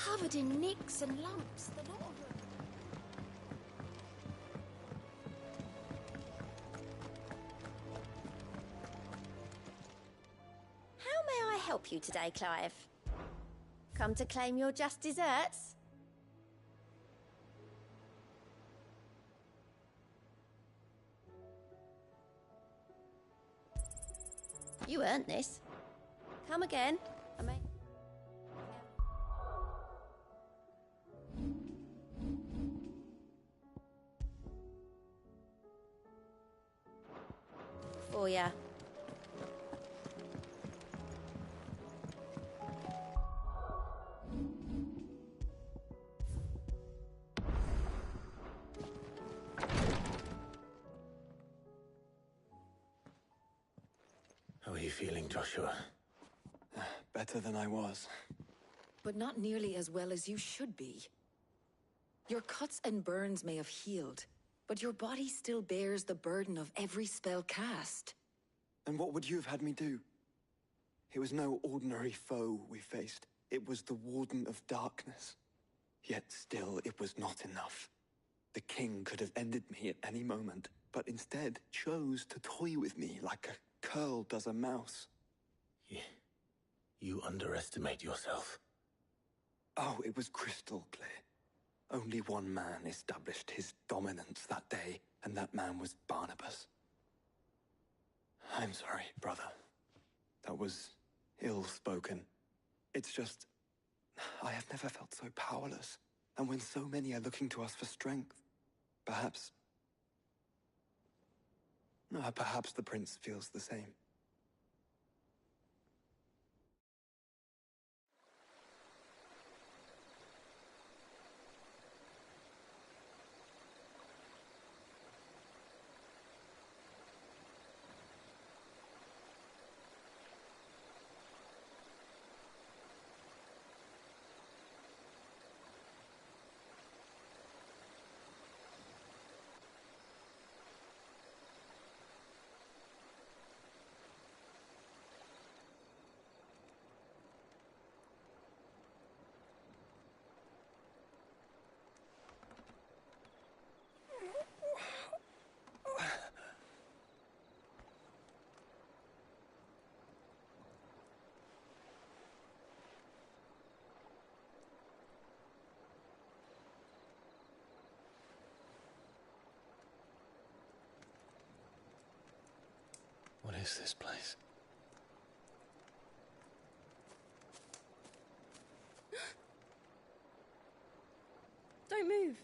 covered in nicks and lumps, the lot of them. How may I help you today, Clive? Come to claim your just desserts? You earned this. Come again. I may... For ya. How are you feeling, Joshua? Better than I was. But not nearly as well as you should be. Your cuts and burns may have healed, but your body still bears the burden of every spell cast. And what would you have had me do? It was no ordinary foe we faced. It was the Warden of Darkness. Yet still, it was not enough. The king could have ended me at any moment, but instead chose to toy with me like a curl does a mouse. You underestimate yourself. Oh, it was crystal clear. Only one man established his dominance that day, and that man was Barnabas. I'm sorry, brother. That was ill-spoken. It's just... I have never felt so powerless. And when so many are looking to us for strength, perhaps... perhaps the prince feels the same. What is this place? Don't move.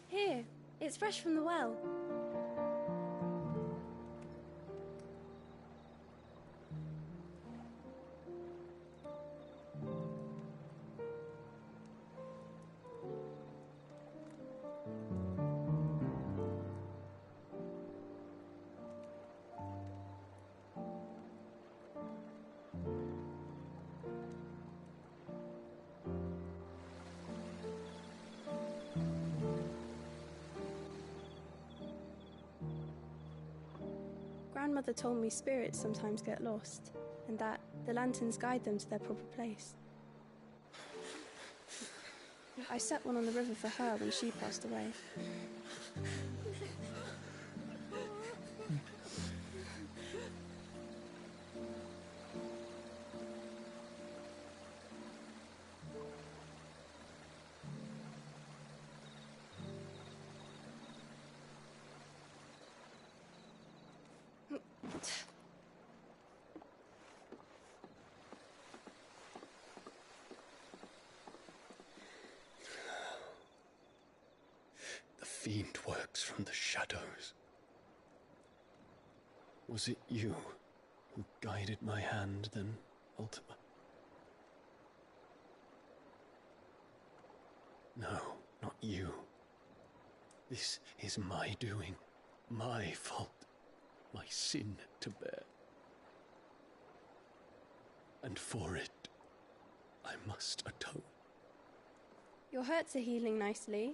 Here, it's fresh from the well. Grandmother told me spirits sometimes get lost, and that the lanterns guide them to their proper place. I set one on the river for her when she passed away. The fiend works from the shadows. Was it you who guided my hand, then, Ultima? you. This is my doing, my fault, my sin to bear. And for it, I must atone. Your hurts are healing nicely.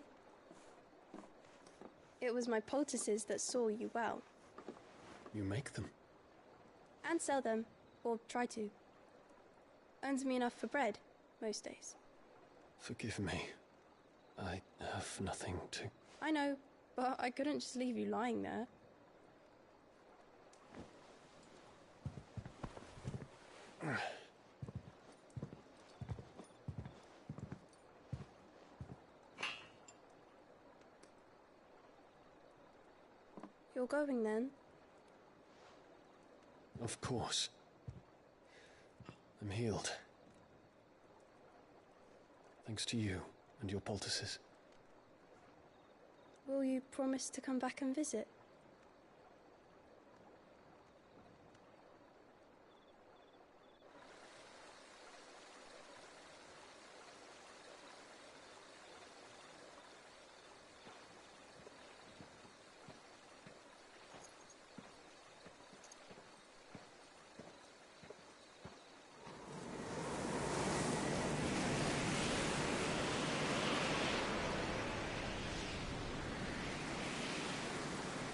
It was my poultices that saw you well. You make them? And sell them, or try to. Earns me enough for bread, most days. Forgive me. I have nothing to... I know, but I couldn't just leave you lying there. You're going then? Of course. I'm healed. Thanks to you and your poultices. Will you promise to come back and visit?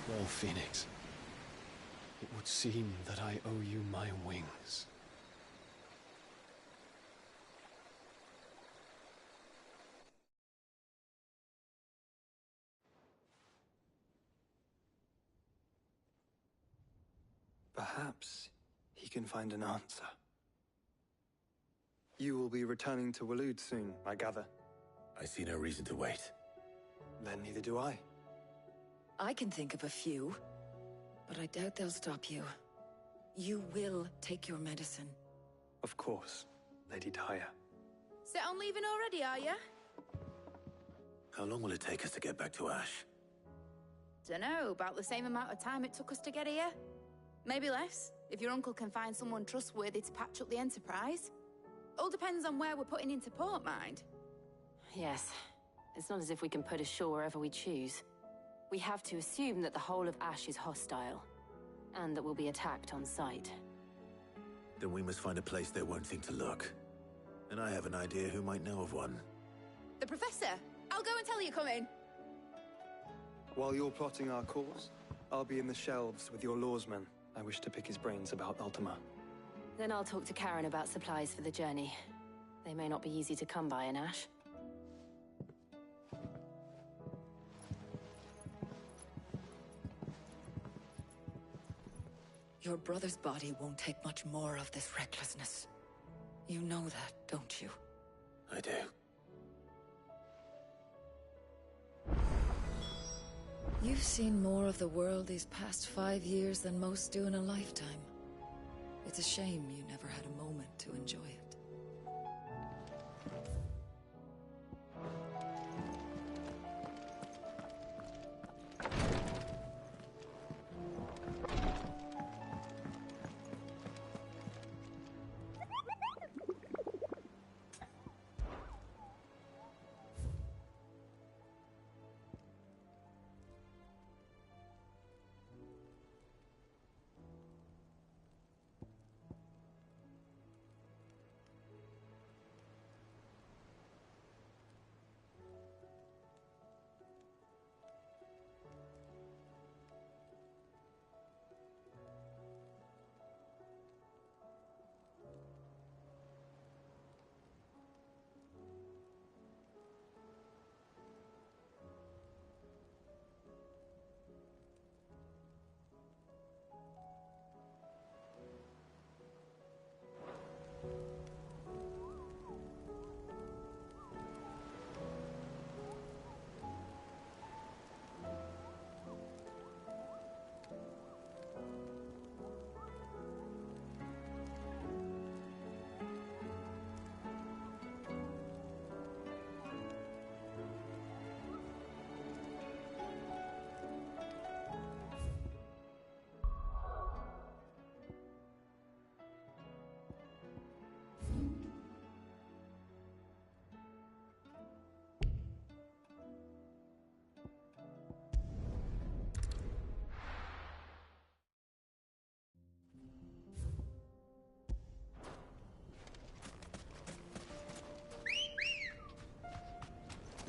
Well, Phoenix, it would seem that I owe you my wings. Perhaps he can find an answer. You will be returning to Waloed soon, I gather. I see no reason to wait. Then neither do I. I can think of a few, but I doubt they'll stop you. You will take your medicine. Of course, Lady Daya. Set on leaving already, are you? How long will it take us to get back to Ash? Dunno, about the same amount of time it took us to get here. Maybe less, if your uncle can find someone trustworthy to patch up the Enterprise. All depends on where we're putting into port, mind. Yes. It's not as if we can put ashore wherever we choose. We have to assume that the whole of Ash is hostile, and that we'll be attacked on sight. Then we must find a place they won't think to look. And I have an idea who might know of one. The Professor! I'll go and tell you coming! While you're plotting our course, I'll be in the shelves with your lawsman. I wish to pick his brains about Ultima. Then I'll talk to Karen about supplies for the journey. They may not be easy to come by in Ash. Your brother's body won't take much more of this recklessness. You know that, don't you? I do. You've seen more of the world these past 5 years than most do in a lifetime. It's a shame you never had a moment to enjoy it.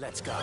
Let's go.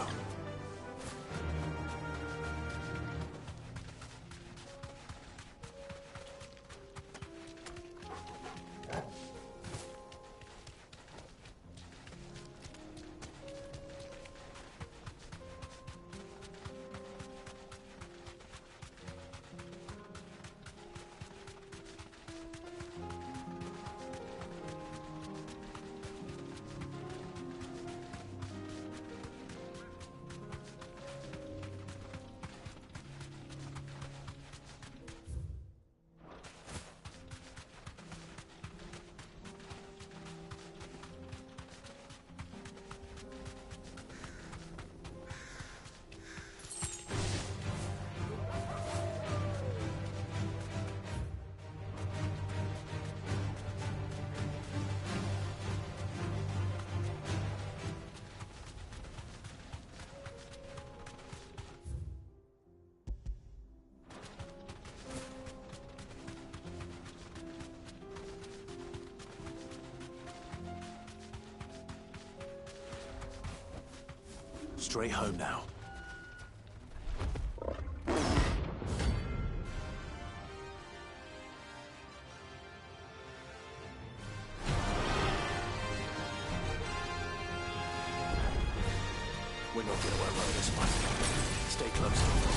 Straight home now. We're not gonna outrun this one. Stay close.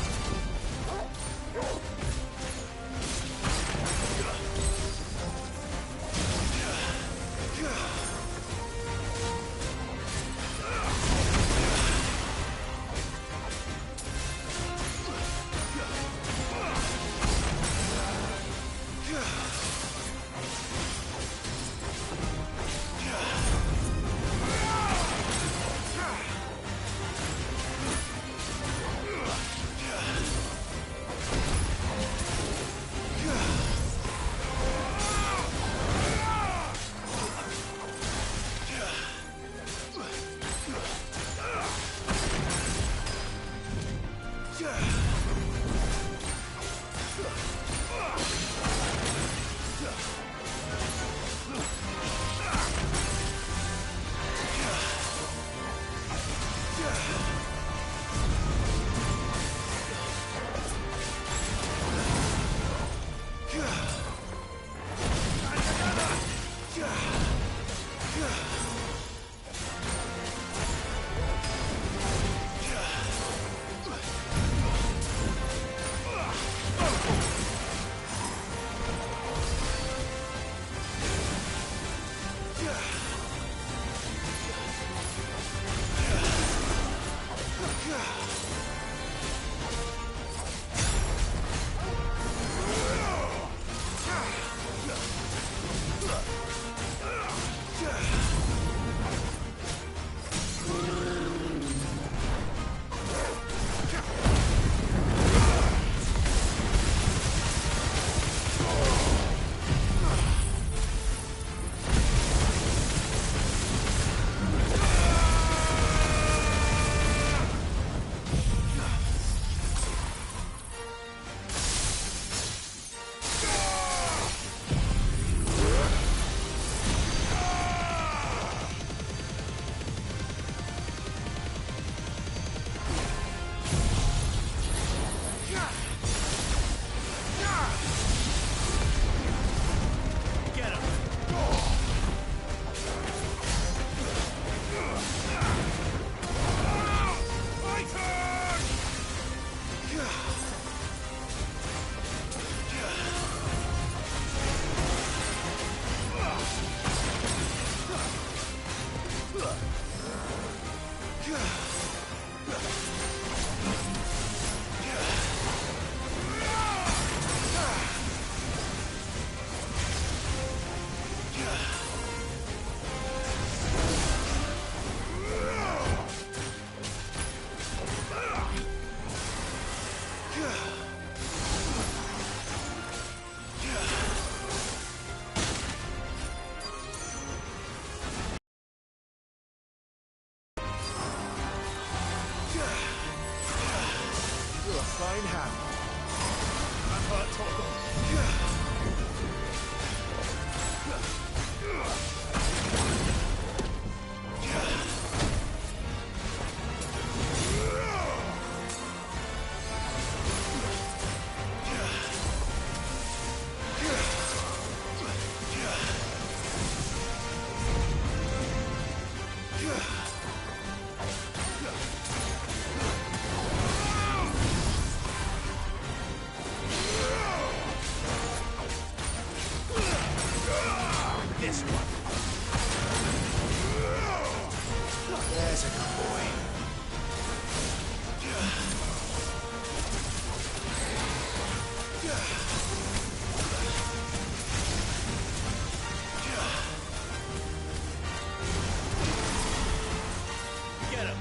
There's a good boy. Get him!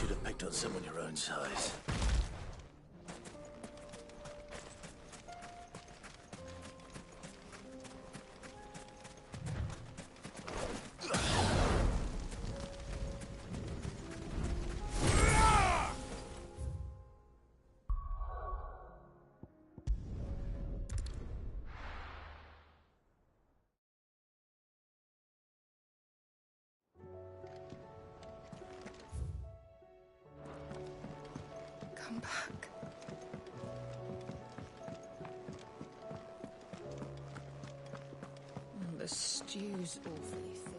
Should have picked on someone your own size. Come back. The stew's awfully thin.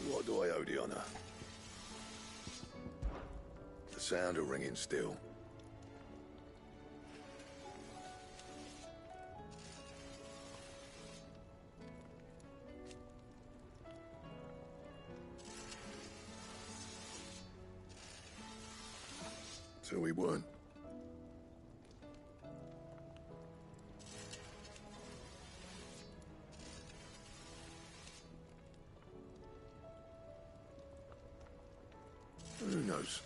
What do I owe the honor? The sound of ringing steel. So we weren't. Who knows?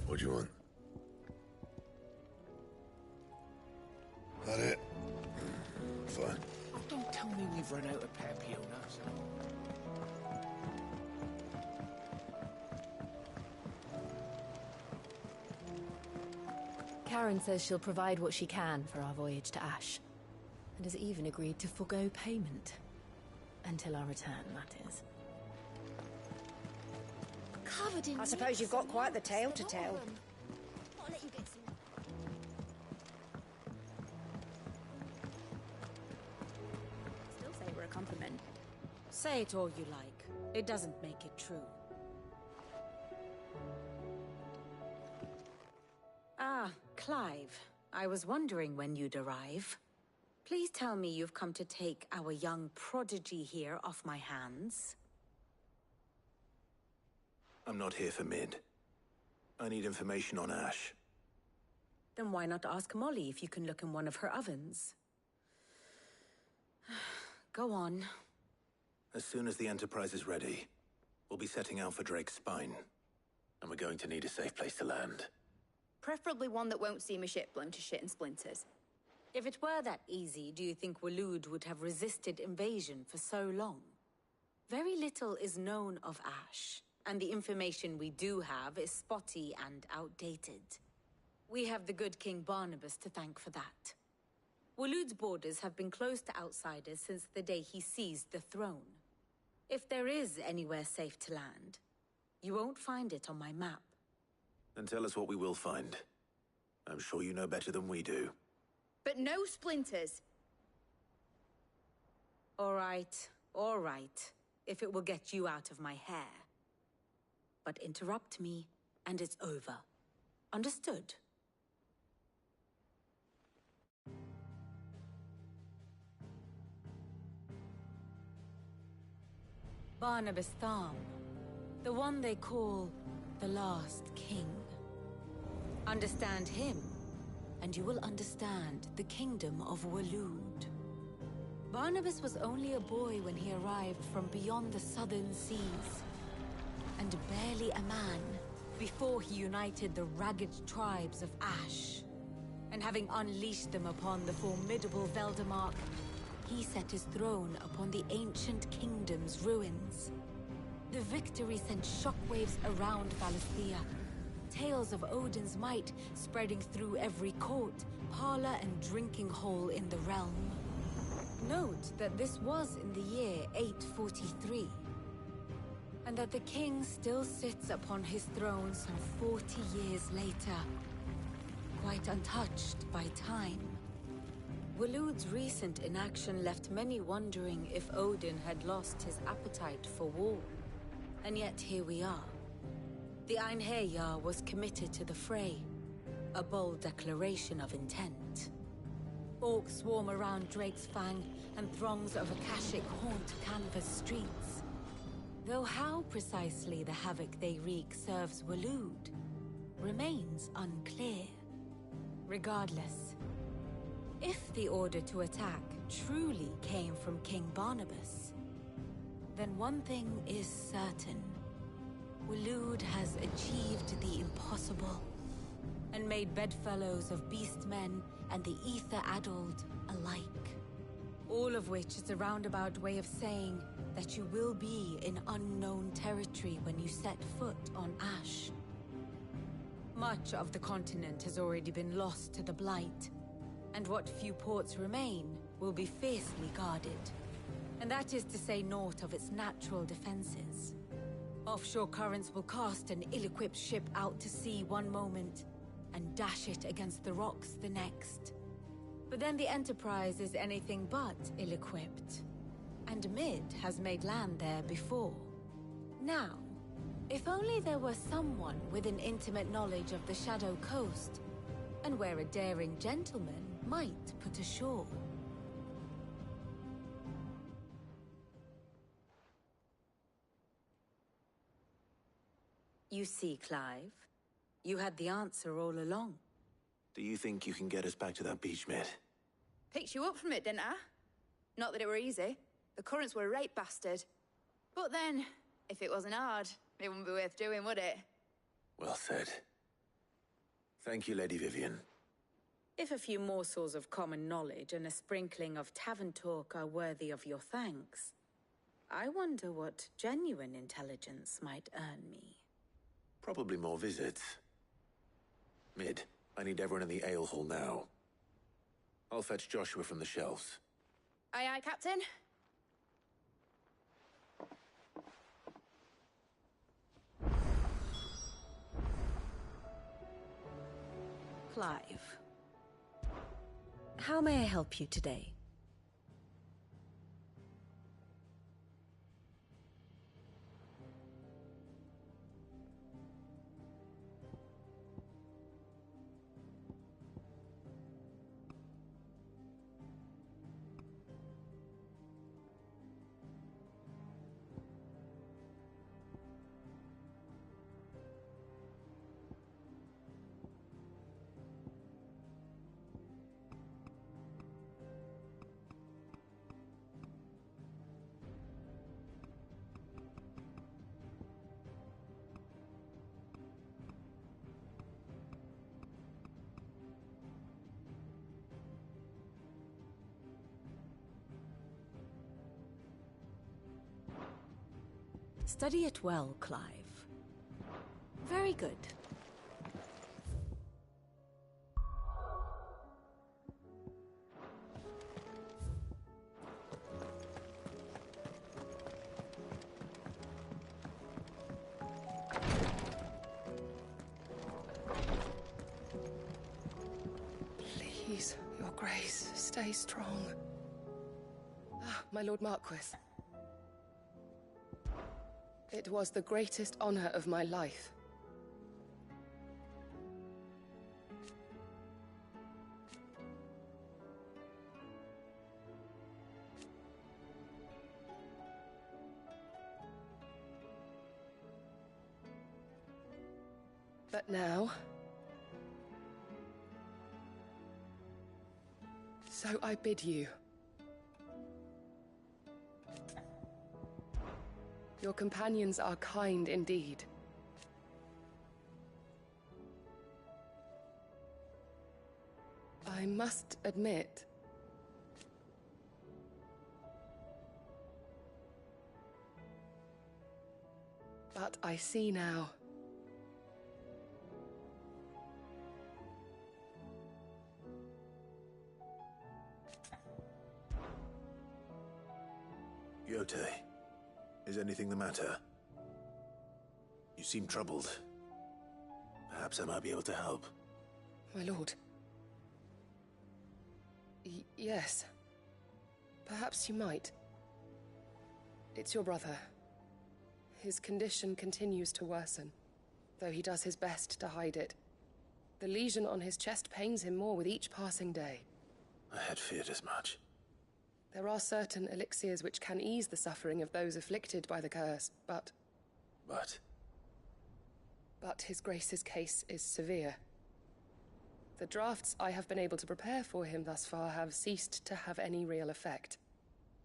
What do you want? That it? Fine. Oh, don't tell me we've run out of Pamplionas. Karen says she'll provide what she can for our voyage to Ash, and has even agreed to forgo payment. Until our return, that is. Covered in I suppose you've got quite the tale to tell. I'll let you get some. Still say we're a compliment. Say it all you like. It doesn't make it true. Ah, Clive. I was wondering when you'd arrive. Please tell me you've come to take our young prodigy here off my hands. I'm not here for Mid. I need information on Ash. Then why not ask Molly if you can look in one of her ovens? Go on. As soon as the Enterprise is ready, we'll be setting out for Drake's Spine. And we're going to need a safe place to land. Preferably one that won't see my ship blown to shit and splinters. If it were that easy, do you think Waloed would have resisted invasion for so long? Very little is known of Ash, and the information we do have is spotty and outdated. We have the good King Barnabas to thank for that. Waloed's borders have been closed to outsiders since the day he seized the throne. If there is anywhere safe to land, you won't find it on my map. Then tell us what we will find. I'm sure you know better than we do. But no splinters. All right, all right. if it will get you out of my hair. But interrupt me, and it's over. Understood? Barnabas Tharm, the one they call the Last King. Understand him, and you will understand the kingdom of Waloed. Barnabas was only a boy when he arrived from beyond the southern seas, and barely a man before he united the ragged tribes of Ash. And having unleashed them upon the formidable Veldemark, he set his throne upon the ancient kingdom's ruins. The victory sent shockwaves around Valisthea, tales of Odin's might spreading through every court, parlor, and drinking hole in the realm. Note that this was in the year 843, and that the king still sits upon his throne some 40 years later, quite untouched by time. Waloed's recent inaction left many wondering if Odin had lost his appetite for war. And yet here we are. The Einherjar was committed to the fray, a bold declaration of intent. Orcs swarm around Drake's Fang, and throngs of Akashic haunt Canvas streets. Though how precisely the havoc they wreak serves Waloed remains unclear. Regardless, if the order to attack truly came from King Barnabas, then one thing is certain. Waloed has achieved the impossible, and made bedfellows of beastmen and the ether-addled alike. All of which is a roundabout way of saying that you will be in unknown territory when you set foot on Ash. Much of the continent has already been lost to the Blight, and what few ports remain will be fiercely guarded. And that is to say naught of its natural defenses. Offshore currents will cast an ill-equipped ship out to sea one moment, and dash it against the rocks the next. But then the Enterprise is anything but ill-equipped, and Mid has made land there before. Now, if only there were someone with an intimate knowledge of the Shadow Coast, and where a daring gentleman might put ashore. You see, Clive, you had the answer all along. Do you think you can get us back to that beach, Mid? Picked you up from it, didn't I? Not that it were easy. The currents were a right bastard. But then, if it wasn't hard, it wouldn't be worth doing, would it? Well said. Thank you, Lady Vivian. If a few morsels of common knowledge and a sprinkling of tavern talk are worthy of your thanks, I wonder what genuine intelligence might earn me. Probably more visits. Mid, I need everyone in the ale hall now. I'll fetch Joshua from the shelves. Aye, aye, Captain. Clive. How may I help you today? Study it well, Clive. Very good. Please, Your Grace, stay strong. Ah, my Lord Marquis. It was the greatest honor of my life. But now... So I bid you. Your companions are kind indeed. I must admit... But I see now. Yotei, is anything the matter? You seem troubled. Perhaps I might be able to help. My lord. Yes. Perhaps you might. It's your brother. His condition continues to worsen, though he does his best to hide it. The lesion on his chest pains him more with each passing day. I had feared as much. There are certain elixirs which can ease the suffering of those afflicted by the curse, but... But His Grace's case is severe. The drafts I have been able to prepare for him thus far have ceased to have any real effect.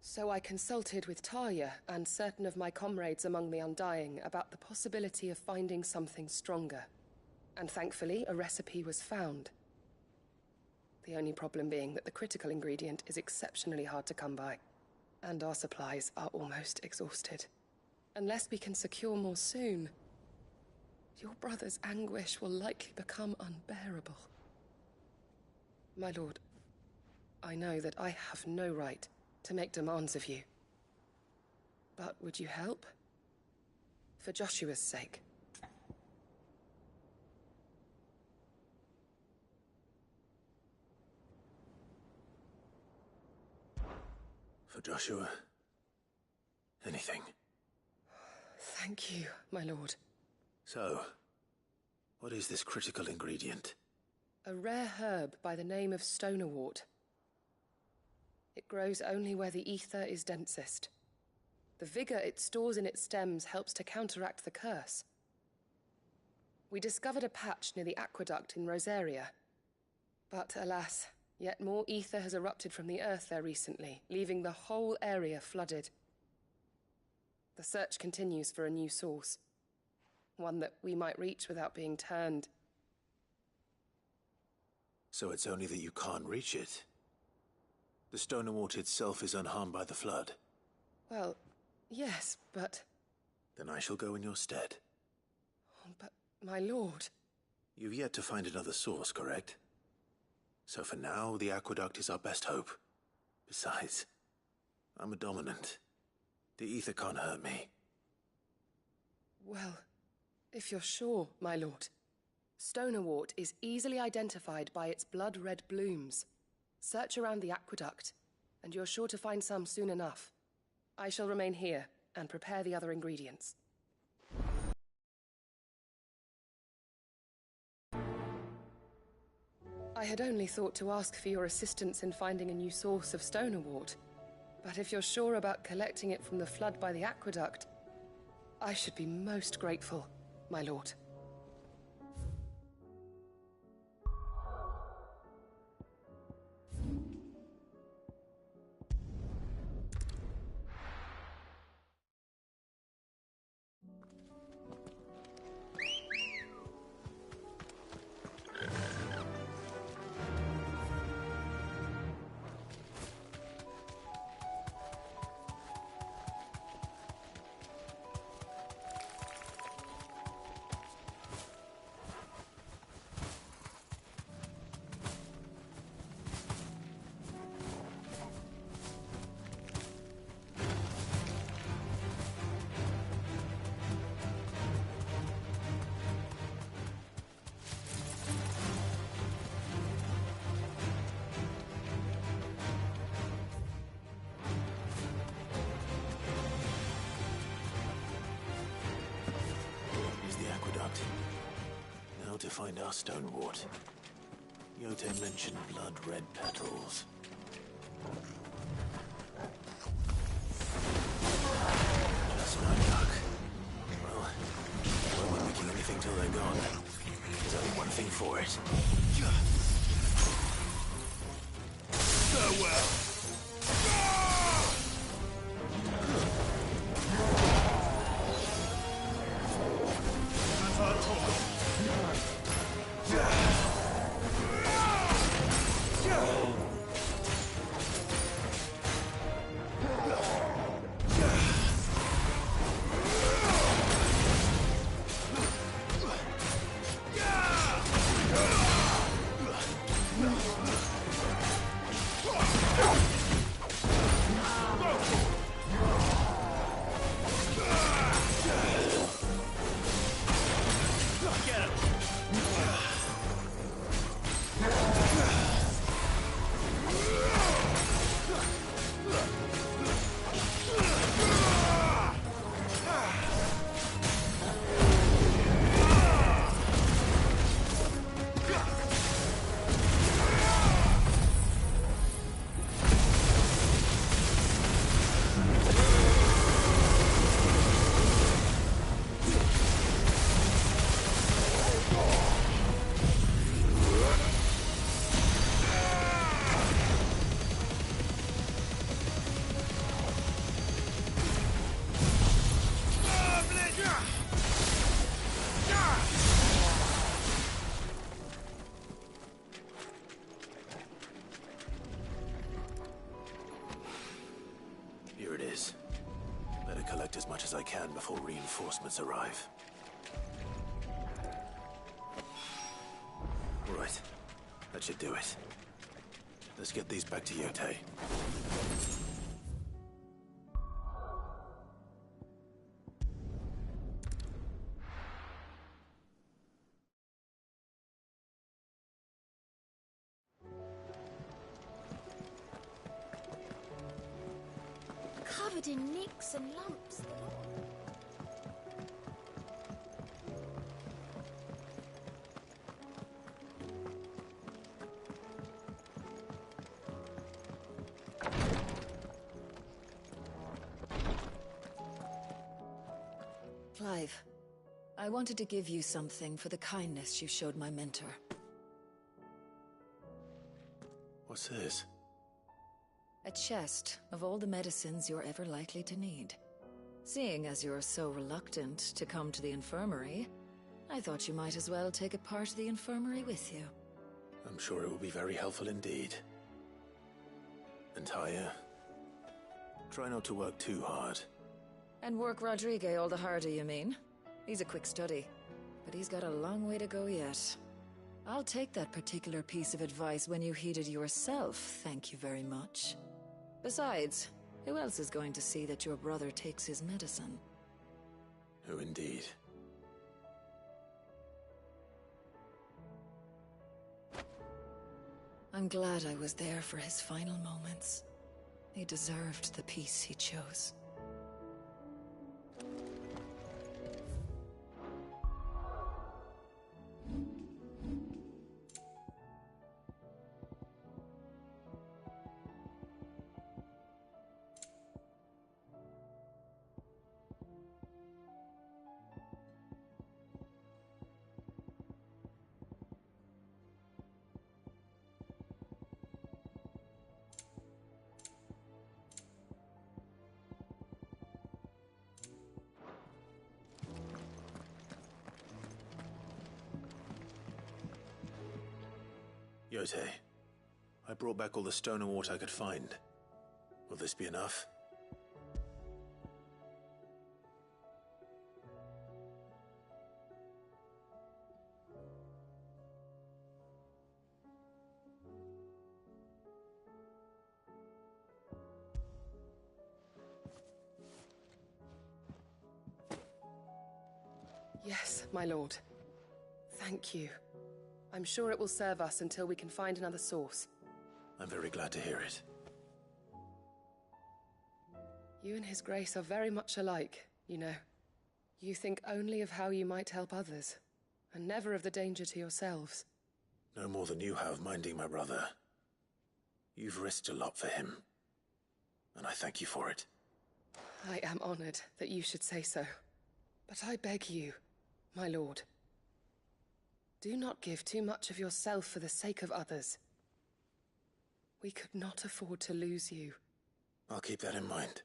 So I consulted with Talia and certain of my comrades among the Undying about the possibility of finding something stronger. And thankfully, a recipe was found. The only problem being that the critical ingredient is exceptionally hard to come by, and our supplies are almost exhausted. Unless we can secure more soon, your brother's anguish will likely become unbearable. My lord, I know that I have no right to make demands of you. But would you help? For Joshua's sake. For Joshua, anything. Thank you, my lord. So, what is this critical ingredient? A rare herb by the name of stonerwort. It grows only where the ether is densest. The vigor it stores in its stems helps to counteract the curse. We discovered a patch near the aqueduct in Rosaria. But alas, yet more ether has erupted from the earth there recently, leaving the whole area flooded. The search continues for a new source. One that we might reach without being turned. So it's only that you can't reach it? The stonerwort itself is unharmed by the flood? Well, yes, but... Then I shall go in your stead. But, my lord... You've yet to find another source, correct? So for now, the aqueduct is our best hope. Besides, I'm a dominant. The ether can't hurt me. Well, if you're sure, my lord. Stonerwort is easily identified by its blood-red blooms. Search around the aqueduct, and you're sure to find some soon enough. I shall remain here and prepare the other ingredients. I had only thought to ask for your assistance in finding a new source of stonerwort. But if you're sure about collecting it from the flood by the aqueduct, I should be most grateful, my lord. find our stonewort. Yote mentioned blood-red petals. Just my luck. Well, we won't be making anything till they're gone. There's only one thing for it. Farewell! Here it is. Better collect as much as I can before reinforcements arrive. Right. That should do it. Let's get these back to Yote. Covered in nicks and lumps. Clive, I wanted to give you something for the kindness you showed my mentor. What's this? A chest of all the medicines you're ever likely to need. Seeing as you're so reluctant to come to the infirmary, I thought you might as well take a part of the infirmary with you. I'm sure it will be very helpful indeed. And Taya, try not to work too hard. And work Rodrigue all the harder, you mean? He's a quick study, but he's got a long way to go yet. I'll take that particular piece of advice when you heed it yourself, thank you very much. Besides, who else is going to see that your brother takes his medicine? Who indeed? I'm glad I was there for his final moments. He deserved the peace he chose. Yote, I brought back all the stonewort I could find. Will this be enough? Yes, my lord. Thank you. I'm sure it will serve us until we can find another source. I'm very glad to hear it. You and His Grace are very much alike, you know. You think only of how you might help others, and never of the danger to yourselves. No more than you have minding my brother. You've risked a lot for him, and I thank you for it. I am honored that you should say so. But I beg you, my lord, do not give too much of yourself for the sake of others. We could not afford to lose you. I'll keep that in mind.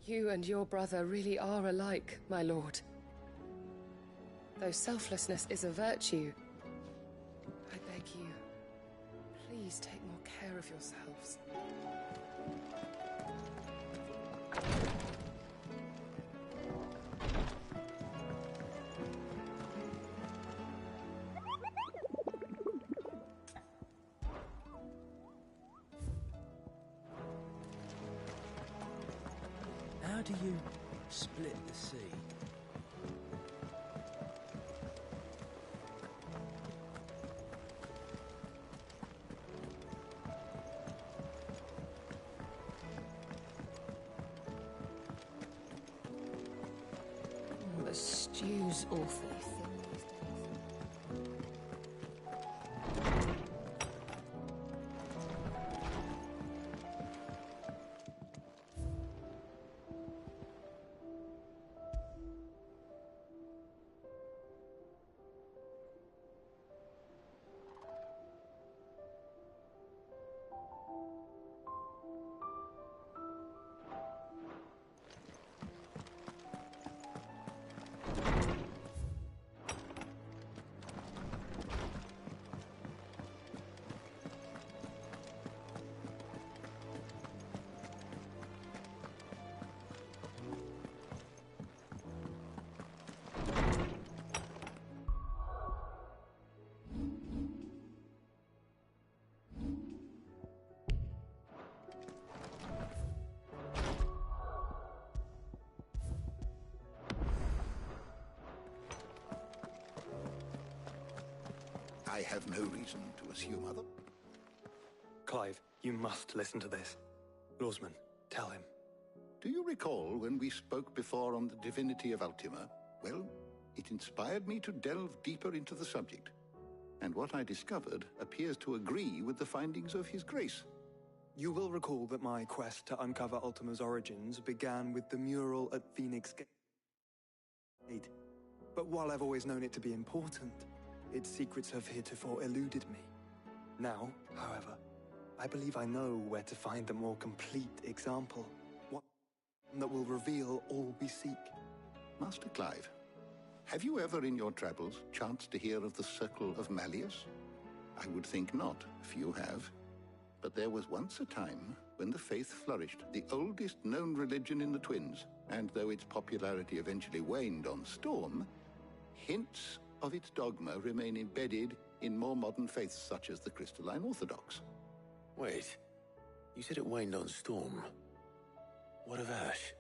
You and your brother really are alike, my lord. Though selflessness is a virtue, I beg you, please take more care of yourselves. How do you split the sea? The stew's awfully thin these days. I have no reason to assume other. Clive, you must listen to this. Lawsman, tell him. Do you recall when we spoke before on the divinity of Ultima? Well, it inspired me to delve deeper into the subject. And what I discovered appears to agree with the findings of His Grace. You will recall that my quest to uncover Ultima's origins began with the mural at Phoenix Gate. But while I've always known it to be important, its secrets have heretofore eluded me. Now, however, I believe I know where to find the more complete example. One that will reveal all we seek. Master Clive, have you ever in your travels chanced to hear of the Circle of Malleus? I would think not, if you have. But there was once a time when the faith flourished, the oldest known religion in the Twins, and though its popularity eventually waned on Storm, hints of its dogma remain embedded in more modern faiths such as the Crystalline Orthodox. Wait, you said it waned on Storm. What of Ash?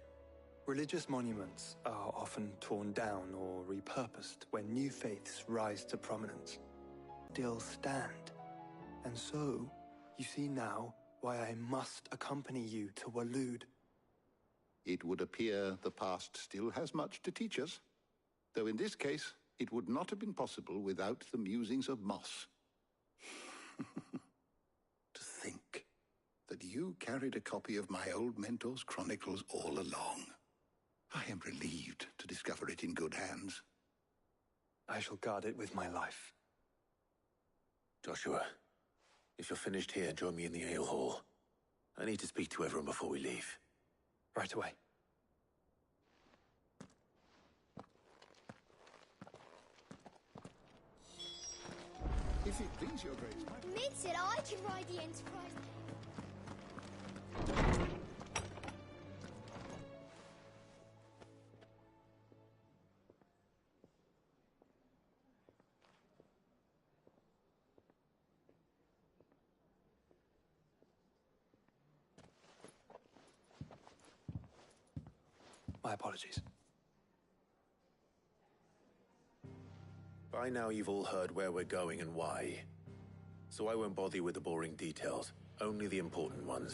Religious monuments are often torn down or repurposed when new faiths rise to prominence. Still stand. And so, you see now why I must accompany you to Waloed. It would appear the past still has much to teach us, though in this case, it would not have been possible without the musings of Moss. To think that you carried a copy of my old mentor's chronicles all along. I am relieved to discover it in good hands. I shall guard it with my life. Joshua, if you're finished here, join me in the ale hall. I need to speak to everyone before we leave. Right away. If it please your grace, Mid said I can ride the Enterprise. My apologies. By now you've all heard where we're going and why. So I won't bother you with the boring details, only the important ones.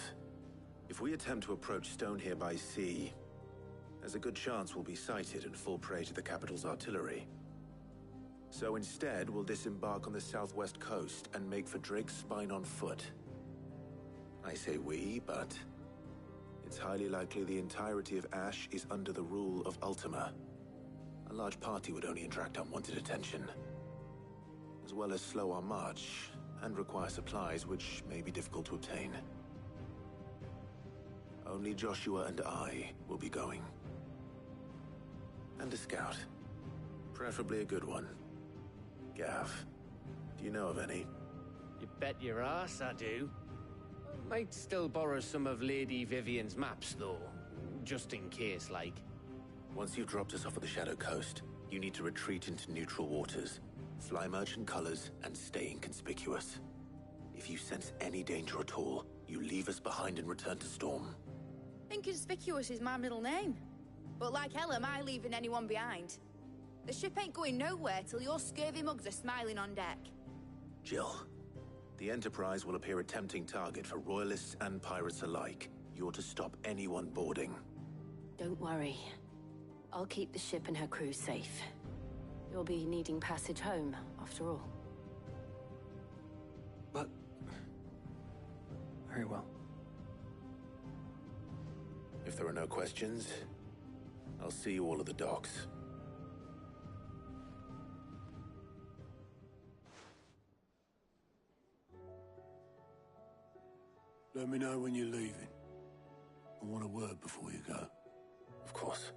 If we attempt to approach Stonehere by sea, there's a good chance we'll be sighted and fall prey to the capital's artillery. So instead, we'll disembark on the southwest coast and make for Drake's Spine on foot. I say we, but it's highly likely the entirety of Ash is under the rule of Ultima. A large party would only attract unwanted attention, as well as slow our march and require supplies which may be difficult to obtain. Only Joshua and I will be going. And a scout. Preferably a good one. Gav, do you know of any? You bet your ass I do. Might still borrow some of Lady Vivian's maps, though. Just in case, like. Once you've dropped us off at the Shadow Coast, you need to retreat into neutral waters, fly merchant colors, and stay inconspicuous. If you sense any danger at all, you leave us behind and return to Storm. Inconspicuous is my middle name. But like hell am I leaving anyone behind. The ship ain't going nowhere till your scurvy mugs are smiling on deck. Jill, the Enterprise will appear a tempting target for royalists and pirates alike. You're to stop anyone boarding. Don't worry. I'll keep the ship and her crew safe. You'll be needing passage home, after all. But... very well. If there are no questions, I'll see you all at the docks. Let me know when you're leaving. I want a word before you go. Of course.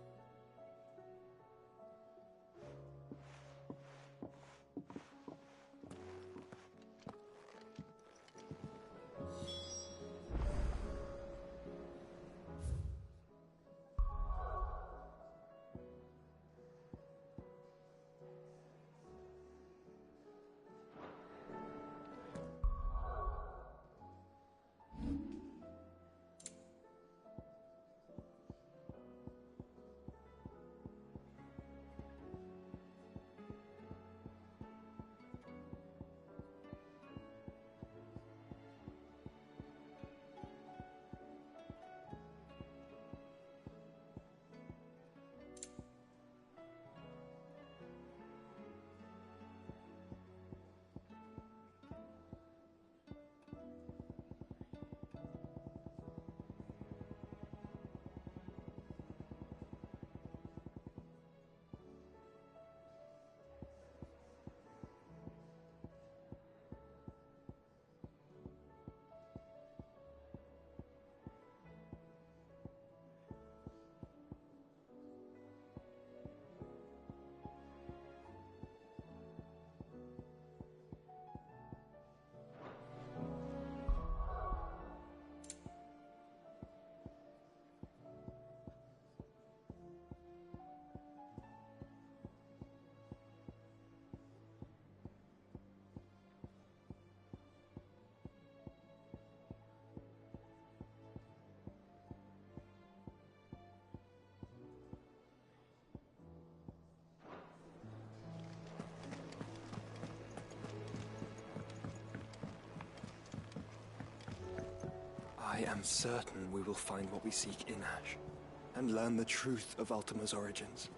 I am certain we will find what we seek in Ash, and learn the truth of Ultima's origins.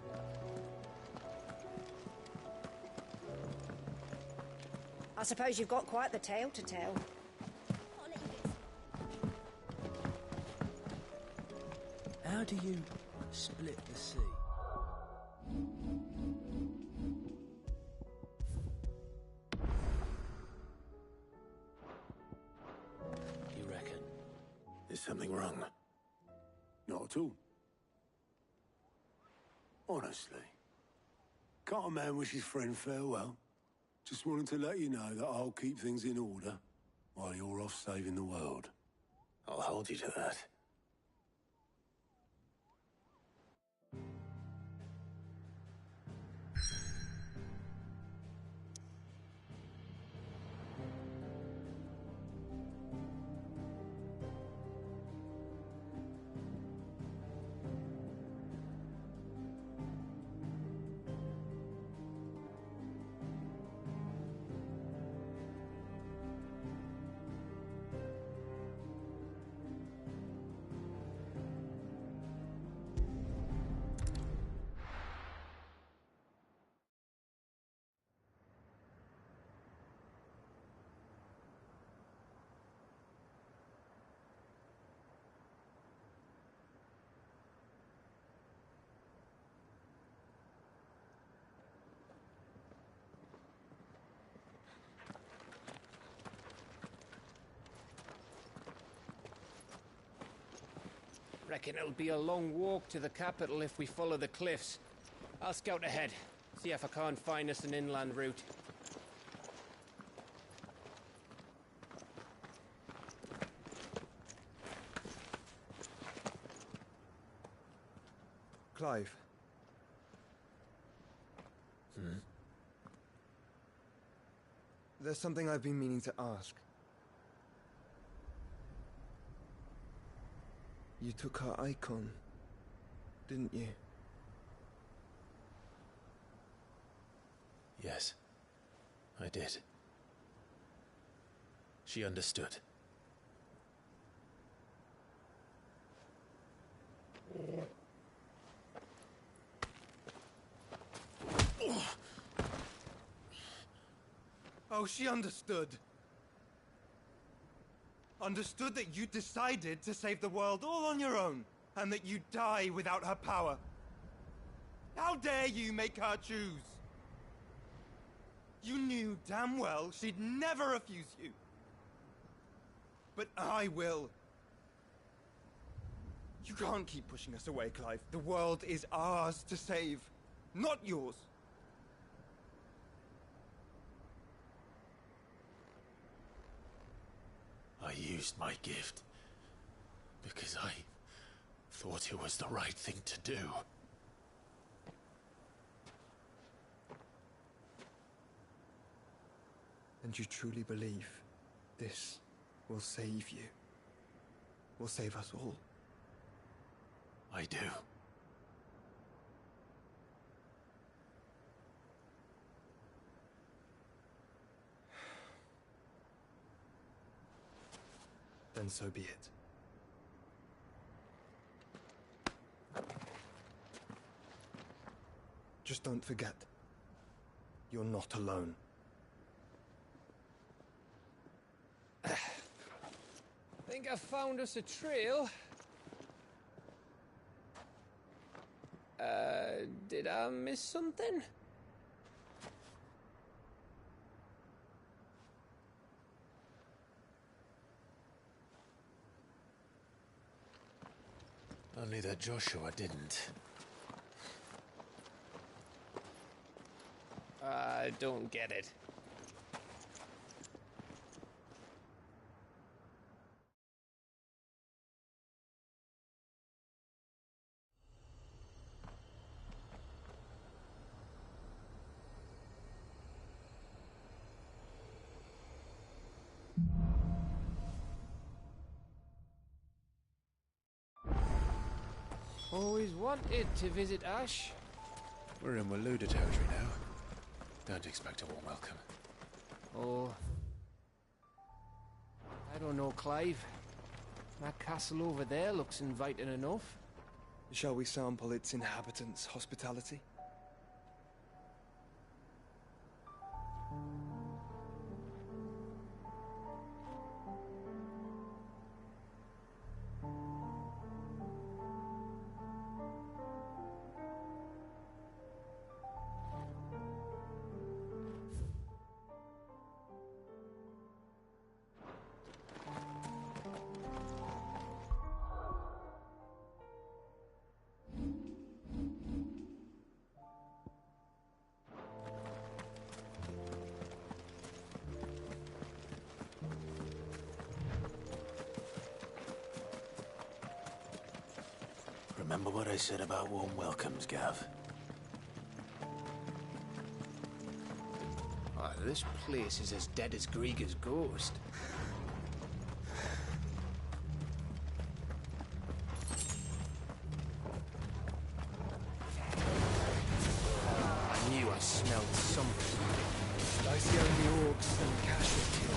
I suppose you've got quite the tale to tell. How do you split the sea? You reckon? Is something wrong? Not at all. Honestly. Can't a man wish his friend farewell? Just wanted to let you know that I'll keep things in order while you're off saving the world. I'll hold you to that. reckon it'll be a long walk to the capital if we follow the cliffs. I'll scout ahead, see if I can't find us an inland route. Clive. There's something I've been meaning to ask. You took her icon, didn't you? Yes, I did. She understood. Oh, she understood. Understood that you decided to save the world all on your own, and that you'd die without her power. How dare you make her choose? You knew damn well she'd never refuse you. But I will. You can't keep pushing us away, Clive. The world is ours to save, not yours. I used my gift because I thought it was the right thing to do. And you truly believe this will save you? Will save us all? I do. Then so be it. Just don't forget, you're not alone. Think I found us a trail. Did I miss something? Only that Joshua didn't. I don't get it. Always wanted to visit Ash. We're in Waloda territory now. Don't expect a warm welcome. Oh. I don't know, Clive. That castle over there looks inviting enough. Shall we sample its inhabitants' hospitality? Remember what I said about warm welcomes, Gav? Oh, this place is as dead as Grieger's ghost. I knew I smelled something. I see only orcs and casualties.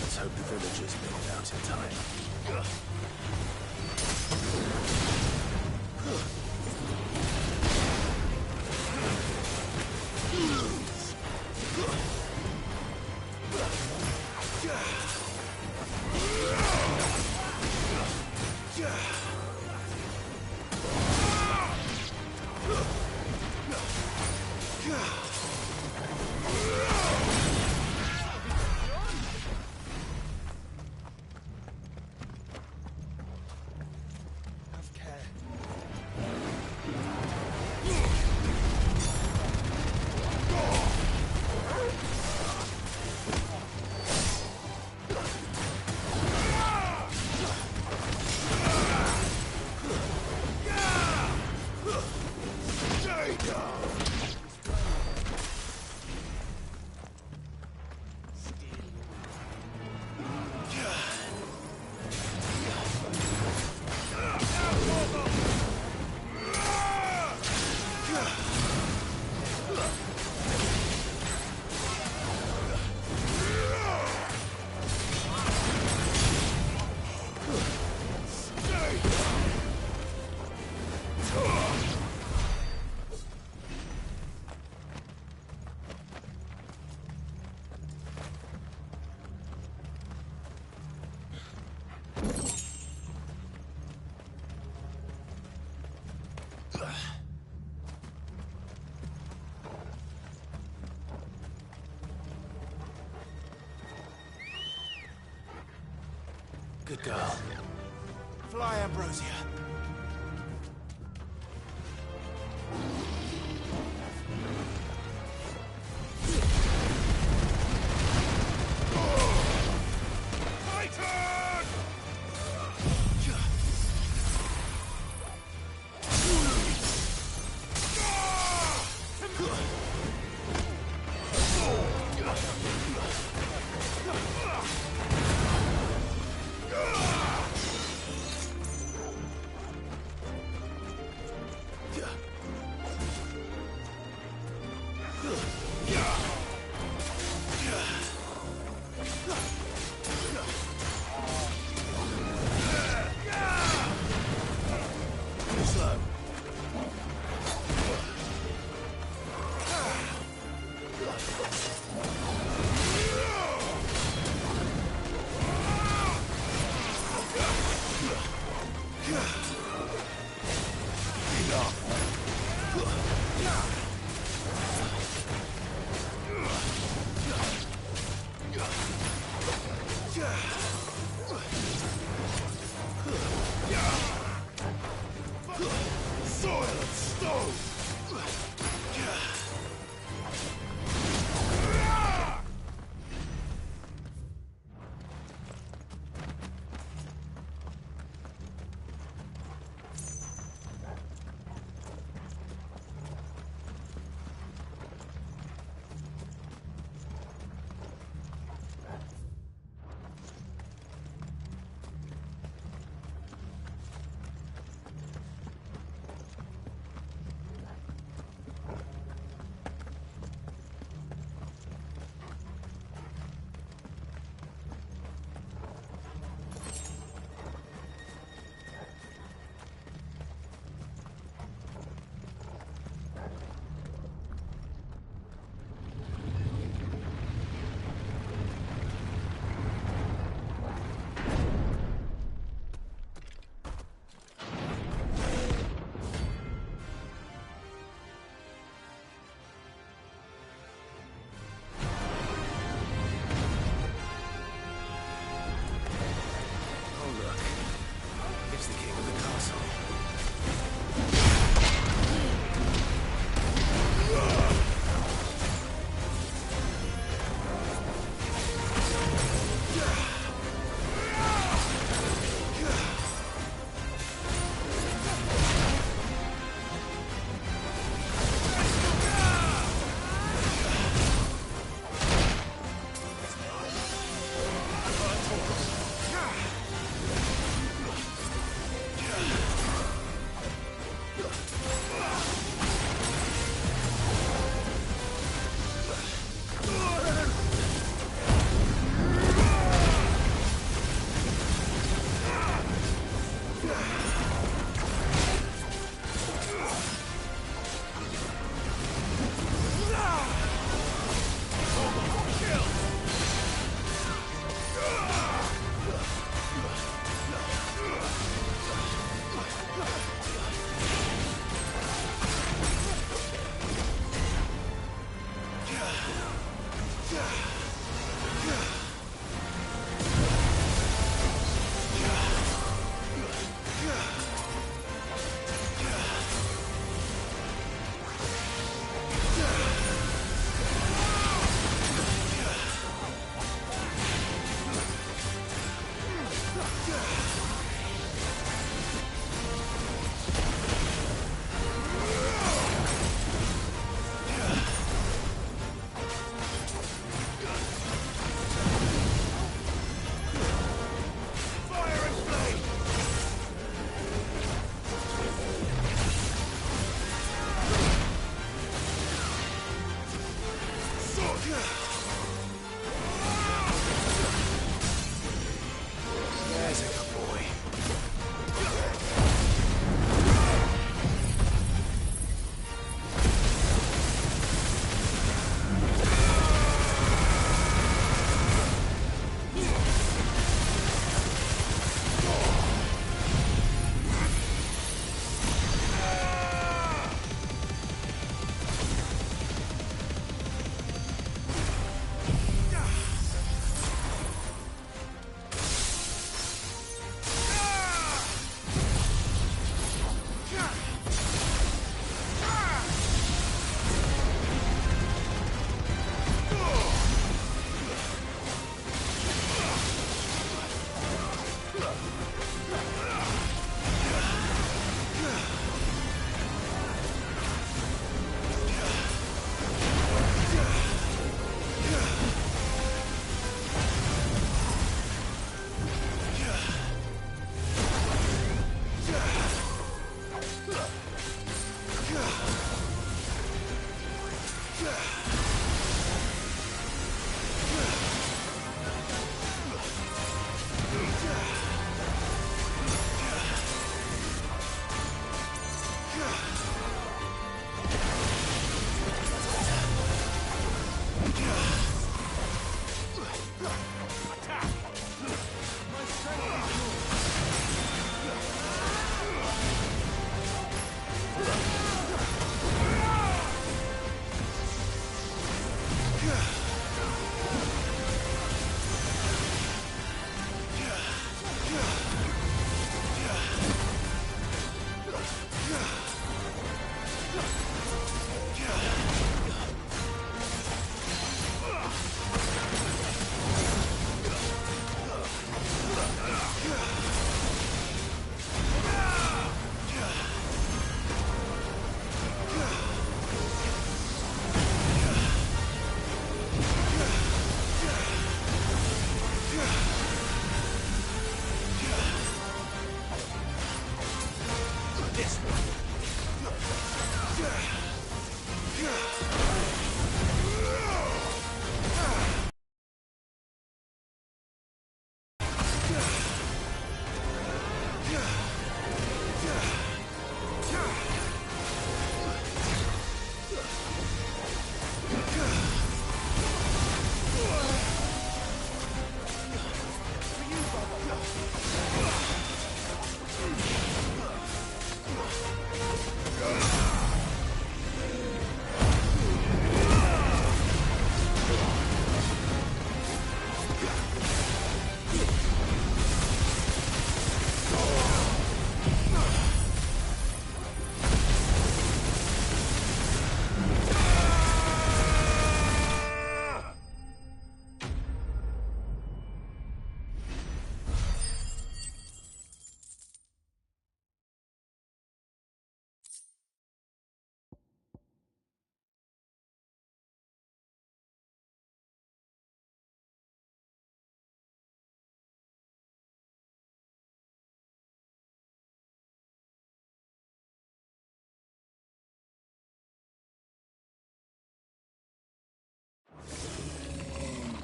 Let's hope the villagers make it out in time. Have Good girl. Fly, Ambrosia.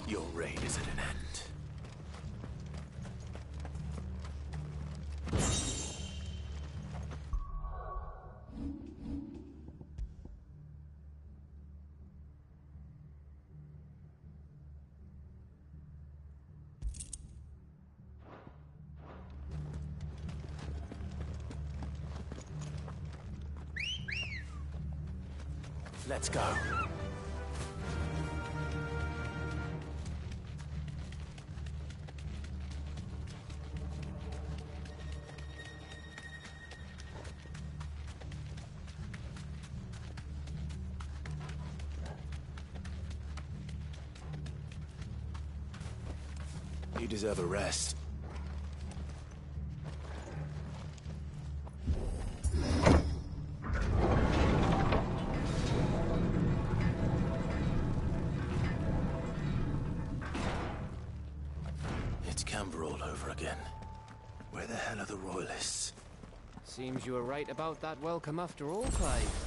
Your reign is at an end. Let's go. You deserve a rest. It's Camber all over again. Where the hell are the Royalists? Seems you were right about that welcome after all, Clive.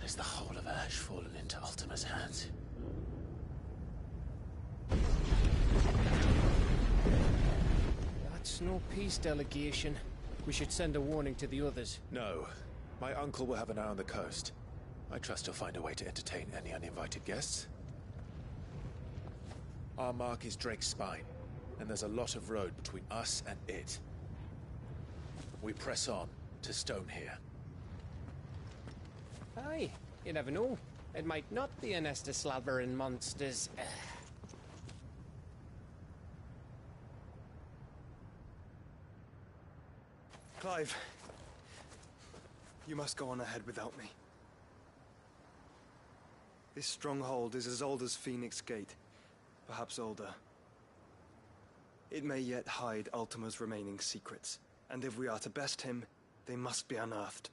Has the whole of Ash fallen into Ultima's hands? That's no peace delegation. We should send a warning to the others. No. My uncle will have an eye on the coast. I trust he'll find a way to entertain any uninvited guests. Our mark is Drake's Spine, and there's a lot of road between us and it. We press on to Stonehere. Aye, you never know. It might not be a nest of slavering monsters. Clive, you must go on ahead without me. This stronghold is as old as Phoenix Gate, perhaps older. It may yet hide Ultima's remaining secrets, and if we are to best him, they must be unearthed.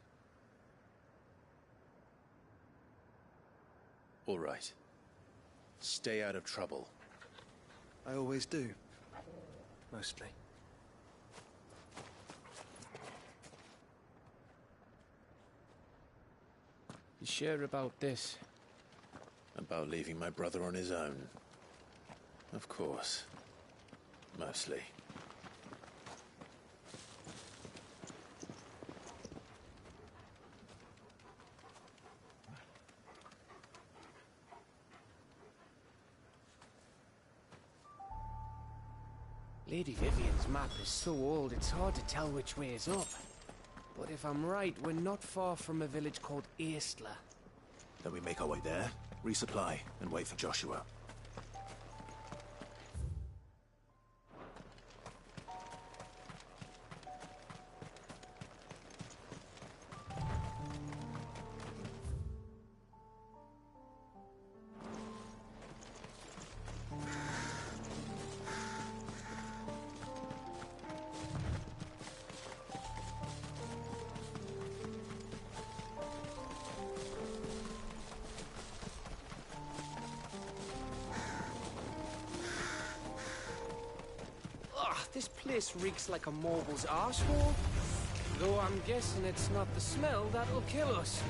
All right. Stay out of trouble. I always do. Mostly. You sure about this? About leaving my brother on his own. Of course. Mostly. Lady Vivian's map is so old it's hard to tell which way is up. But if I'm right, we're not far from a village called Aistla. Then we make our way there, resupply, and wait for Joshua. This place reeks like a morble's arsehole. Though I'm guessing it's not the smell that'll kill us.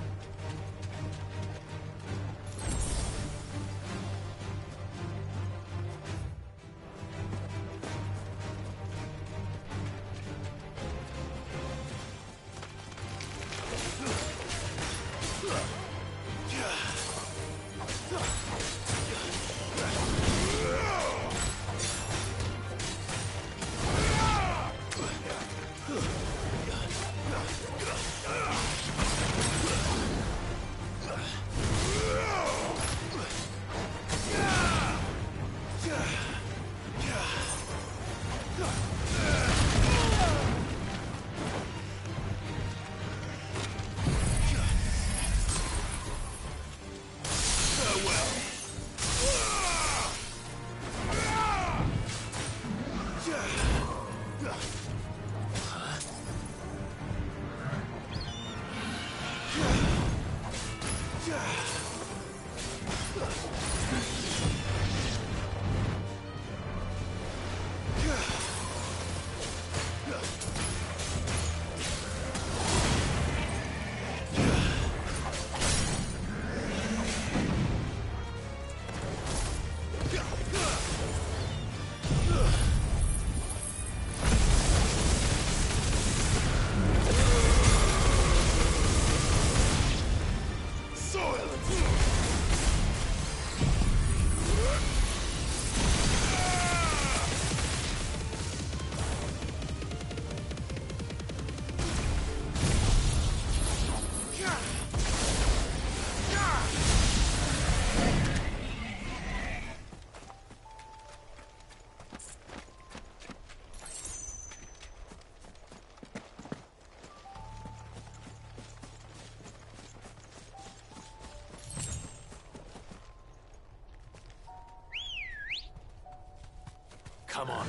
Come on.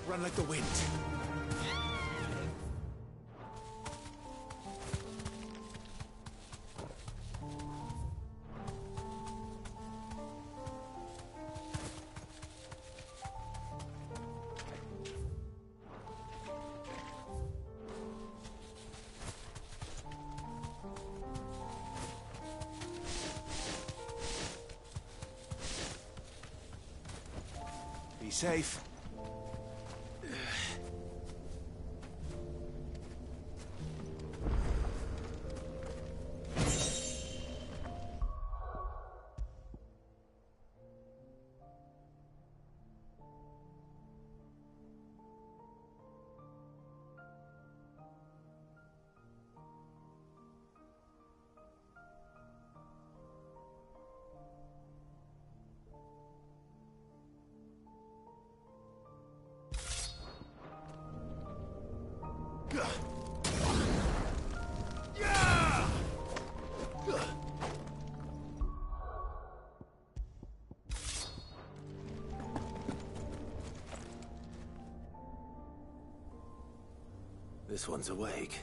Run like the wind. Be safe. This one's awake.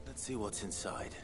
Let's see what's inside.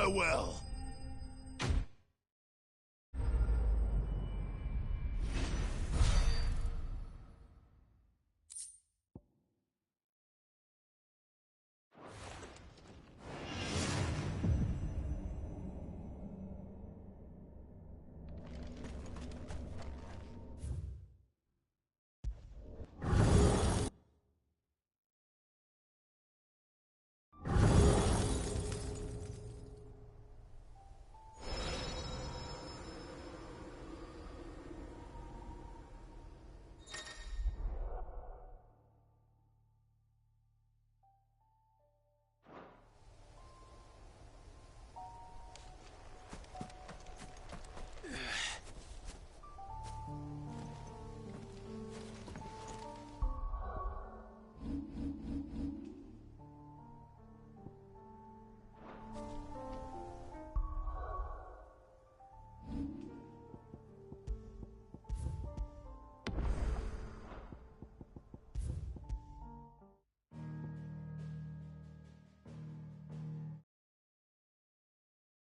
Farewell.